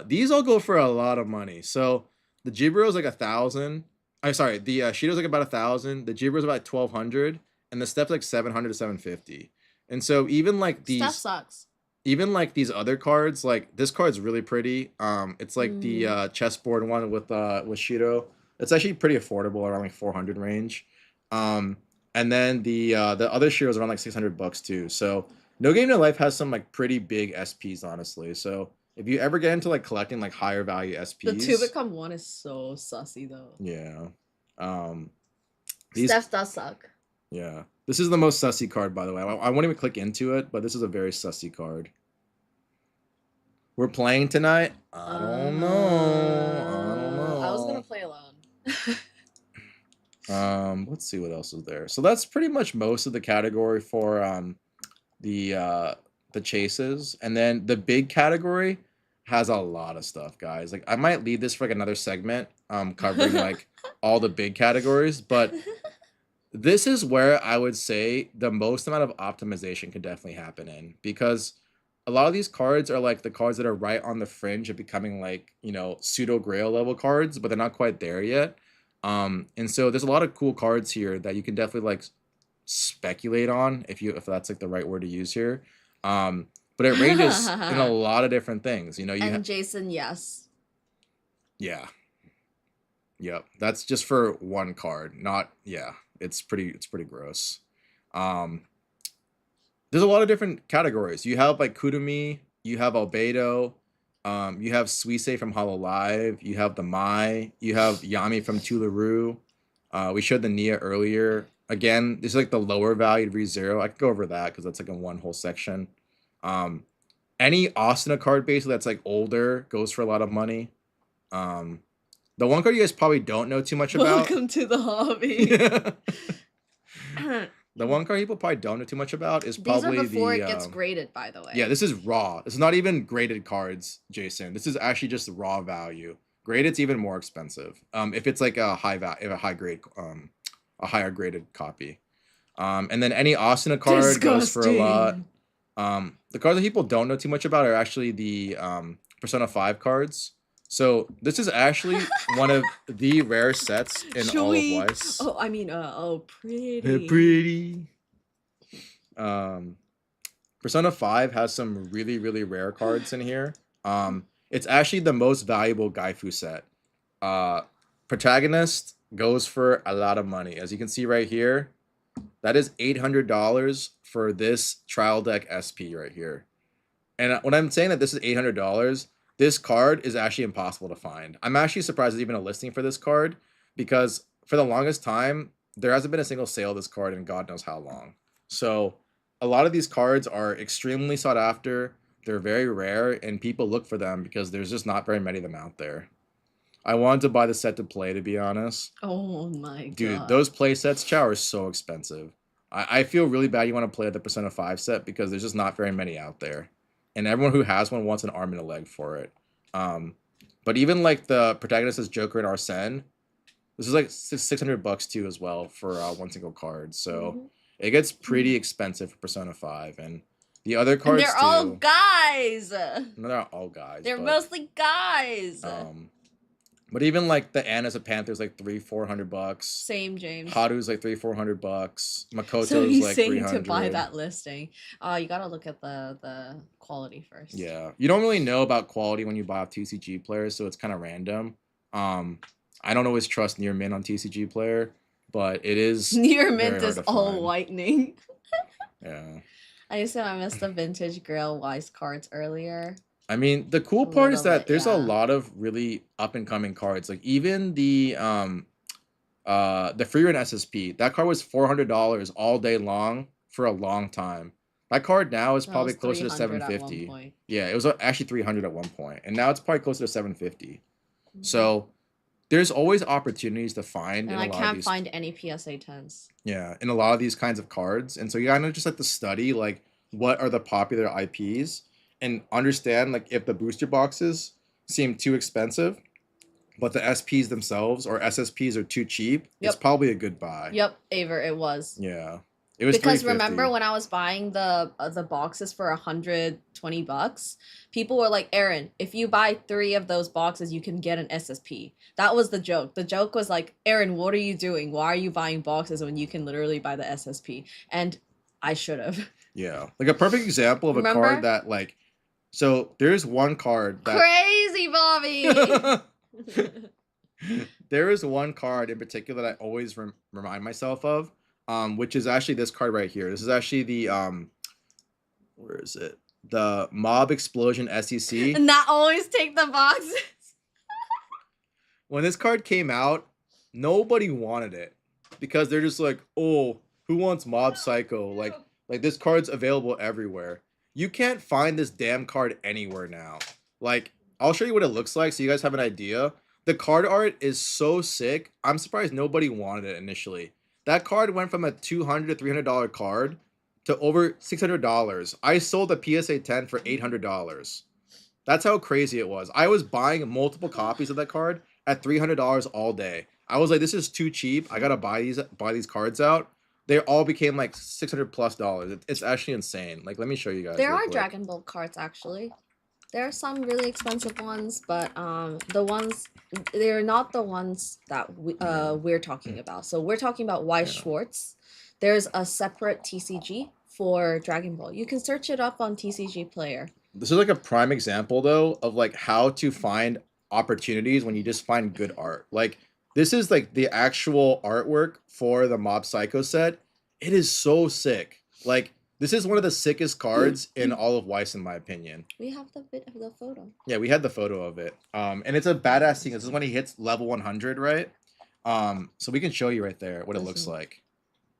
these all go for a lot of money. So the Jiburo's like 1,000. I'm sorry, the Shiro's like about 1,000. The Jiburo's about 1,200, and the Steph's like 700 to 750. And so even like these Steph sucks. Even like these other cards, like this card's really pretty. It's like the chessboard one with Shiro. It's actually pretty affordable, around like 400 range. And then the other Shiro's around like $600 too. So No Game No Life has some like pretty big SPs, honestly. So if you ever get into like collecting like higher value SPs, The 2 Become 1 is so sussy though. yeah. Steph does suck. Yeah. This is the most sussy card, by the way. I won't even click into it, but this is a very sussy card. We're playing tonight? I don't know. I was gonna play alone. Let's see what else is there. So that's pretty much most of the category for the chases. And then the big category has a lot of stuff, guys. Like I might leave this for like another segment covering like all the big categories, but this is where I would say the most amount of optimization could definitely happen in, because a lot of these cards are like the cards that are right on the fringe of becoming like, you know, pseudo grail level cards, but they're not quite there yet. And so there's a lot of cool cards here that you can definitely like speculate on if that's like the right word to use here. But it ranges in a lot of different things. You know, Jason, yes. Yeah. Yep. That's just for one card. It's pretty gross. There's a lot of different categories. You have like Kudumi, you have Albedo, you have Suisei from Hololive, you have the Mai, you have Yami from Tularu. We showed the Nia earlier. Again, this is like the lower valued ReZero. I could go over that because that's like in one whole section. Any Asuna card basically that's like older goes for a lot of money. The one card you guys probably don't know too much about. Welcome to the hobby. The one card people probably don't know too much about is probably These are before it gets graded, by the way. Yeah, this is raw. This is not even graded cards, Jason. This is actually just raw value. Graded's even more expensive. If it's like a high higher graded copy. And then any Asuna card goes for a lot. The cards that people don't know too much about are actually the Persona 5 cards. So this is actually one of the rare sets in all of Weiss. Oh, I mean, pretty. They're pretty. Persona 5 has some really, really rare cards in here. It's actually the most valuable Gaifu set. Protagonist goes for a lot of money. As you can see right here, that is $800 for this trial deck SP right here. And when I'm saying that this is $800, this card is actually impossible to find. I'm actually surprised there's even a listing for this card, because for the longest time, there hasn't been a single sale of this card in God knows how long. So a lot of these cards are extremely sought after. They're very rare, and people look for them because there's just not very many of them out there. I wanted to buy the set to play, to be honest. Oh my god. Dude, those play sets, Chow, are so expensive. I feel really bad you want to play the Persona 5 set because there's just not very many out there. And everyone who has one wants an arm and a leg for it. But even like the protagonist is Joker and Arsene, this is like $600 too as well for one single card. So it gets pretty expensive for Persona 5. And the other cards and they're all guys. No, they're not all guys. They're mostly guys. But even like the Anna's a Panther's like $300-400. Same, James. Haru's like $300-400. Makoto's So he's like saying 300. to buy that listing. You gotta look at the quality first. Yeah, you don't really know about quality when you buy off TCG players, so it's kind of random. I don't always trust near mint on TCG player, but it is Near very mint hard is to all find. whitening. Yeah. I missed the vintage Grail Weiss cards earlier. I mean, the cool A part is little that bit, there's yeah. a lot of really up and coming cards. Like even the free run SSP, that card was $400 all day long for a long time. That card now is That probably was closer to 300 at one 750. point. Yeah, it was actually 300 at one point, and now it's probably closer to 750. Mhm. So there's always opportunities to find And in I a lot of can't these. find any PSA 10s. Yeah, in a lot of these kinds of cards, and so you kind of just have to study like what are the popular IPs and understand like if the booster boxes seem too expensive, but the SPs themselves or SSPs are too cheap, it's Yep. probably a good buy. Yep, Aver, it was. Yeah, it was Because $350. remember when I was buying the boxes for $120, people were like, "Aaron, if you buy 3 of those boxes, you can get an SSP." That was the joke. The joke was like, "Aaron, what are you doing? Why are you buying boxes when you can literally buy the SSP?" And I should have. Yeah, like a perfect example of a Remember? card that like, so there's one card that Crazy Bobby. there is one card in particular that I always remind myself of, which is actually this card right here. This is actually the where is it? The Mob Explosion SEC. And not always take the boxes. When this card came out, nobody wanted it because they're just like, oh, who wants Mob Psycho? Like this card's available everywhere. You can't find this damn card anywhere now. Like, I'll show you what it looks like so you guys have an idea. The card art is so sick. I'm surprised nobody wanted it initially. That card went from a $200 to $300 card to over $600. I sold a PSA 10 for $800. That's how crazy it was. I was buying multiple copies of that card at $300 all day. I was like, this is too cheap. I gotta buy these cards out. They all became like $600+. It's actually insane. Like, let me show you guys. There real are quick. Dragon Ball cards actually. There are some really expensive ones, but the ones they're not the ones that we're talking about. So we're talking about Weiss Yeah. Schwartz. There's a separate TCG for Dragon Ball. You can search it up on TCG Player. This is like a prime example though of like how to find opportunities when you just find good art. Like this is like the actual artwork for the Mob Psycho set. It is so sick. Like this is one of the sickest cards in all of Weiss, in my opinion. We have the bit of the photo. Yeah, we had the photo of it. And it's a badass thing. This is when he hits level 100, right? So we can show you right there what it looks like.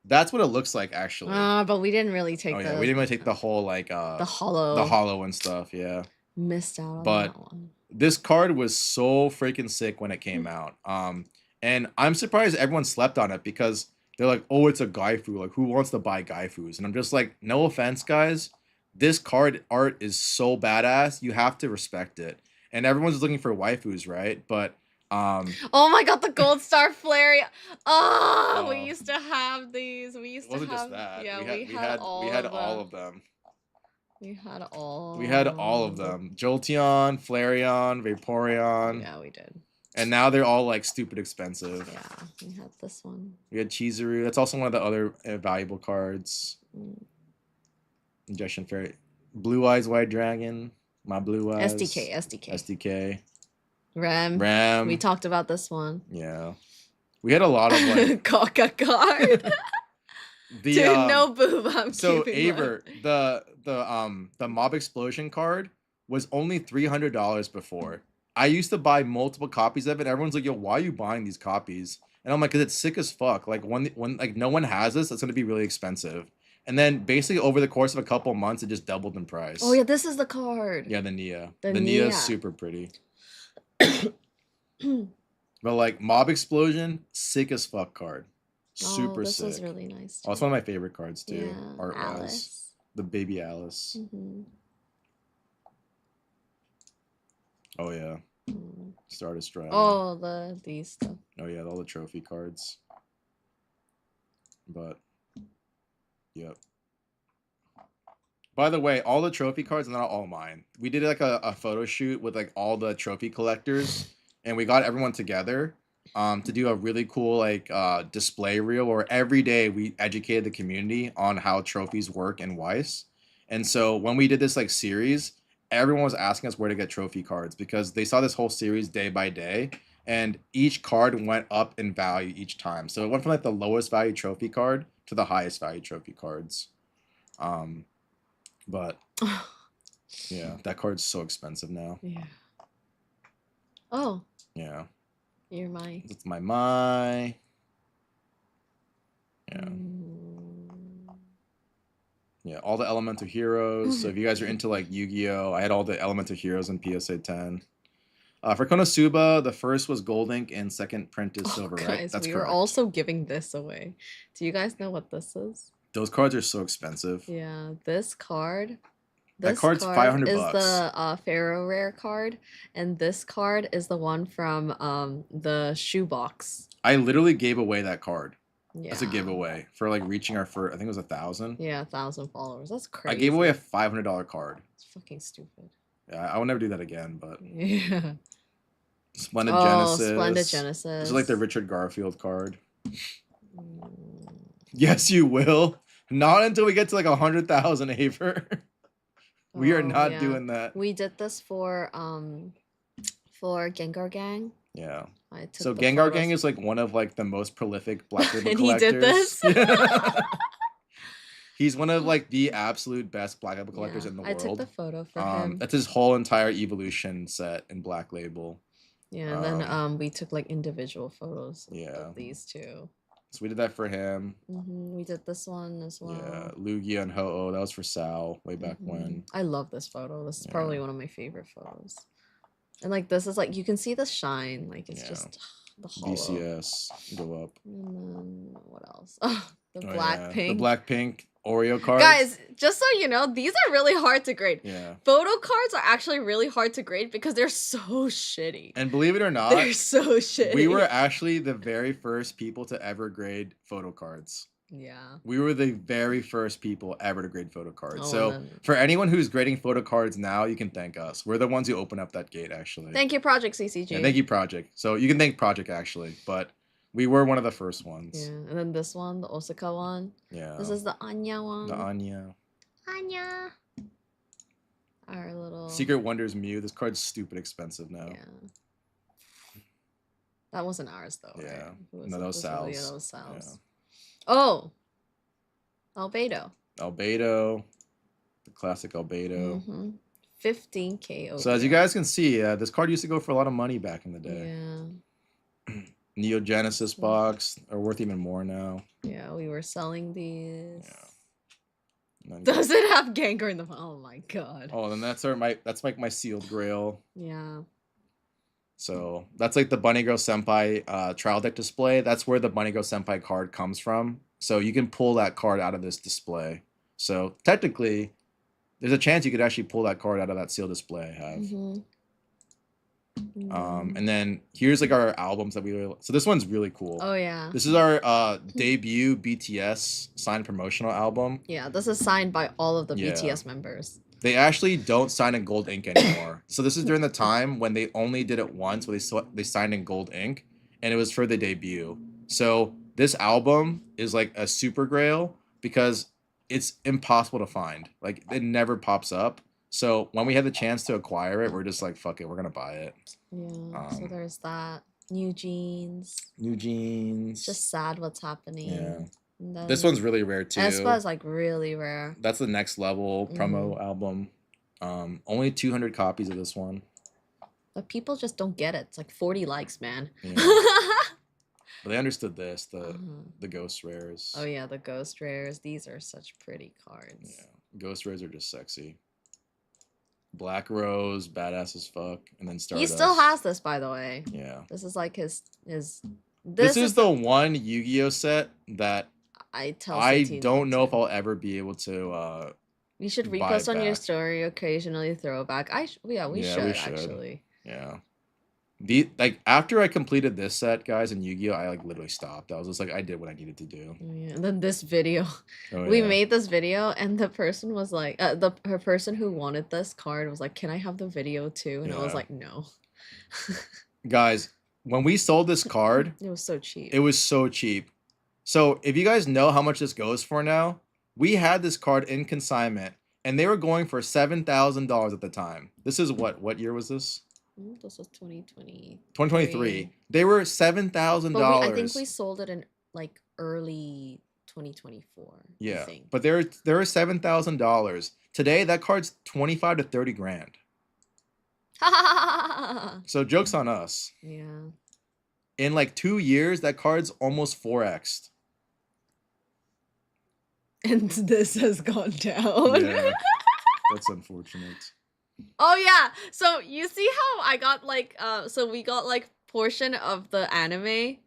That's what it looks like actually. But we didn't really take Oh yeah, we didn't really take the whole like the hollow. the hollow and stuff, yeah. Missed out on But that one. this card was so freaking sick when it came out. And I'm surprised everyone slept on it because they're like, oh, it's a Gaifu. Like, who wants to buy Gaifus? And I'm just like, no offense, guys. This card art is so badass. You have to respect it. And everyone's looking for waifus, right? But Oh my god, the Gold Star Flare! Oh, Oh. we used to have these. We used it wasn't to have. just that. Yeah, we had all of them. We had all. We had all of them. Jolteon, Flareon, Vaporeon. Yeah, we did. And now they're all like stupid expensive. Yeah, we had this one. We had Chizuru. That's also one of the other valuable cards. Mm. Injection Fairy. Blue Eyes White Dragon. My Blue Eyes. SDK. SDK. Rem. We talked about this one. Yeah. We had a lot of like Coca card. the Dude, no boob. I'm so keeping Aver, the Mob Explosion card was only $300 before. I used to buy multiple copies of it. Everyone's like, yo, why are you buying these copies? And I'm like, cause it's sick as fuck. Like when like no one has this, it's gonna be really expensive. And then basically over the course of a couple months, it just doubled in price. Oh yeah, this is the card. Yeah, the Nia. The The Nia Nia. is super pretty. But like Mob Explosion, sick as fuck card. Super this sick. is really nice. Oh, it's one of my favorite cards too. Yeah, Art wise. Alice. The baby Alice. Mm-hmm. Oh yeah. Mm. Stardust Dragon. Oh, these stuff. Oh yeah, all the trophy cards. But yep. By the way, all the trophy cards are not all mine. We did like a photo shoot with like all the trophy collectors, and we got everyone together to do a really cool like display reel where every day we educated the community on how trophies work in Weiss. And so when we did this like series, everyone was asking us where to get trophy cards because they saw this whole series day by day, and each card went up in value each time. So it went from like the lowest value trophy card to the highest value trophy cards. But yeah, that card's so expensive now. Yeah. Oh, Yeah. you're my. It's my. Yeah. Yeah, all the Elemental Heroes. So if you guys are into like Yu-Gi-Oh, I had all the Elemental Heroes in PSA 10. For Konosuba, the first was gold ink and second print is silver, right? Guys, That's we correct. were also giving this away. Do you guys know what this is? Those cards are so expensive. Yeah, this card. That This card's card 500 is bucks. the Pharaoh rare card, and this card is the one from the shoebox. I literally gave away that card Yeah. as a giveaway for like reaching our first, I think it was 1,000. Yeah, 1,000 followers. That's crazy. I gave away a $500 card. It's fucking stupid. Yeah, I will never do that again, but Yeah. Splendid Oh, Genesis. Splendid Genesis. This is like the Richard Garfield card. Mm. Yes, you will. Not until we get to like 100,000, Aver. We are Oh, not yeah. doing that. We did this for Gengar Gang. Yeah. I took So the Gengar photos. Gang is like one of like the most prolific Black Label And he did collectors. this? He's one of like the absolute best Black Label collectors Yeah, in the I took world. the photo for him. That's his whole entire evolution set in Black Label. Yeah, and then we took like individual photos Yeah. of these two. So we did that for him. We did this one as well. Yeah, Lugia and Ho-Oh. That was for Sal way back when. I love this photo. This is Yeah. probably one of my favorite photos. And like this is like you can see the shine. Like it's Yeah. just the hollow. BCS, go up. And then what else? Oh, the Oh, black yeah. pink. The Blackpink Oreo cards. Guys, just so you know, these are really hard to grade. Yeah. Photo cards are actually really hard to grade because they're so shitty. And believe it or not, They're so shitty. we were actually the very first people to ever grade photo cards. Yeah. We were the very first people ever to grade photo cards. Oh, so and then- for anyone who's grading photo cards now, you can thank us. We're the ones who open up that gate, actually. Thank you, Project CCG. Yeah, thank you, Project. So you can thank Project, actually. But we were one of the first ones. Yeah, and then this one, the Osaka one. Yeah. This is the Anya one. the Anya. Anya. Our little Secret Wonders Mew. This card's stupid expensive now. Yeah. That wasn't ours though. Yeah. Right? Who No, it? that was Yeah, Sal's. that was Sal's. Yeah. Oh. Albedo. Albedo. The classic Albedo. 15K over. So as you guys can see, this card used to go for a lot of money back in the day. Yeah. Neo Genesis box are worth even more now. Yeah, we were selling these. And then- Does it have Gengar in them? Oh my god. Oh, then that's like my sealed grail. Yeah. So that's like the Bunny Girl Senpai trial deck display. That's where the Bunny Girl Senpai card comes from. So you can pull that card out of this display. So technically, there's a chance you could actually pull that card out of that sealed display I have. And then here's like our albums that we really. So this one's really cool. Oh yeah. This is our debut BTS signed promotional album. Yeah, this is signed by all of the Yeah. BTS members. They actually don't sign in gold ink anymore. So this is during the time when they only did it once, where they signed in gold ink, and it was for the debut. So this album is like a super grail because it's impossible to find. Like it never pops up. So when we had the chance to acquire it, we're just like, fuck it, we're gonna buy it. Yeah. So there's that. New jeans. New jeans. It's just sad what's happening. Yeah. And then This one's really rare too. aespa is like really rare. That's the next level promo album. Only 200 copies of this one. But people just don't get it. It's like 40 likes, man. Yeah. But they understood this, the ghost rares. Oh yeah, the ghost rares. These are such pretty cards. Yeah. Ghost rares are just sexy. Black Rose, badass as fuck, and then Stardust. He still has this, by the way. Yeah. This is like his. This is the one Yu-Gi-Oh set that I tell. I CT don't know not if to. I'll ever be able to. You should buy repost on your back. story occasionally. Throw it back. We Yeah, we should should. actually. Yeah. Like after I completed this set, guys, in Yu-Gi-Oh, I like literally stopped. I was just like, I did what I needed to do. Yeah, and then this video, Oh, we yeah. made this video, and the person was like, her person who wanted this card was like, "Can I have the video too?" And I was Yeah. like, "No." Guys, when we sold this card, It was so cheap. it was so cheap. So if you guys know how much this goes for now, we had this card in consignment, and they were going for $7,000 at the time. This is what year was this? This was 2020. 2023. They were $7,000. But I think we sold it in like early 2024. I Yeah, think. but they're $7,000 today. That card's 25 to 30 grand. So joke's on us. Yeah. In like 2 years, that card's almost 4x'd. And this has gone down. Yeah, that's unfortunate. Oh yeah. So you see how I got like so we got like portion of the anime.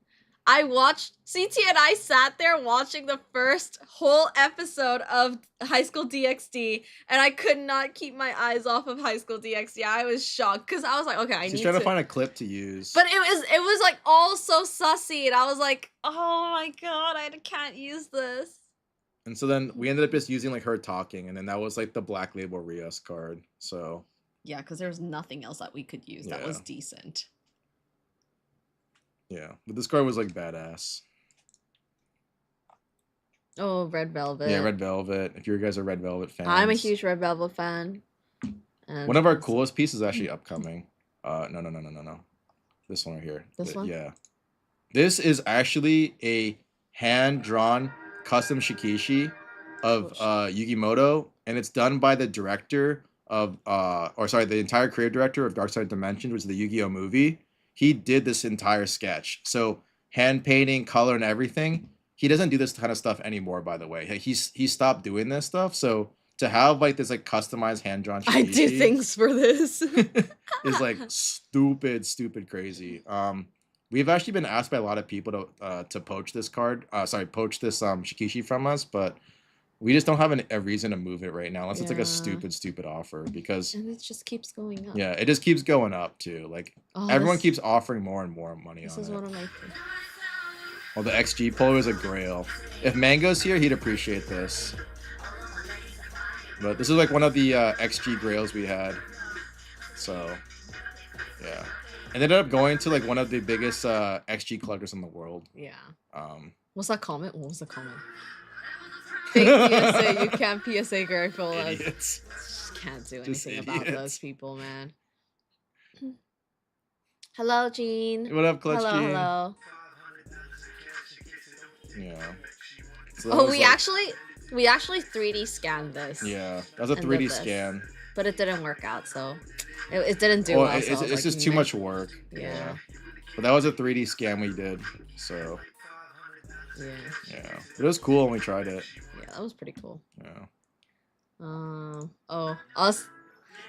I watched CT and I sat there watching the first whole episode of High School DxD, and I could not keep my eyes off of High School DxD. I was shocked because I was like, okay, I She's need trying to find a clip to use. But it was like all so sussy, and I was like, oh my god, I can't use this. And so then we ended up just using like her talking, and then that was like the Black Label Rios card. So Yeah, because there was nothing else that we could use that was decent. yeah, but this card was like badass. Oh, Red Velvet. Yeah, Red Velvet. If you guys are Red Velvet fans, I'm a huge Red Velvet fan. And one of our coolest pieces is actually upcoming. No. This one right here. This one? Yeah. This is actually a hand-drawn custom shikishi of Yugimoto, and it's done by the director of the entire creative director of Dark Side Dimensions, which is the Yu-Gi-Oh movie. He did this entire sketch. So hand painting, color, and everything. He doesn't do this kind of stuff anymore, by the way. He stopped doing this stuff. So to have like this like customized hand-drawn shikishi I do things for this. is like stupid crazy. We've actually been asked by a lot of people to poach this card. Poach this shikishi from us, but we just don't have a reason to move it right now, unless it's like a stupid offer, because And it just keeps going up. yeah, it just keeps going up too. Like everyone keeps offering more and more money This on is it. one of my Well, the XG Polo is a grail. If Mango's here, he'd appreciate this. But this is like one of the XG grails we had. So, yeah. And ended up going to like one of the biggest XG collectors in the world. Yeah. Um, What's that comment? What was the comment? Fake PSA, you can't PSA grateful. idiots. Just can't do Just anything about idiots. those people, man. Hello, Jean. What up, Clutch Hello, Gene? hello. Yeah. So that Oh, was, we like- actually 3D scanned this. Yeah, that was a and 3D did this. scan. But it didn't work out, so it didn't do Well, well. so I was it's like, just too "Meh." much work. Yeah. But that was a 3D scan we did. So, Yeah. yeah. It was cool when we tried it. Yeah, that was pretty cool. Yeah.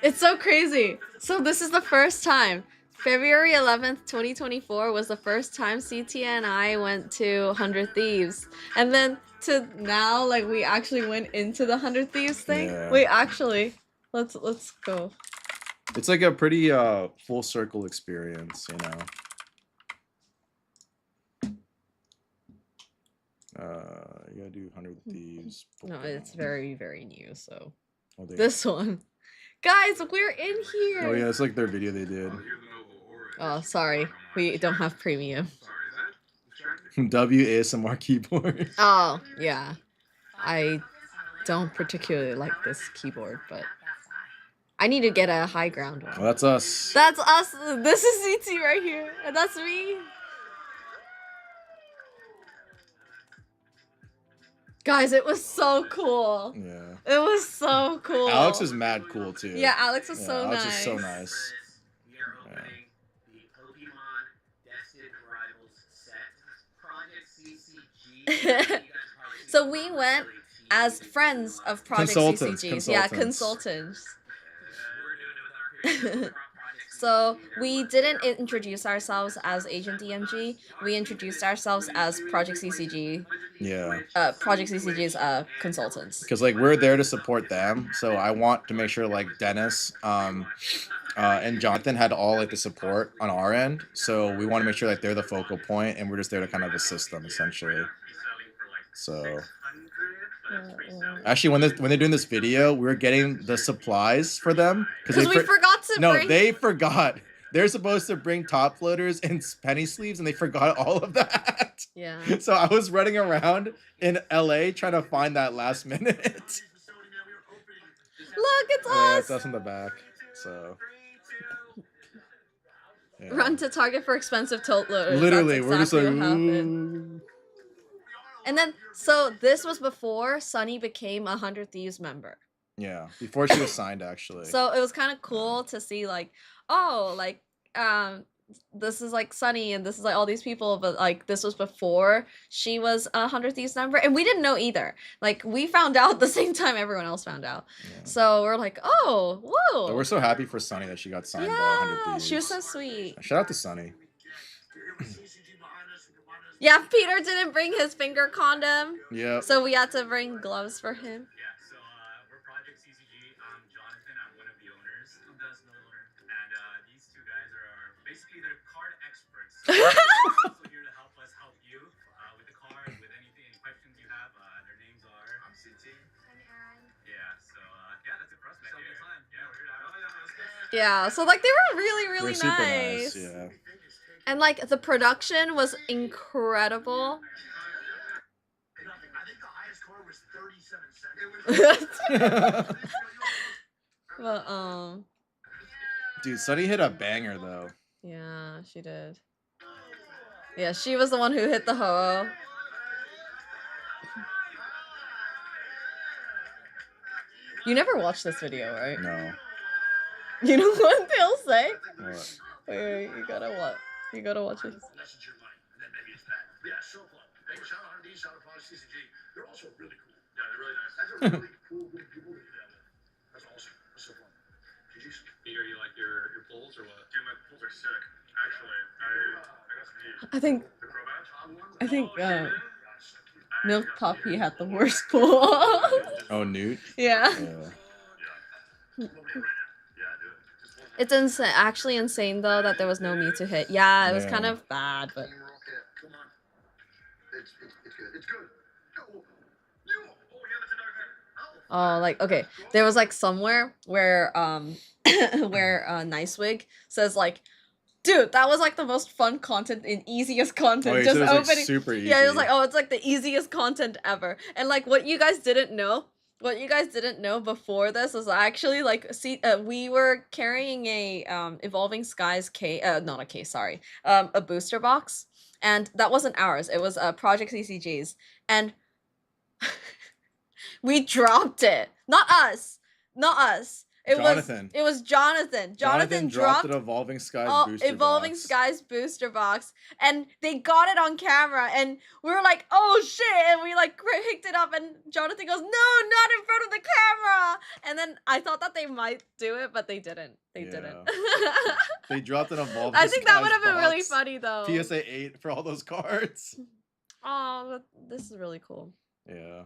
It's so crazy. So this is the first time. February 11th, 2024 was the first time CT and I went to 100 Thieves. And then to now, like, we actually went into the 100 Thieves thing. Yeah. Wait, actually, let's go. It's like a pretty full circle experience, you know. You gotta do 100 Thieves. No, it's very, very new, so. Oh, they- This one. Guys, we're in here. Oh yeah, it's like their video they did. Oh, sorry. We don't have premium. WASMR keyboard. Oh, yeah. I don't particularly like this keyboard, but I need to get a high ground one. Well, that's us. That's us. This is CT right here. And that's me. Guys, it was so cool. Yeah. It was so cool. Alex is mad cool too. Yeah, Alex was Yeah, so Alex nice. is so nice. We are opening the Pokemon Destined Rivals set. Project CCG. So we went as friends of Project Consultants, CCGs. Yeah, consultants. consultants. So we didn't introduce ourselves as AgentDMG. We introduced ourselves as Project CCG. Yeah. Project CCG's consultants. Because like we're there to support them, so I want to make sure like Dennis and Jonathan had all like the support on our end. So we want to make sure like they're the focal point, and we're just there to kind of assist them essentially. So actually, when they're doing this video, we're getting the supplies for them Because we forgot to No, bring... they forgot they're supposed to bring top floaters and penny sleeves, and they forgot all of that. Yeah. So I was running around in LA trying to find that last minute. Look, it's Yeah, us. it's us in the back. So yeah. Run to Target for expensive tilt loaders. Literally, That's we're just like, exactly what happened. "Ooh." And then, so this was before Sunny became a 100 Thieves member. Yeah, before she was signed, actually. So it was kind of cool to see, like, oh, like, this is like Sunny and this is like all these people, but like this was before she was a 100 Thieves member, and we didn't know either. Like, we found out the same time everyone else found out. Yeah. So we're like, oh, whoa. But we're so happy for Sunny that she got signed by 100 Yeah, Thieves. she was so sweet. Shout out to Sunny. Yeah, Peter didn't bring his finger condom, Yep. so we had to bring gloves for him. Yeah, so we're Project CCG. I'm Jonathan. I'm one of the owners. Who does know the owner? And these two guys are basically they're card experts. They're also here to help us help you with the card, with anything, any questions you have. Their names are. I'm CT. Yeah, so yeah, that's it for us. Have a good time. Yeah, we're here to have Yeah, so like they were really, They're really super nice. Yeah. And like the production was incredible. I think the highest score was 37 seconds. But Dude, Sunny hit a banger though. yeah, she did. Yeah, she was the one who hit the ho. You never watched this video, right? No. You know what they'll say? What? Wait, you gotta watch. You gotta watch it. That's your mind, and then maybe it's that. Yeah, so fun. Hey, shout out RD, shout out Project CCG. They're also really cool. Yeah, they're really nice. That's a really cool group of people. That's awesome. That's so fun. GG's. Peter, you like your pulls or what? Dude, my pulls are sick. Actually, I got some heat. I think Milk Puppy had the worst pull. Oh, Newt? Yeah. Yeah. It's actually insane though that there was no me to hit. Yeah, it was kind Yeah. of bad, but Come on. It's good. It's good. oh, like okay, there was like somewhere where where Nicewig says like, dude, that was like the most fun content and easiest content. Oh, he Just said it was, like, opening. super easy. Yeah, it was like, oh, it's like the easiest content ever. And like what you guys didn't know before this was actually like, see, we were carrying a Evolving Skies case, not a case, sorry, a booster box, and that wasn't ours. It was Project CCG's, and we dropped it. Not us. Jonathan. It was Jonathan. Jonathan dropped an Evolving Skies booster Evolving box. Skies booster box, and they got it on camera, and we were like, "Oh shit!" And we like picked it up, and Jonathan goes, "No, not in front of the camera!" And then I thought that they might do it, but they didn't. They didn't. They dropped an Evolving I think that Skies would have been really box. funny though. PSA 8 for all those cards. Oh, this is really cool. Yeah.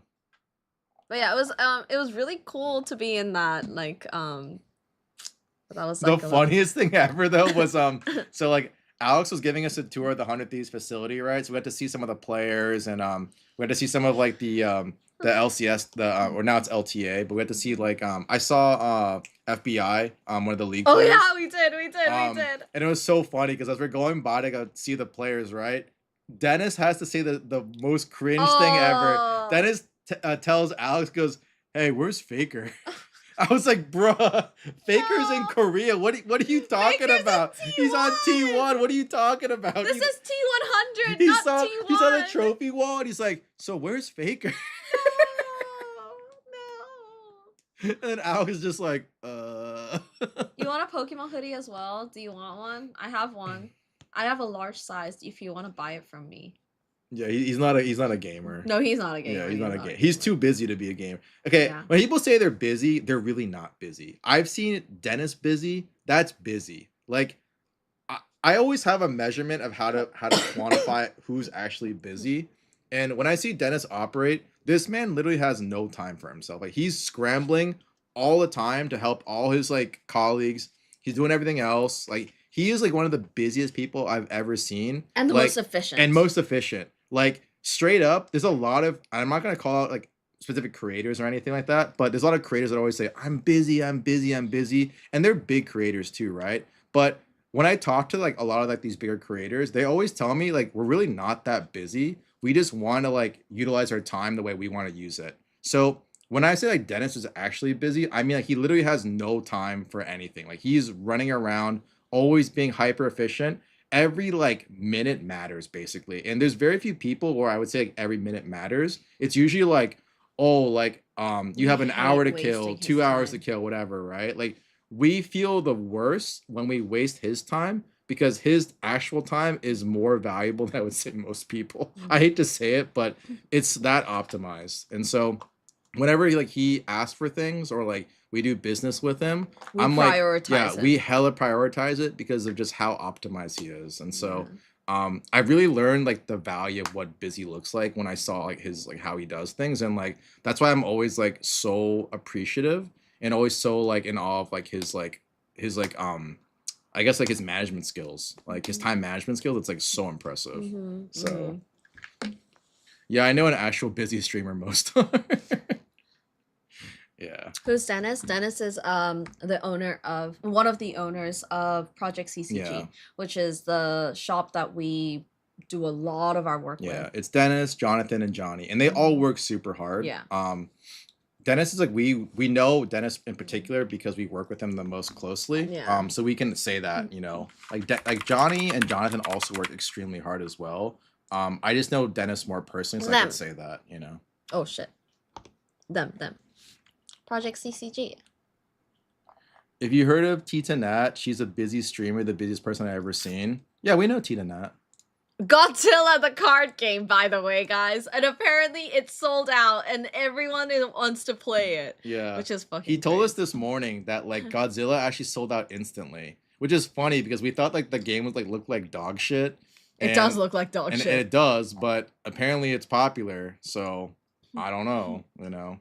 But yeah, it was really cool to be in that, like, that was The like funniest thing ever though was so like Alex was giving us a tour of the 100 Thieves facility, right? So we had to see some of the players, and we had to see some of like the LCS, or now it's LTA, but we had to see like I saw FBI, one of the league Oh players. yeah, we did. And it was so funny because as we're going by to go see the players, right? Dennis has to say the most cringe thing ever. Oh. Dennis tells Alex, goes, "Hey, where's Faker?" I was like, "Bruh, Faker's in No. Korea. What are you talking Faker's in about? He's on T1. T1. What are you talking about?" This He- is T100, he not saw T1. he saw the trophy wall, and he's like, "So where's Faker?" No. And then Alex is just like, You want a Pokemon hoodie as well? Do you want one? I have one. I have a large size if you want to buy it from me. Yeah, he's not a gamer. No, he's not a gamer. Yeah, he's not a gamer. He's too busy to be a gamer. Okay, Yeah. when people say they're busy, they're really not busy. I've seen Dennis busy. That's busy. Like, I always have a measurement of how to quantify who's actually busy. And when I see Dennis operate, this man literally has no time for himself. Like, he's scrambling all the time to help all his like colleagues. He's doing everything else. Like, he is like one of the busiest people I've ever seen. And the like, most efficient. And most efficient. Like, straight up, there's a lot of, I'm not gonna call out like specific creators or anything like that, but there's a lot of creators that always say, I'm busy, and they're big creators too, right? But when I talk to like a lot of like these bigger creators, they always tell me like we're really not that busy. We just want to like utilize our time the way we want to use it. So when I say like Dennis is actually busy, I mean like he literally has no time for anything. Like he's running around, always being hyper efficient. Every like minute matters basically. And there's very few people where I would say like every minute matters. It's usually like, oh, like you We have an hour to hate kill, wasting his 2 hours to time. kill, whatever, right? Like we feel the worst when we waste his time because his actual time is more valuable than I would say most people. I hate to say it, but it's that optimized. And so whenever he asks for things or like we do business with him, We I'm like, yeah, prioritize we it. hella prioritize it because of just how optimized he is. And so Yeah. I really learned like the value of what busy looks like when I saw like his like how he does things. And like that's why I'm always like so appreciative and always so like in awe of like his I guess like his management skills, like his time management skills. It's like so impressive. Mhm, So mhm. yeah, I know an actual busy streamer most are. Yeah. Who's Dennis? Dennis is the owner of one of the owners of Project CCG, Yeah. which is the shop that we do a lot of our work Yeah, with. it's Dennis, Jonathan, and Johnny, and they all Mhm. work super hard. Yeah. Dennis is like we know Dennis in particular because we work with him the most closely. Yeah. So we can say that, you know, like Johnny and Jonathan also work extremely hard as well. I just know Dennis more personally, so I Them. can say that, you know. Oh shit. Them. Project CCG. If you heard of Tita Nat, she's a busy streamer, the busiest person I've ever seen. Yeah, we know Tita Nat. Godzilla the card game, by the way, guys. And apparently it's sold out and everyone wants to play it. Yeah. Which is fucking He told us crazy. this morning that like Godzilla actually sold out instantly, which is funny because we thought like the game was like looked like dog shit. It does look like dog and shit. it does, but apparently it's popular, so I don't know, you know.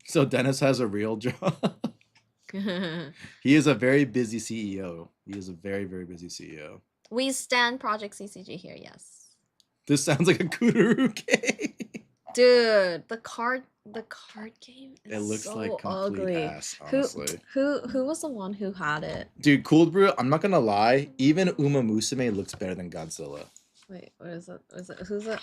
So Dennis has a real job. He is a very busy CEO. He is a very, very busy CEO. We stand Project CCG here, yes. This sounds like a Kuduru game. Dude, the card game is It looks so like complete ugly. ass, honestly. Who was the one who had it? Dude, Cold Brew, I'm not gonna lie, even Uma Musume looks better than Godzilla. Wait, what is it? Who's it?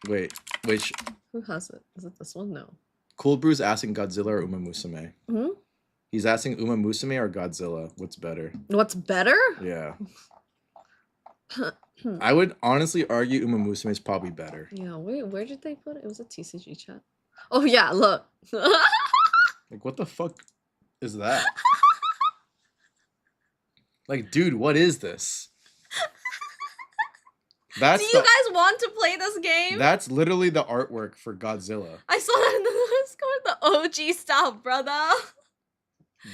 Wait, which Who has it? Is it this one? No. Cold Brew's asking Godzilla or Uma Musume? Hmm? He's asking Uma Musume or Godzilla. What's better? What's better? Yeah. I would honestly argue Uma Musume is probably better. Yeah, where did they put it? It was a TCG chat. Oh yeah, look. Like, what the fuck is that? Like, dude, what is this? Do That's you guys want to play this game? that's literally the artwork for Godzilla. I saw that in the Discord, the OG style, brother.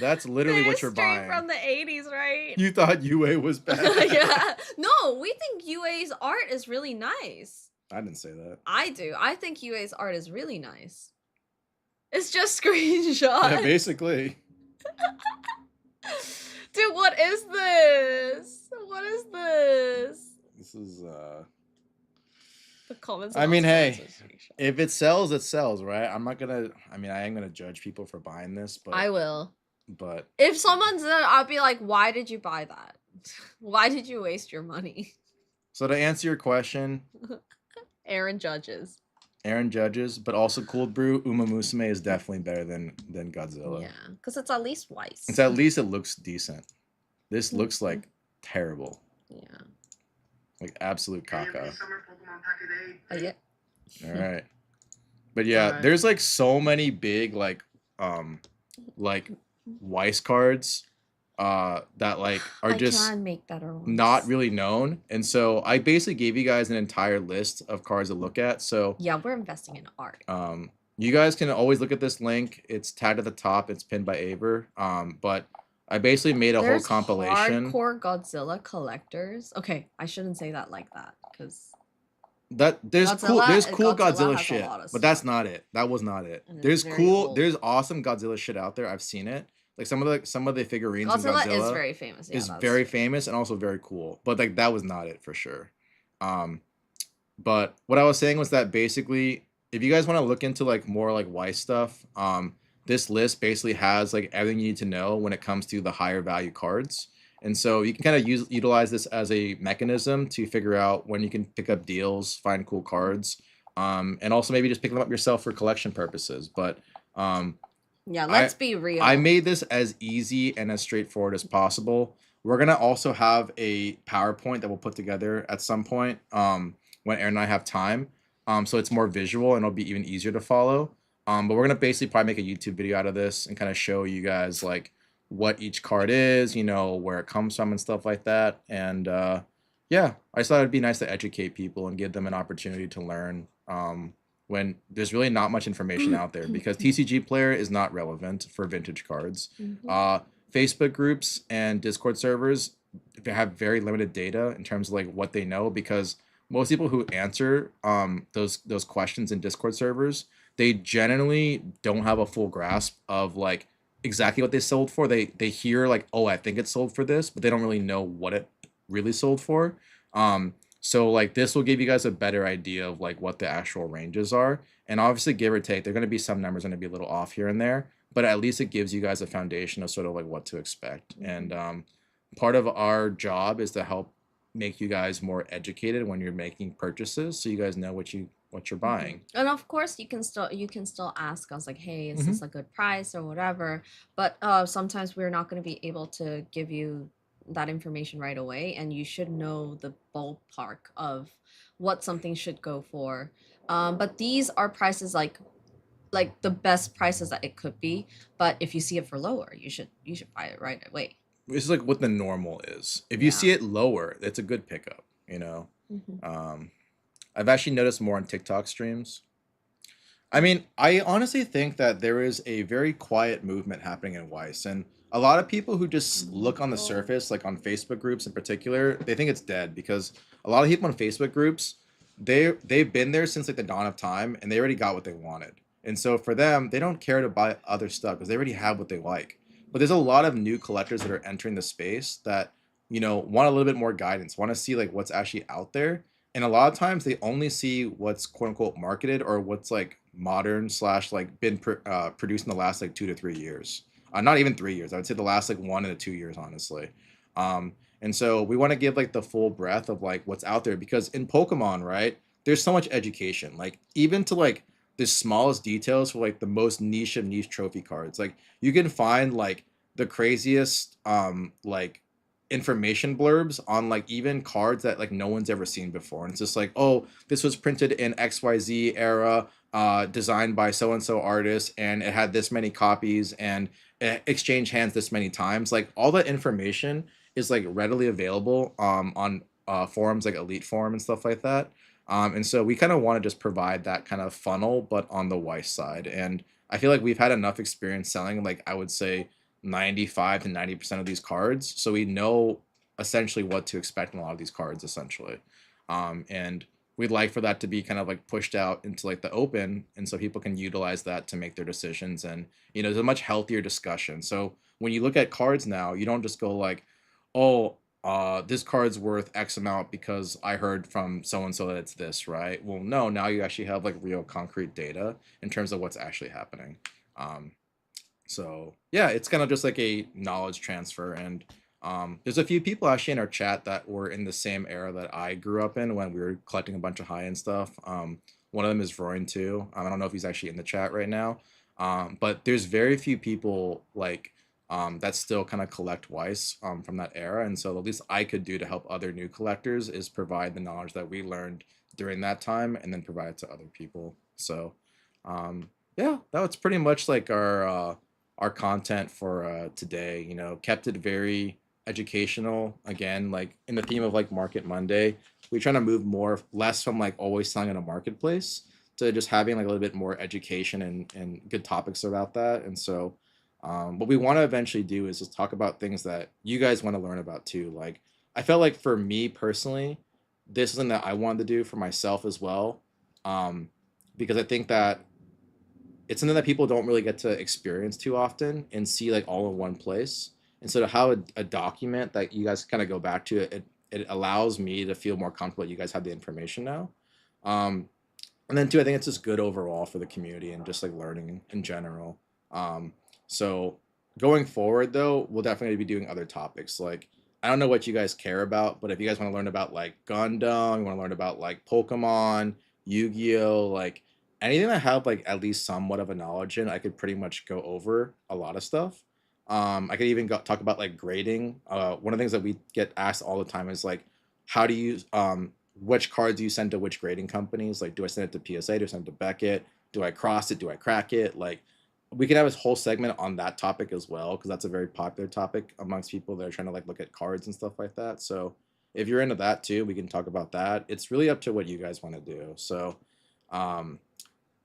That's literally They're what you're straight buying. from the 80s, right? You thought UA was bad. Yeah. No, we think UA's art is really nice. I didn't say that. I do. I think UA's art is really nice. It's just screenshots. Yeah, basically. Dude, what is this? What is this? This is The comments. I about mean, hey, sponsors screenshot. if it sells, it sells, right? I am gonna judge people for buying this, but I will. but If someone's there, I'll be like, why did you buy that? Why did you waste your money? so to answer your question, Aaron judges. Aaron judges, but also Cold Brew, Uma Musume is definitely better than Godzilla. Yeah, because it's at least Weiss. It's at least it looks decent. This looks like terrible. Yeah. Like absolute caca. Yeah. All right. But yeah, Alright. there's like so many big like Weiss cards that like are I just can make better ones. not really known. And so I basically gave you guys an entire list of cards to look at. So Yeah, we're investing in art. you guys can always look at this link. It's tagged at the top. It's pinned by Aver. But I basically made a whole compilation. Hardcore Godzilla collectors. Okay, I shouldn't say that like that because That there's cool Godzilla Godzilla has a shit, lot of but that's stuff. not it. That was not it. And it's There's very cool, old. there's awesome Godzilla shit out there. I've seen it. Like some of the figurines of Godzilla Godzilla is very famous. Yeah, is that's very true. famous and also very cool. But like that was not it for sure. But what I was saying was that basically, if you guys want to look into like more like Weiss stuff, this list basically has like everything you need to know when it comes to the higher value cards. And so you can kind of utilize this as a mechanism to figure out when you can pick up deals, find cool cards, and also maybe just pick them up yourself for collection purposes. But Yeah, I let's be real. I made this as easy and as straightforward as possible. We're gonna also have a PowerPoint that we'll put together at some point when Aaron and I have time. So it's more visual and it'll be even easier to follow. But we're gonna basically probably make a YouTube video out of this and kind of show you guys like what each card is, you know, where it comes from and stuff like that. And yeah, I just thought it'd be nice to educate people and give them an opportunity to learn. When there's really not much information out there because TCG Player is not relevant for vintage cards. Facebook groups and Discord servers have very limited data in terms of like what they know because most people who answer those questions in Discord servers, they generally don't have a full grasp of like exactly what they sold for. They hear like, oh, I think it sold for this, but they don't really know what it really sold for. So like this will give you guys a better idea of like what the actual ranges are. And obviously give or take, there are going to be some numbers going to be a little off here and there, but at least it gives you guys a foundation of sort of like what to expect. And part of our job is to help make you guys more educated when you're making purchases so you guys know what you're buying. And of course you can still ask us like, hey, is this a good price or whatever, but sometimes we're not going to be able to give you that information right away, and you should know the ballpark of what something should go for. But these are prices like the best prices that it could be, but if you see it for lower, you should buy it right away. This is like what the normal is. If you see it lower, it's a good pickup, you know. I've actually noticed more on TikTok streams. I mean, I honestly think that there is a very quiet movement happening in Weiss, and a lot of people who just look on the surface, like on Facebook groups in particular, they think it's dead because a lot of people on Facebook groups, they've been there since like the dawn of time, and they already got what they wanted. And so for them, they don't care to buy other stuff because they already have what they like. But there's a lot of new collectors that are entering the space that, you know, want a little bit more guidance, want to see like what's actually out there. And a lot of times they only see what's quote unquote marketed or what's like modern slash like been produced in the last like 2 to 3 years. Not even 3 years. I would say the last like 1 to 2 years, honestly. And so we want to give like the full breadth of like what's out there because in Pokemon, right, there's so much education. Like even to like the smallest details for like the most niche of niche trophy cards. Like you can find like the craziest like information blurbs on like even cards that like no one's ever seen before. And it's just like, oh, this was printed in XYZ era, designed by so and so artist, and it had this many copies and it exchanged hands this many times. Like all that information is like readily available on forums like Elite Forum and stuff like that. And so we kind of want to just provide that kind of funnel, but on the Weiss side. And I feel like we've had enough experience selling, like I would say 95 to 90% of these cards. So we know essentially what to expect in a lot of these cards, essentially. And we'd like for that to be kind of like pushed out into like the open. And so people can utilize that to make their decisions. And, you know, there's a much healthier discussion. So when you look at cards now, you don't just go like, oh, this card's worth X amount because I heard from so-and-so that it's this, right? Well, no, now you actually have like real concrete data in terms of what's actually happening. So yeah, it's kind of just like a knowledge transfer. And there's a few people actually in our chat that were in the same era that I grew up in when we were collecting a bunch of high-end stuff. One of them is Vroin too. I don't know if he's actually in the chat right now. But there's very few people like that still kind of collect Weiss from that era. And so the least I could do to help other new collectors is provide the knowledge that we learned during that time and then provide it to other people. So yeah, that was pretty much like our content for today. You know, kept it very educational. Again, like in the theme of like Market Monday, we're trying to move less from like always selling in a marketplace to just having like a little bit more education and good topics about that. And so what we want to eventually do is just talk about things that you guys want to learn about too. Like I felt like for me personally, this is something that I wanted to do for myself as well, because I think that it's something that people don't really get to experience too often and see like all in one place. And so to have a document that you guys kind of go back to, it allows me to feel more comfortable that you guys have the information now. And then too, I think it's just good overall for the community and just like learning in general. So going forward though, we'll definitely be doing other topics. Like I don't know what you guys care about, but if you guys want to learn about like Gundam, you want to learn about like Pokemon, Yu-Gi-Oh, like anything that I have like at least somewhat of a knowledge in, I could pretty much go over a lot of stuff. I could even talk about like grading. One of the things that we get asked all the time is like, how do you which cards do you send to which grading companies? Like, do I send it to PSA? Do I send it to Beckett? Do I cross it? Do I crack it? Like, we could have a whole segment on that topic as well because that's a very popular topic amongst people that are trying to like look at cards and stuff like that. So if you're into that too, we can talk about that. It's really up to what you guys want to do. So um,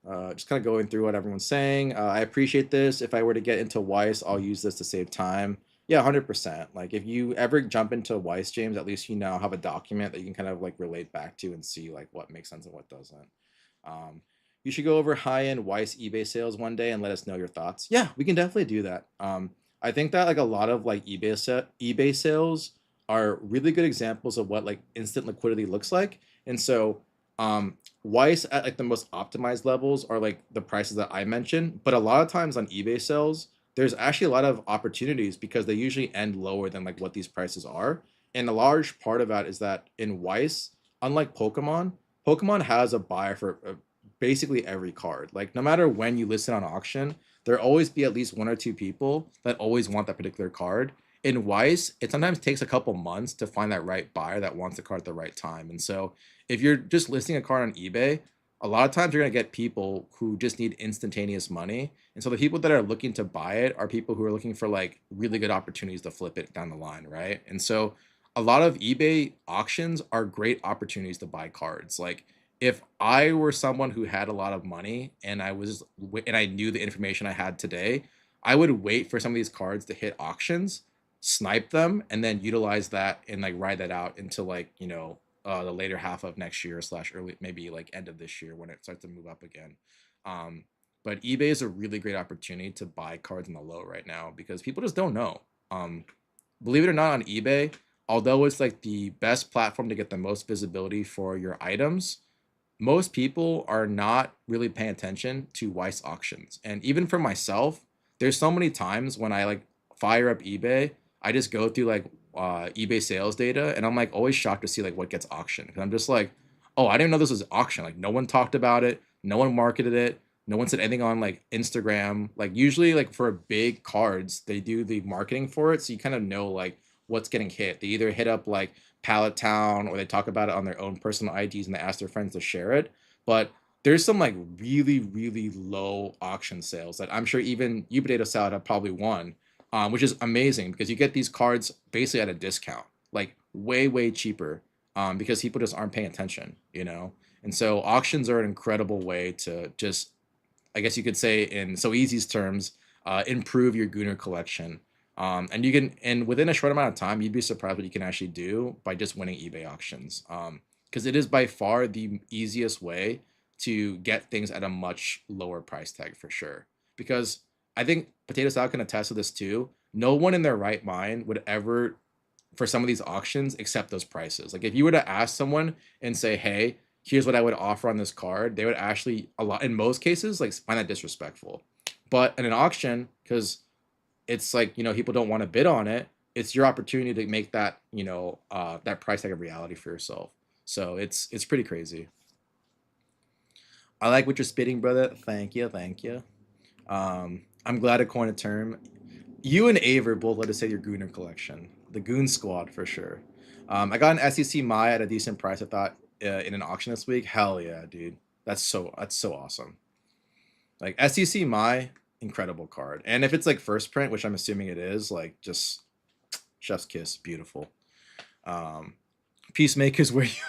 just kind of going through what everyone's saying. I appreciate this. If I were to get into Weiss, I'll use this to save time. Yeah, 100%. Like if you ever jump into Weiss, James, at least you now have a document that you can kind of like relate back to and see like what makes sense and what doesn't. Um, you should go over high-end Weiss eBay sales one day and let us know your thoughts. Yeah, we can definitely do that. I think that like a lot of like eBay sales are really good examples of what like instant liquidity looks like. And so Weiss at like the most optimized levels are like the prices that I mentioned, but a lot of times on eBay sales, there's actually a lot of opportunities because they usually end lower than like what these prices are. And a large part of that is that in Weiss, unlike Pokemon has a buyer for basically every card. Like no matter when you list it on auction, there'll always be at least one or two people that always want that particular card. In Weiss, it sometimes takes a couple months to find that right buyer that wants the card at the right time. And so if you're just listing a card on eBay, a lot of times you're going to get people who just need instantaneous money. And so the people that are looking to buy it are people who are looking for like really good opportunities to flip it down the line, right? And so a lot of eBay auctions are great opportunities to buy cards. Like if I were someone who had a lot of money and I knew the information I had today, I would wait for some of these cards to hit auctions, snipe them, and then utilize that and like ride that out into like, the later half of next year slash early, maybe like end of this year when it starts to move up again. But eBay is a really great opportunity to buy cards in the low right now because people just don't know. Believe it or not, on eBay, although it's like the best platform to get the most visibility for your items, most people are not really paying attention to Weiss auctions. And even for myself, there's so many times when I like fire up eBay, I just go through like eBay sales data and I'm like always shocked to see like what gets auctioned. Because I'm just like, oh, I didn't know this was auction. Like no one talked about it, no one marketed it, no one said anything on like Instagram. Like usually like for big cards, they do the marketing for it. So you kind of know like what's getting hit. They either hit up like Pallet Town or they talk about it on their own personal IGs and they ask their friends to share it. But there's some like really, really low auction sales that I'm sure even you Potato Salad have probably won, which is amazing because you get these cards basically at a discount, like way, way cheaper because people just aren't paying attention. And so auctions are an incredible way to just, I guess you could say in So Easy's terms, improve your Gooner collection. And you can, and within a short amount of time, you'd be surprised what you can actually do by just winning eBay auctions. Because it is by far the easiest way to get things at a much lower price tag for sure. Because I think Potato Salad can attest to this too. No one in their right mind would ever, for some of these auctions, accept those prices. Like if you were to ask someone and say, hey, here's what I would offer on this card, they would actually, in most cases, like find that disrespectful. But in an auction, because it's like, people don't want to bid on it, it's your opportunity to make that, that price tag a reality for yourself. So it's pretty crazy. I like what you're spitting, brother. Thank you. I'm glad to coin a term. You and Aver both let us say your Gooner collection. The Goon Squad for sure. I got an SEC Maya at a decent price, I thought, in an auction this week. Hell yeah, dude. That's so awesome. Like SEC Maya, incredible card. And if it's like first print, which I'm assuming it is, like just chef's kiss, beautiful. Peacemakers, where you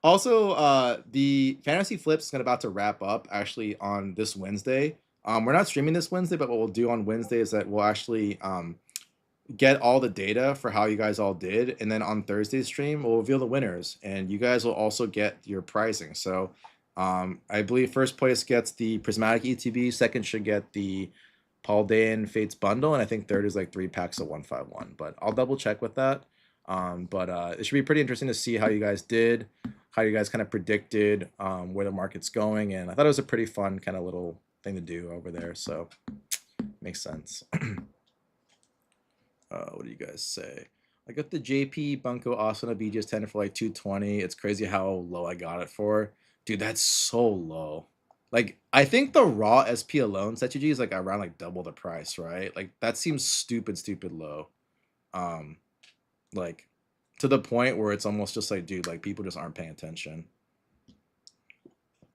also the fantasy flips is about to wrap up actually on this Wednesday. We're not streaming this Wednesday, but what we'll do on Wednesday is that we'll actually get all the data for how you guys all did, and then on Thursday's stream we'll reveal the winners, and you guys will also get your pricing. So I believe first place gets the Prismatic ETB, second should get the Paldean Fates bundle, and I think third is like 3 packs of 151. But I'll double check with that. But it should be pretty interesting to see how you guys did, how you guys kind of predicted where the market's going, and I thought it was a pretty fun kind of little thing to do over there, so makes sense. What do you guys say? I got the JP Bunko Asuna BGS 10 for like 220. It's crazy how low I got it for. Dude, that's so low. Like, I think the raw SP alone set is like around like double the price, right? Like, that seems stupid low. Like, to the point where it's almost just like, dude, like people just aren't paying attention.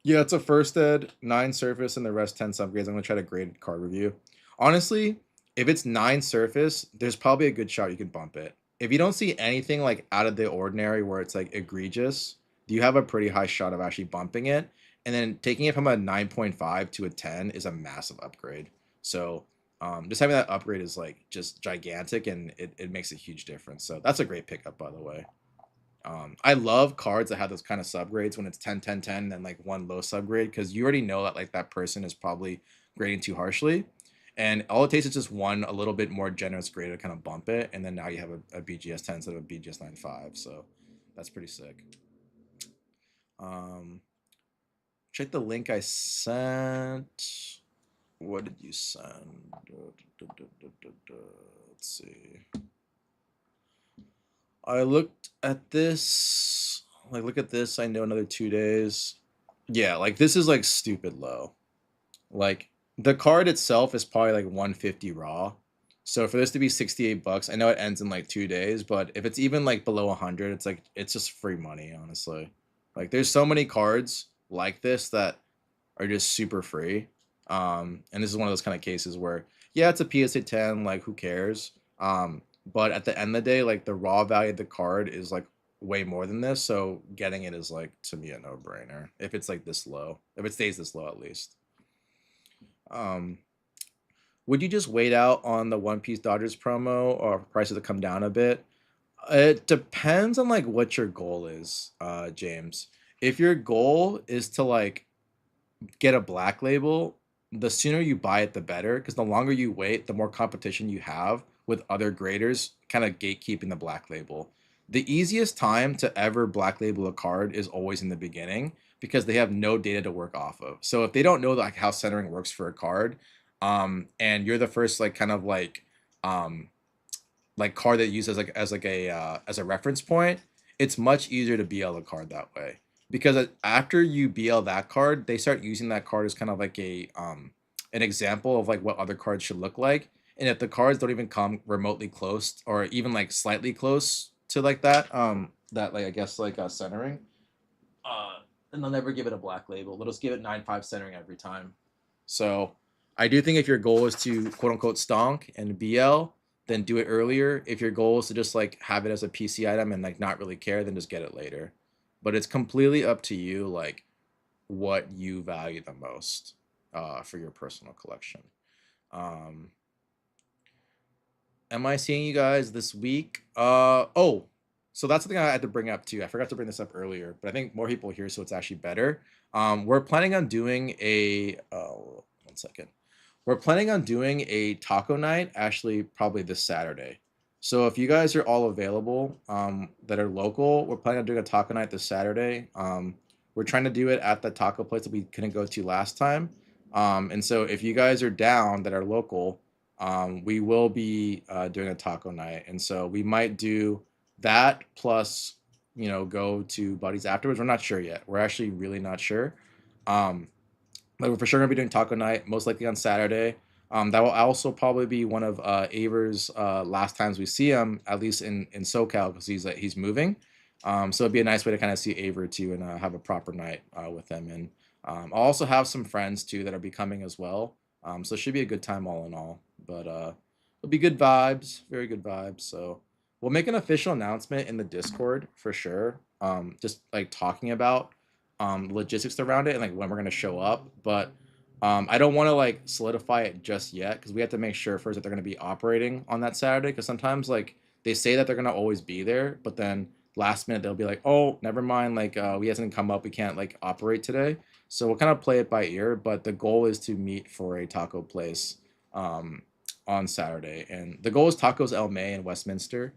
Yeah, it's a first ed, 9 surface, and the rest 10 subgrades. I'm gonna try to grade card review. Honestly, if it's 9 surface, there's probably a good shot you can bump it. If you don't see anything like out of the ordinary where it's like egregious, you have a pretty high shot of actually bumping it. And then taking it from a 9.5 to a 10 is a massive upgrade. So just having that upgrade is like just gigantic, and it makes a huge difference. So that's a great pickup, by the way. I love cards that have those kind of subgrades when it's 10, 10, 10, and then like one low subgrade, because you already know that like that person is probably grading too harshly. And all it takes is just one a little bit more generous grade to kind of bump it. And then now you have a BGS 10 instead of a BGS 9.5. So that's pretty sick. Check the link I sent. What did you send? Let's see. I looked at this. Like, look at this. I know another 2 days. Yeah, like this is like stupid low. Like the card itself is probably like 150 raw. So for this to be 68 bucks, I know it ends in like 2 days, but if it's even like below 100, it's like it's just free money, honestly. Like there's so many cards like this that are just super free. And this is one of those kind of cases where, yeah, it's a PSA 10, like who cares? But at the end of the day, like the raw value of the card is like way more than this. So getting it is like, to me, a no-brainer. If it's like this low, if it stays this low at least. Would you just wait out on the One Piece Dodgers promo or prices to come down a bit? It depends on like what your goal is, James. If your goal is to like get a black label, the sooner you buy it, the better, because the longer you wait, the more competition you have with other graders kind of gatekeeping the black label. The easiest time to ever black label a card is always in the beginning, because they have no data to work off of. So if they don't know like how centering works for a card, and you're the first like kind of like card that you use as a reference point, it's much easier to BL a card that way. Because after you BL that card, they start using that card as kind of like an example of like what other cards should look like. And if the cards don't even come remotely close or even like slightly close to like that, that like I guess like centering, then they'll never give it a black label. They'll just give it 9.5 centering every time. So I do think if your goal is to quote unquote stonk and BL, then do it earlier. If your goal is to just like have it as a PC item and like not really care, then just get it later. But it's completely up to you, like what you value the most for your personal collection. Am I seeing you guys this week? Oh, so that's the thing I had to bring up too. I forgot to bring this up earlier, but I think more people here, so it's actually better. We're planning on doing a 1 second. We're planning on doing a taco night, actually probably this Saturday. So if you guys are all available that are local, we're planning on doing a taco night this Saturday. We're trying to do it at the taco place that we couldn't go to last time. And so if you guys are down that are local, we will be doing a taco night. And so we might do that plus, you know, go to Buddy's afterwards. We're not sure yet. We're actually really not sure. But we're for sure gonna be doing taco night, most likely on Saturday. That will also probably be one of Aver's last times we see him, at least in SoCal, because he's moving. So it'd be a nice way to kind of see Aver too and have a proper night with him. And I'll also have some friends too that will be coming as well. So it should be a good time all in all. But it'll be good vibes, very good vibes. So we'll make an official announcement in the Discord for sure. Just like talking about logistics around it and like when we're gonna show up. But I don't want to like solidify it just yet, because we have to make sure first that they're going to be operating on that Saturday, because sometimes like they say that they're going to always be there, but then last minute they'll be like, oh, never mind, like we had something come up, we can't like operate today. So we'll kind of play it by ear, but the goal is to meet for a taco place on Saturday. And the goal is Tacos El May in Westminster.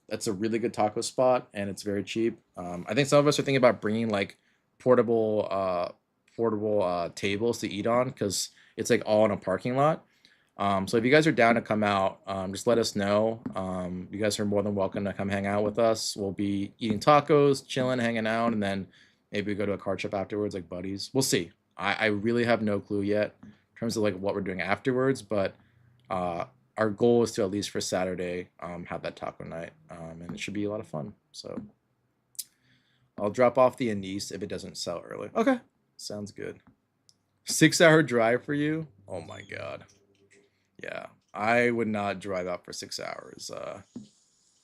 That's a really good taco spot and it's very cheap. I think some of us are thinking about bringing like portable portable tables to eat on because it's like all in a parking lot. So if you guys are down to come out, just let us know. You guys are more than welcome to come hang out with us. We'll be eating tacos, chilling, hanging out, and then maybe we go to a card shop afterwards, like buddies. We'll see. I really have no clue yet in terms of like what we're doing afterwards, but our goal is to at least for Saturday have that taco night, and it should be a lot of fun. So I'll drop off the anise if it doesn't sell early. Okay, sounds good. 6-hour drive for you? Oh my god. Yeah, I would not drive out for 6 hours.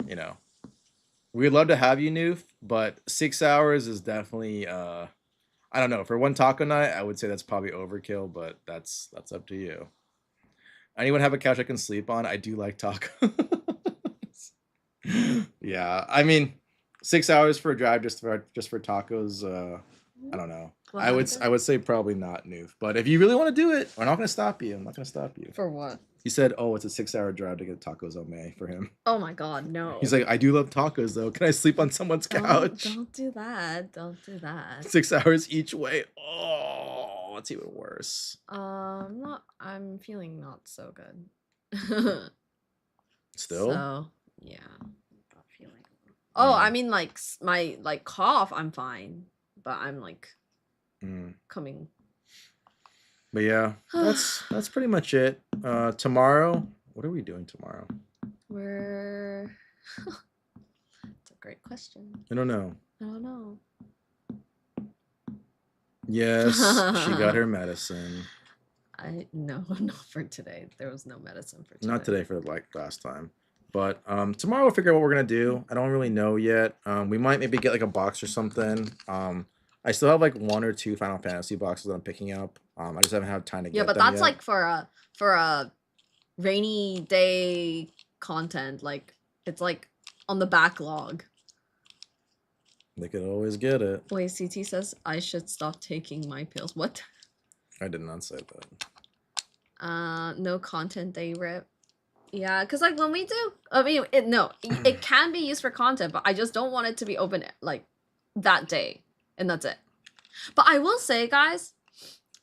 You know, we'd love to have you, Noof, but 6 hours is definitely I don't know. For one taco night, I would say that's probably overkill, but that's up to you. Anyone have a couch I can sleep on? I do like tacos. Yeah, I mean, 6 hours for a drive just for tacos. I don't know. What I would happened? say probably not, Noof. But if you really want to do it, we're not gonna stop you. I'm not gonna stop you. For what? He said, "Oh, it's a 6-hour drive to get tacos on May for him." Oh my god, no. He's like, "I do love tacos though. Can I sleep on someone's couch?" Don't do that. Don't do that. 6 hours each way. Oh, it's even worse. I'm feeling not so good. Still? So, yeah. Not feeling. Oh, Mm. I mean like my like cough, I'm fine, but I'm like Mm. coming. But yeah, that's pretty much it. Tomorrow, what are we doing tomorrow? We're It's a great question. I don't know. I don't know. Yes, she got her medicine. No, not for today. There was no medicine for today. Not today for like last time. But tomorrow we'll figure out what we're gonna do. I don't really know yet. We might maybe get like a box or something. I still have like 1 or 2 Final Fantasy boxes that I'm picking up. I just haven't had time to get Yeah, but them that's yet. like for a rainy day content. Like it's like on the backlog. They could always get it. Wait, CT says I should stop taking my pills. What? I did not say that. No content day rip. Yeah, because like when we do, I mean, it can be used for content, but I just don't want it to be open like that day, and that's it. But I will say, guys,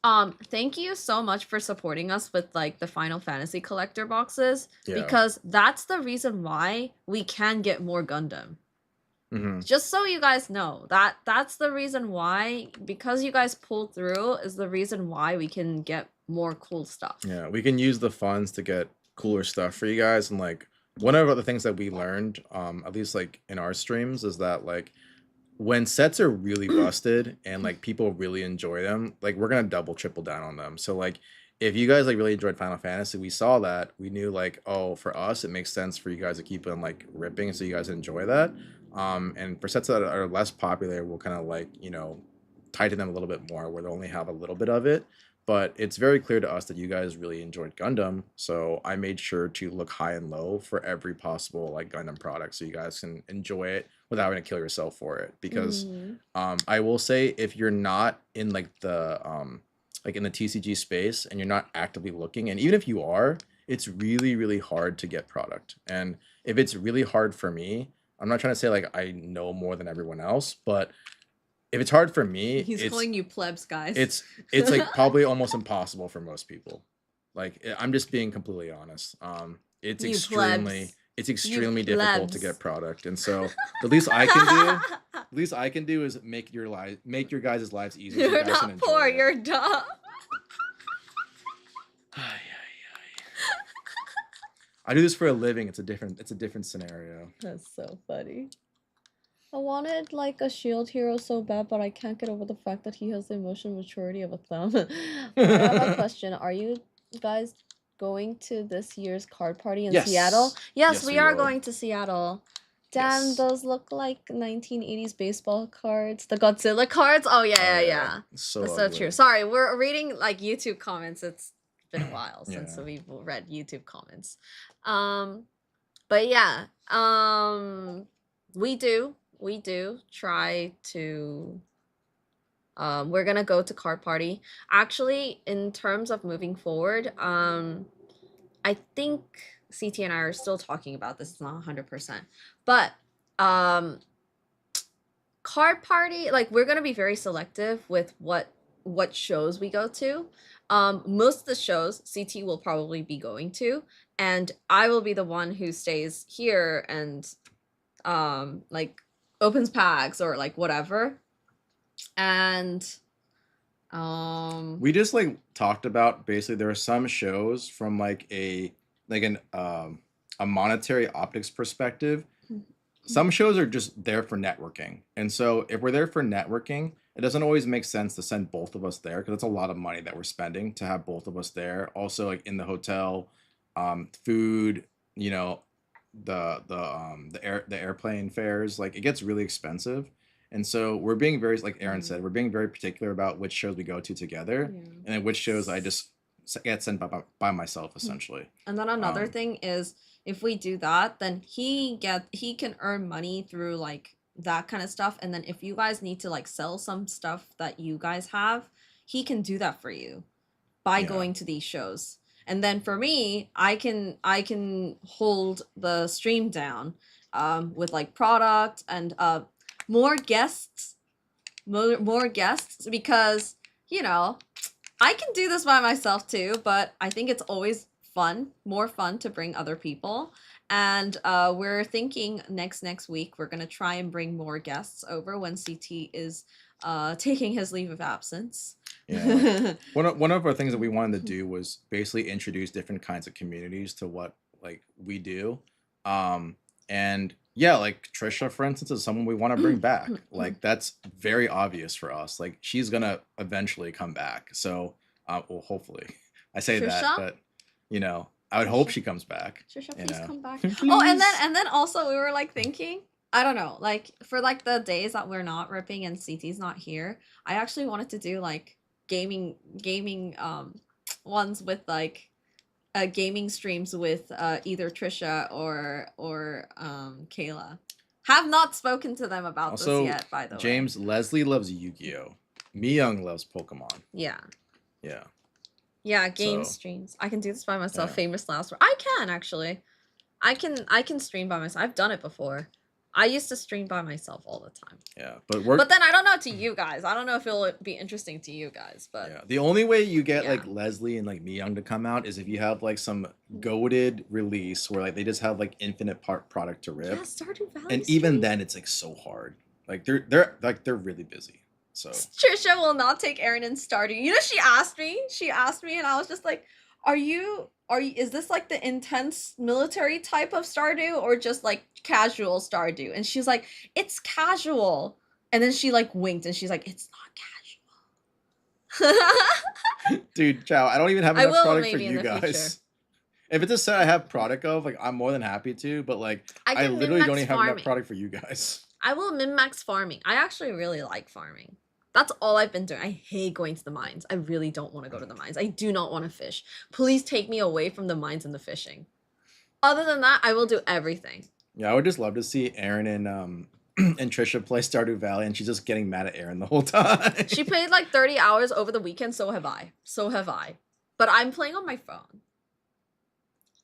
thank you so much for supporting us with like the Final Fantasy collector boxes, Yeah. because that's the reason why we can get more Gundam. Mm-hmm. Just so you guys know, that's the reason why, because you guys pulled through is the reason why we can get more cool stuff. Yeah, we can use the funds to get cooler stuff for you guys. And like one of the things that we learned, at least like in our streams, is that like when sets are really busted and like people really enjoy them, like we're gonna double triple down on them. So like if you guys like really enjoyed Final Fantasy, we saw that, we knew like, oh, for us it makes sense for you guys to keep on like ripping so you guys enjoy that. And for sets that are less popular, we'll kind of like, you know, tighten them a little bit more where they only have a little bit of it. But it's very clear to us that you guys really enjoyed Gundam, so I made sure to look high and low for every possible like Gundam product so you guys can enjoy it without having to kill yourself for it. Because I will say, if you're not in like the in the TCG space and you're not actively looking, and even if you are, it's really, really hard to get product. And if it's really hard for me, I'm not trying to say like I know more than everyone else, but if it's hard for me, He's calling you plebs, guys. it's like probably almost impossible for most people. Like I'm just being completely honest. It's You extremely plebs. it's extremely You difficult to plebs. get product, and so the least I can do is make your guys' lives easier. So you You're guys can not enjoy poor, it. you're dumb. I do this for a living. It's a different scenario. That's so funny. I wanted like a shield hero so bad, but I can't get over the fact that he has the emotional maturity of a thumb. I have a question. Are you guys going to this year's card party in Yes. Seattle? Yes, Yes, we we are will. going to Seattle. Damn, Yes. those look like 1980s baseball cards. The Godzilla cards? Oh, yeah. So That's so ugly. true. Sorry, we're reading like YouTube comments. It's been a while since Yeah. we've read YouTube comments. But yeah, we do try to. We're gonna go to card party. Actually, in terms of moving forward, I think CT and I are still talking about this. It's not 100%, but card party, like we're gonna be very selective with what what shows we go to. Most of the shows CT will probably be going to, and I will be the one who stays here and like opens packs or like whatever. And We just like talked about basically there are some shows from like a monetary optics perspective. Some shows are just there for networking. And so if we're there for networking, it doesn't always make sense to send both of us there because it's a lot of money that we're spending to have both of us there. Also, like in the hotel, food, you know, the airplane fares, like it gets really expensive. And so we're being very, like Aaron said, we're being very particular about which shows we go to together, Yeah. and then which shows I just get sent by myself essentially. And then another Um, thing is if we do that, then he can earn money through like that kind of stuff. And then if you guys need to like sell some stuff that you guys have, he can do that for you by Yeah. going to these shows. And then for me, I can hold the stream down with like product and more guests because you know I can do this by myself too, but I think it's always more fun to bring other people. And we're thinking next week we're gonna try and bring more guests over when CT is taking his leave of absence. Yeah. One of our things that we wanted to do was basically introduce different kinds of communities to what like we do. And yeah, like Trisha, for instance, is someone we want to bring back. Like that's very obvious for us. Like she's gonna eventually come back. So well, hopefully. I say that, Trisha? but you know, I would hope she comes back. Trisha, You please know. come back. Please. Oh, and then also we were like thinking, I don't know, like for like the days that we're not ripping and CT's not here, I actually wanted to do like gaming ones with like gaming streams with either Trisha or Kayla. Have not spoken to them about Also, this yet, by the way. James, Leslie loves Yu-Gi-Oh. Young loves Pokemon. Yeah. Yeah. Yeah, game So- streams. I can do this by myself. Yeah. Famous last word. I can actually. I can stream by myself. I've done it before. I used to stream by myself all the time. Yeah. But we're But then I don't know to you guys. I don't know if it'll be interesting to you guys, but yeah. The only way you get Yeah. like Leslie and like Young to come out is if you have like some goated release where like they just have like infinite product to rip. yeah, Stardew Valley. And even stream. then it's like so hard. Like they're really busy. So Trisha will not take Aaron and Stardew. You know, she asked me, and I was just like, "Are you? Is this like the intense military type of Stardew, or just like casual Stardew?" And she's like, "It's casual." And then she like winked, and she's like, "It's not casual." dude, Chow, I don't even have I enough will product for maybe in you the guys. future. If it's a set I have product of, like I'm more than happy to, but like I can literally don't min-max even have enough farming. product for you guys. I will min-max farming. I actually really like farming. That's all I've been doing. I hate going to the mines. I really don't want to go to the mines. I do not want to fish. Please take me away from the mines and the fishing. Other than that, I will do everything. Yeah, I would just love to see Aaron and and Trisha play Stardew Valley, and she's just getting mad at Aaron the whole time. She played like 30 hours over the weekend, so have I. So have I. But I'm playing on my phone.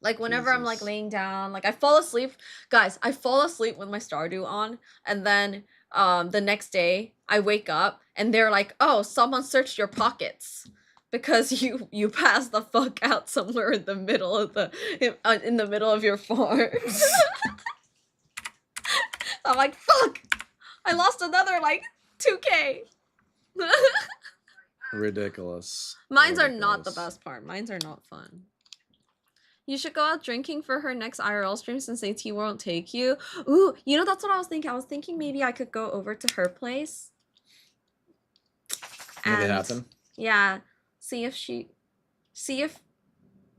Like whenever I'm like Jesus. laying down, like I fall asleep. Guys, I fall asleep with my Stardew on, and then the next day I wake up and they're like, "Oh, someone searched your pockets because you passed the fuck out somewhere in the middle of in the middle of your farm." I'm like, "Fuck. I lost another like 2K." Ridiculous. Mines are not the Ridiculous. best part. Mines are not fun. You should go out drinking for her next IRL stream since AT won't take you. Ooh, you know, that's what I was thinking. I was thinking maybe I could go over to her place. Make it And happen. yeah, see if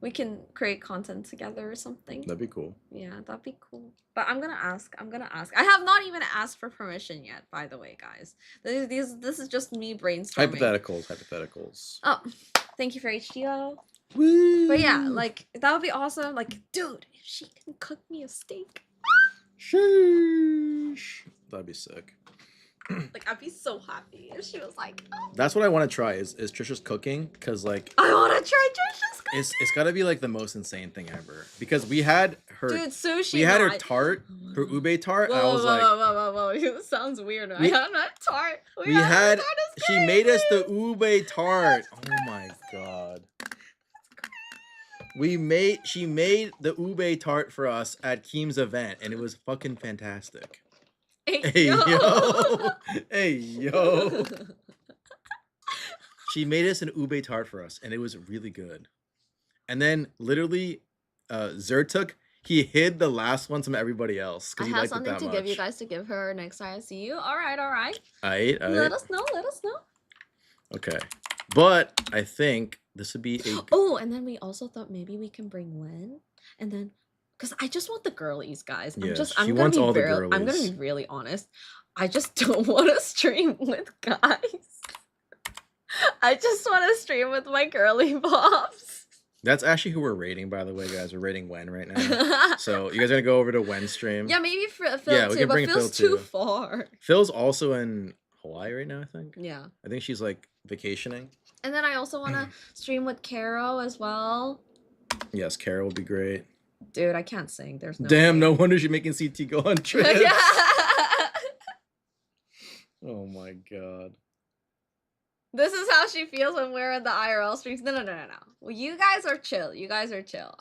we can create content together or something. That'd be cool. Yeah, that'd be cool. But I'm gonna ask. I have not even asked for permission yet, by the way, guys. This is just me brainstorming. Hypotheticals. Oh, thank you for HDO. Woo! But yeah, like that would be awesome. Like, dude, if she can cook me a steak. Sheesh. That'd be sick. Like, I'd be so happy if she was like, oh, That's what I want to try is Trisha's cooking, because like I want to try Trisha's cooking. it's got to be like the most insane thing ever, because we had her Dude, sushi. we had her night. tart, her ube tart, Whoa, and I was whoa, like, whoa. It sounds weird. I We- had a tart. we had tart is she made us the crazy. ube tart. That's Oh my god. She made the ube tart for us at Keem's event, and it was fucking fantastic. Hey yo. Hey yo. She made us an ube tart for us, and it was really good. And then literally, Zertuk, he hid the last one from everybody else I because he have liked it something that to much. give you guys to give her next time I see you. All right. Aight. Let us know. Okay. But I think this would be a Oh, and then we also thought maybe we can bring Wen, and then because I just want the girlies, guys. Yeah, I'm she gonna wants be all the I'm gonna girlies. be really honest. I just don't want to stream with guys. I just want to stream with my girly bobs. That's actually who we're rating, by the way, guys. We're rating Wen right now. So you guys are gonna go over to Wen's stream. Yeah, maybe Phil Yeah, we too, can but bring Phil's Phil too too. far. Phil's also in Hawaii right now, I think. Yeah. I think she's like vacationing. And then I also want to stream with Caro as well. Yes, Kara will be great. Dude, I can't sing. There's no Damn, way. no wonder she's making CT go on trips. Yeah. Oh my god. This is how she feels when we're in the IRL streams. No. Well, you guys are chill.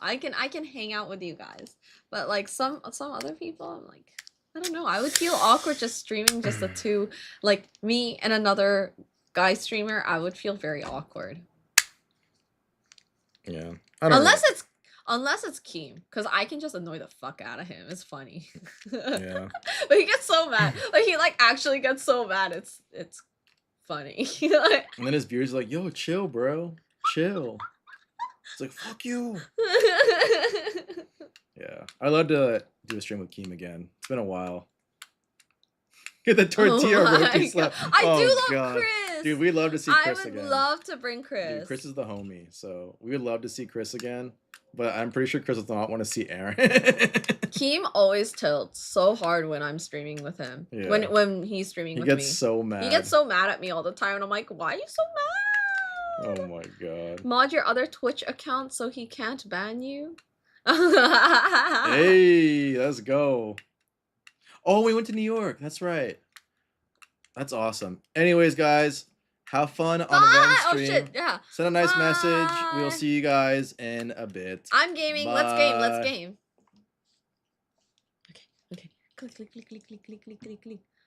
I can hang out with you guys. But like some other people, I'm like, I don't know. I would feel awkward just streaming just the two, like me and another guy streamer. I would feel very awkward. Yeah. I don't Unless it's Keem, because I can just annoy the fuck out of him. It's funny. know. Yeah. But he gets so mad. Like he like actually gets so mad. It's funny. Like- And then his viewers are like, yo, chill, bro. Chill. It's like, fuck you. Yeah. I'd love to do a stream with Keem again. It's been a while. Get the tortilla Oh my roti God. slap. I Oh, do love God. Chris. Dude, we'd love to see I Chris would again. love to bring Chris. Dude, Chris is the homie, so we would love to see Chris again. But I'm pretty sure Chris does not want to see Aaron. Keem always tilts so hard when I'm streaming with him. Yeah. When he's streaming He with gets me. so mad. He gets so mad at me all the time, and I'm like, why are you so mad? Oh my god. Mod your other Twitch account so he can't ban you. Hey, let's go. Oh, we went to New York. That's right. That's awesome. Anyways, guys, have fun on the Bye! Ren Oh stream. shit, yeah. Send a nice message. Bye. We'll see you guys in a bit. I'm gaming. Let's game. Let's Bye. game. Okay. Click.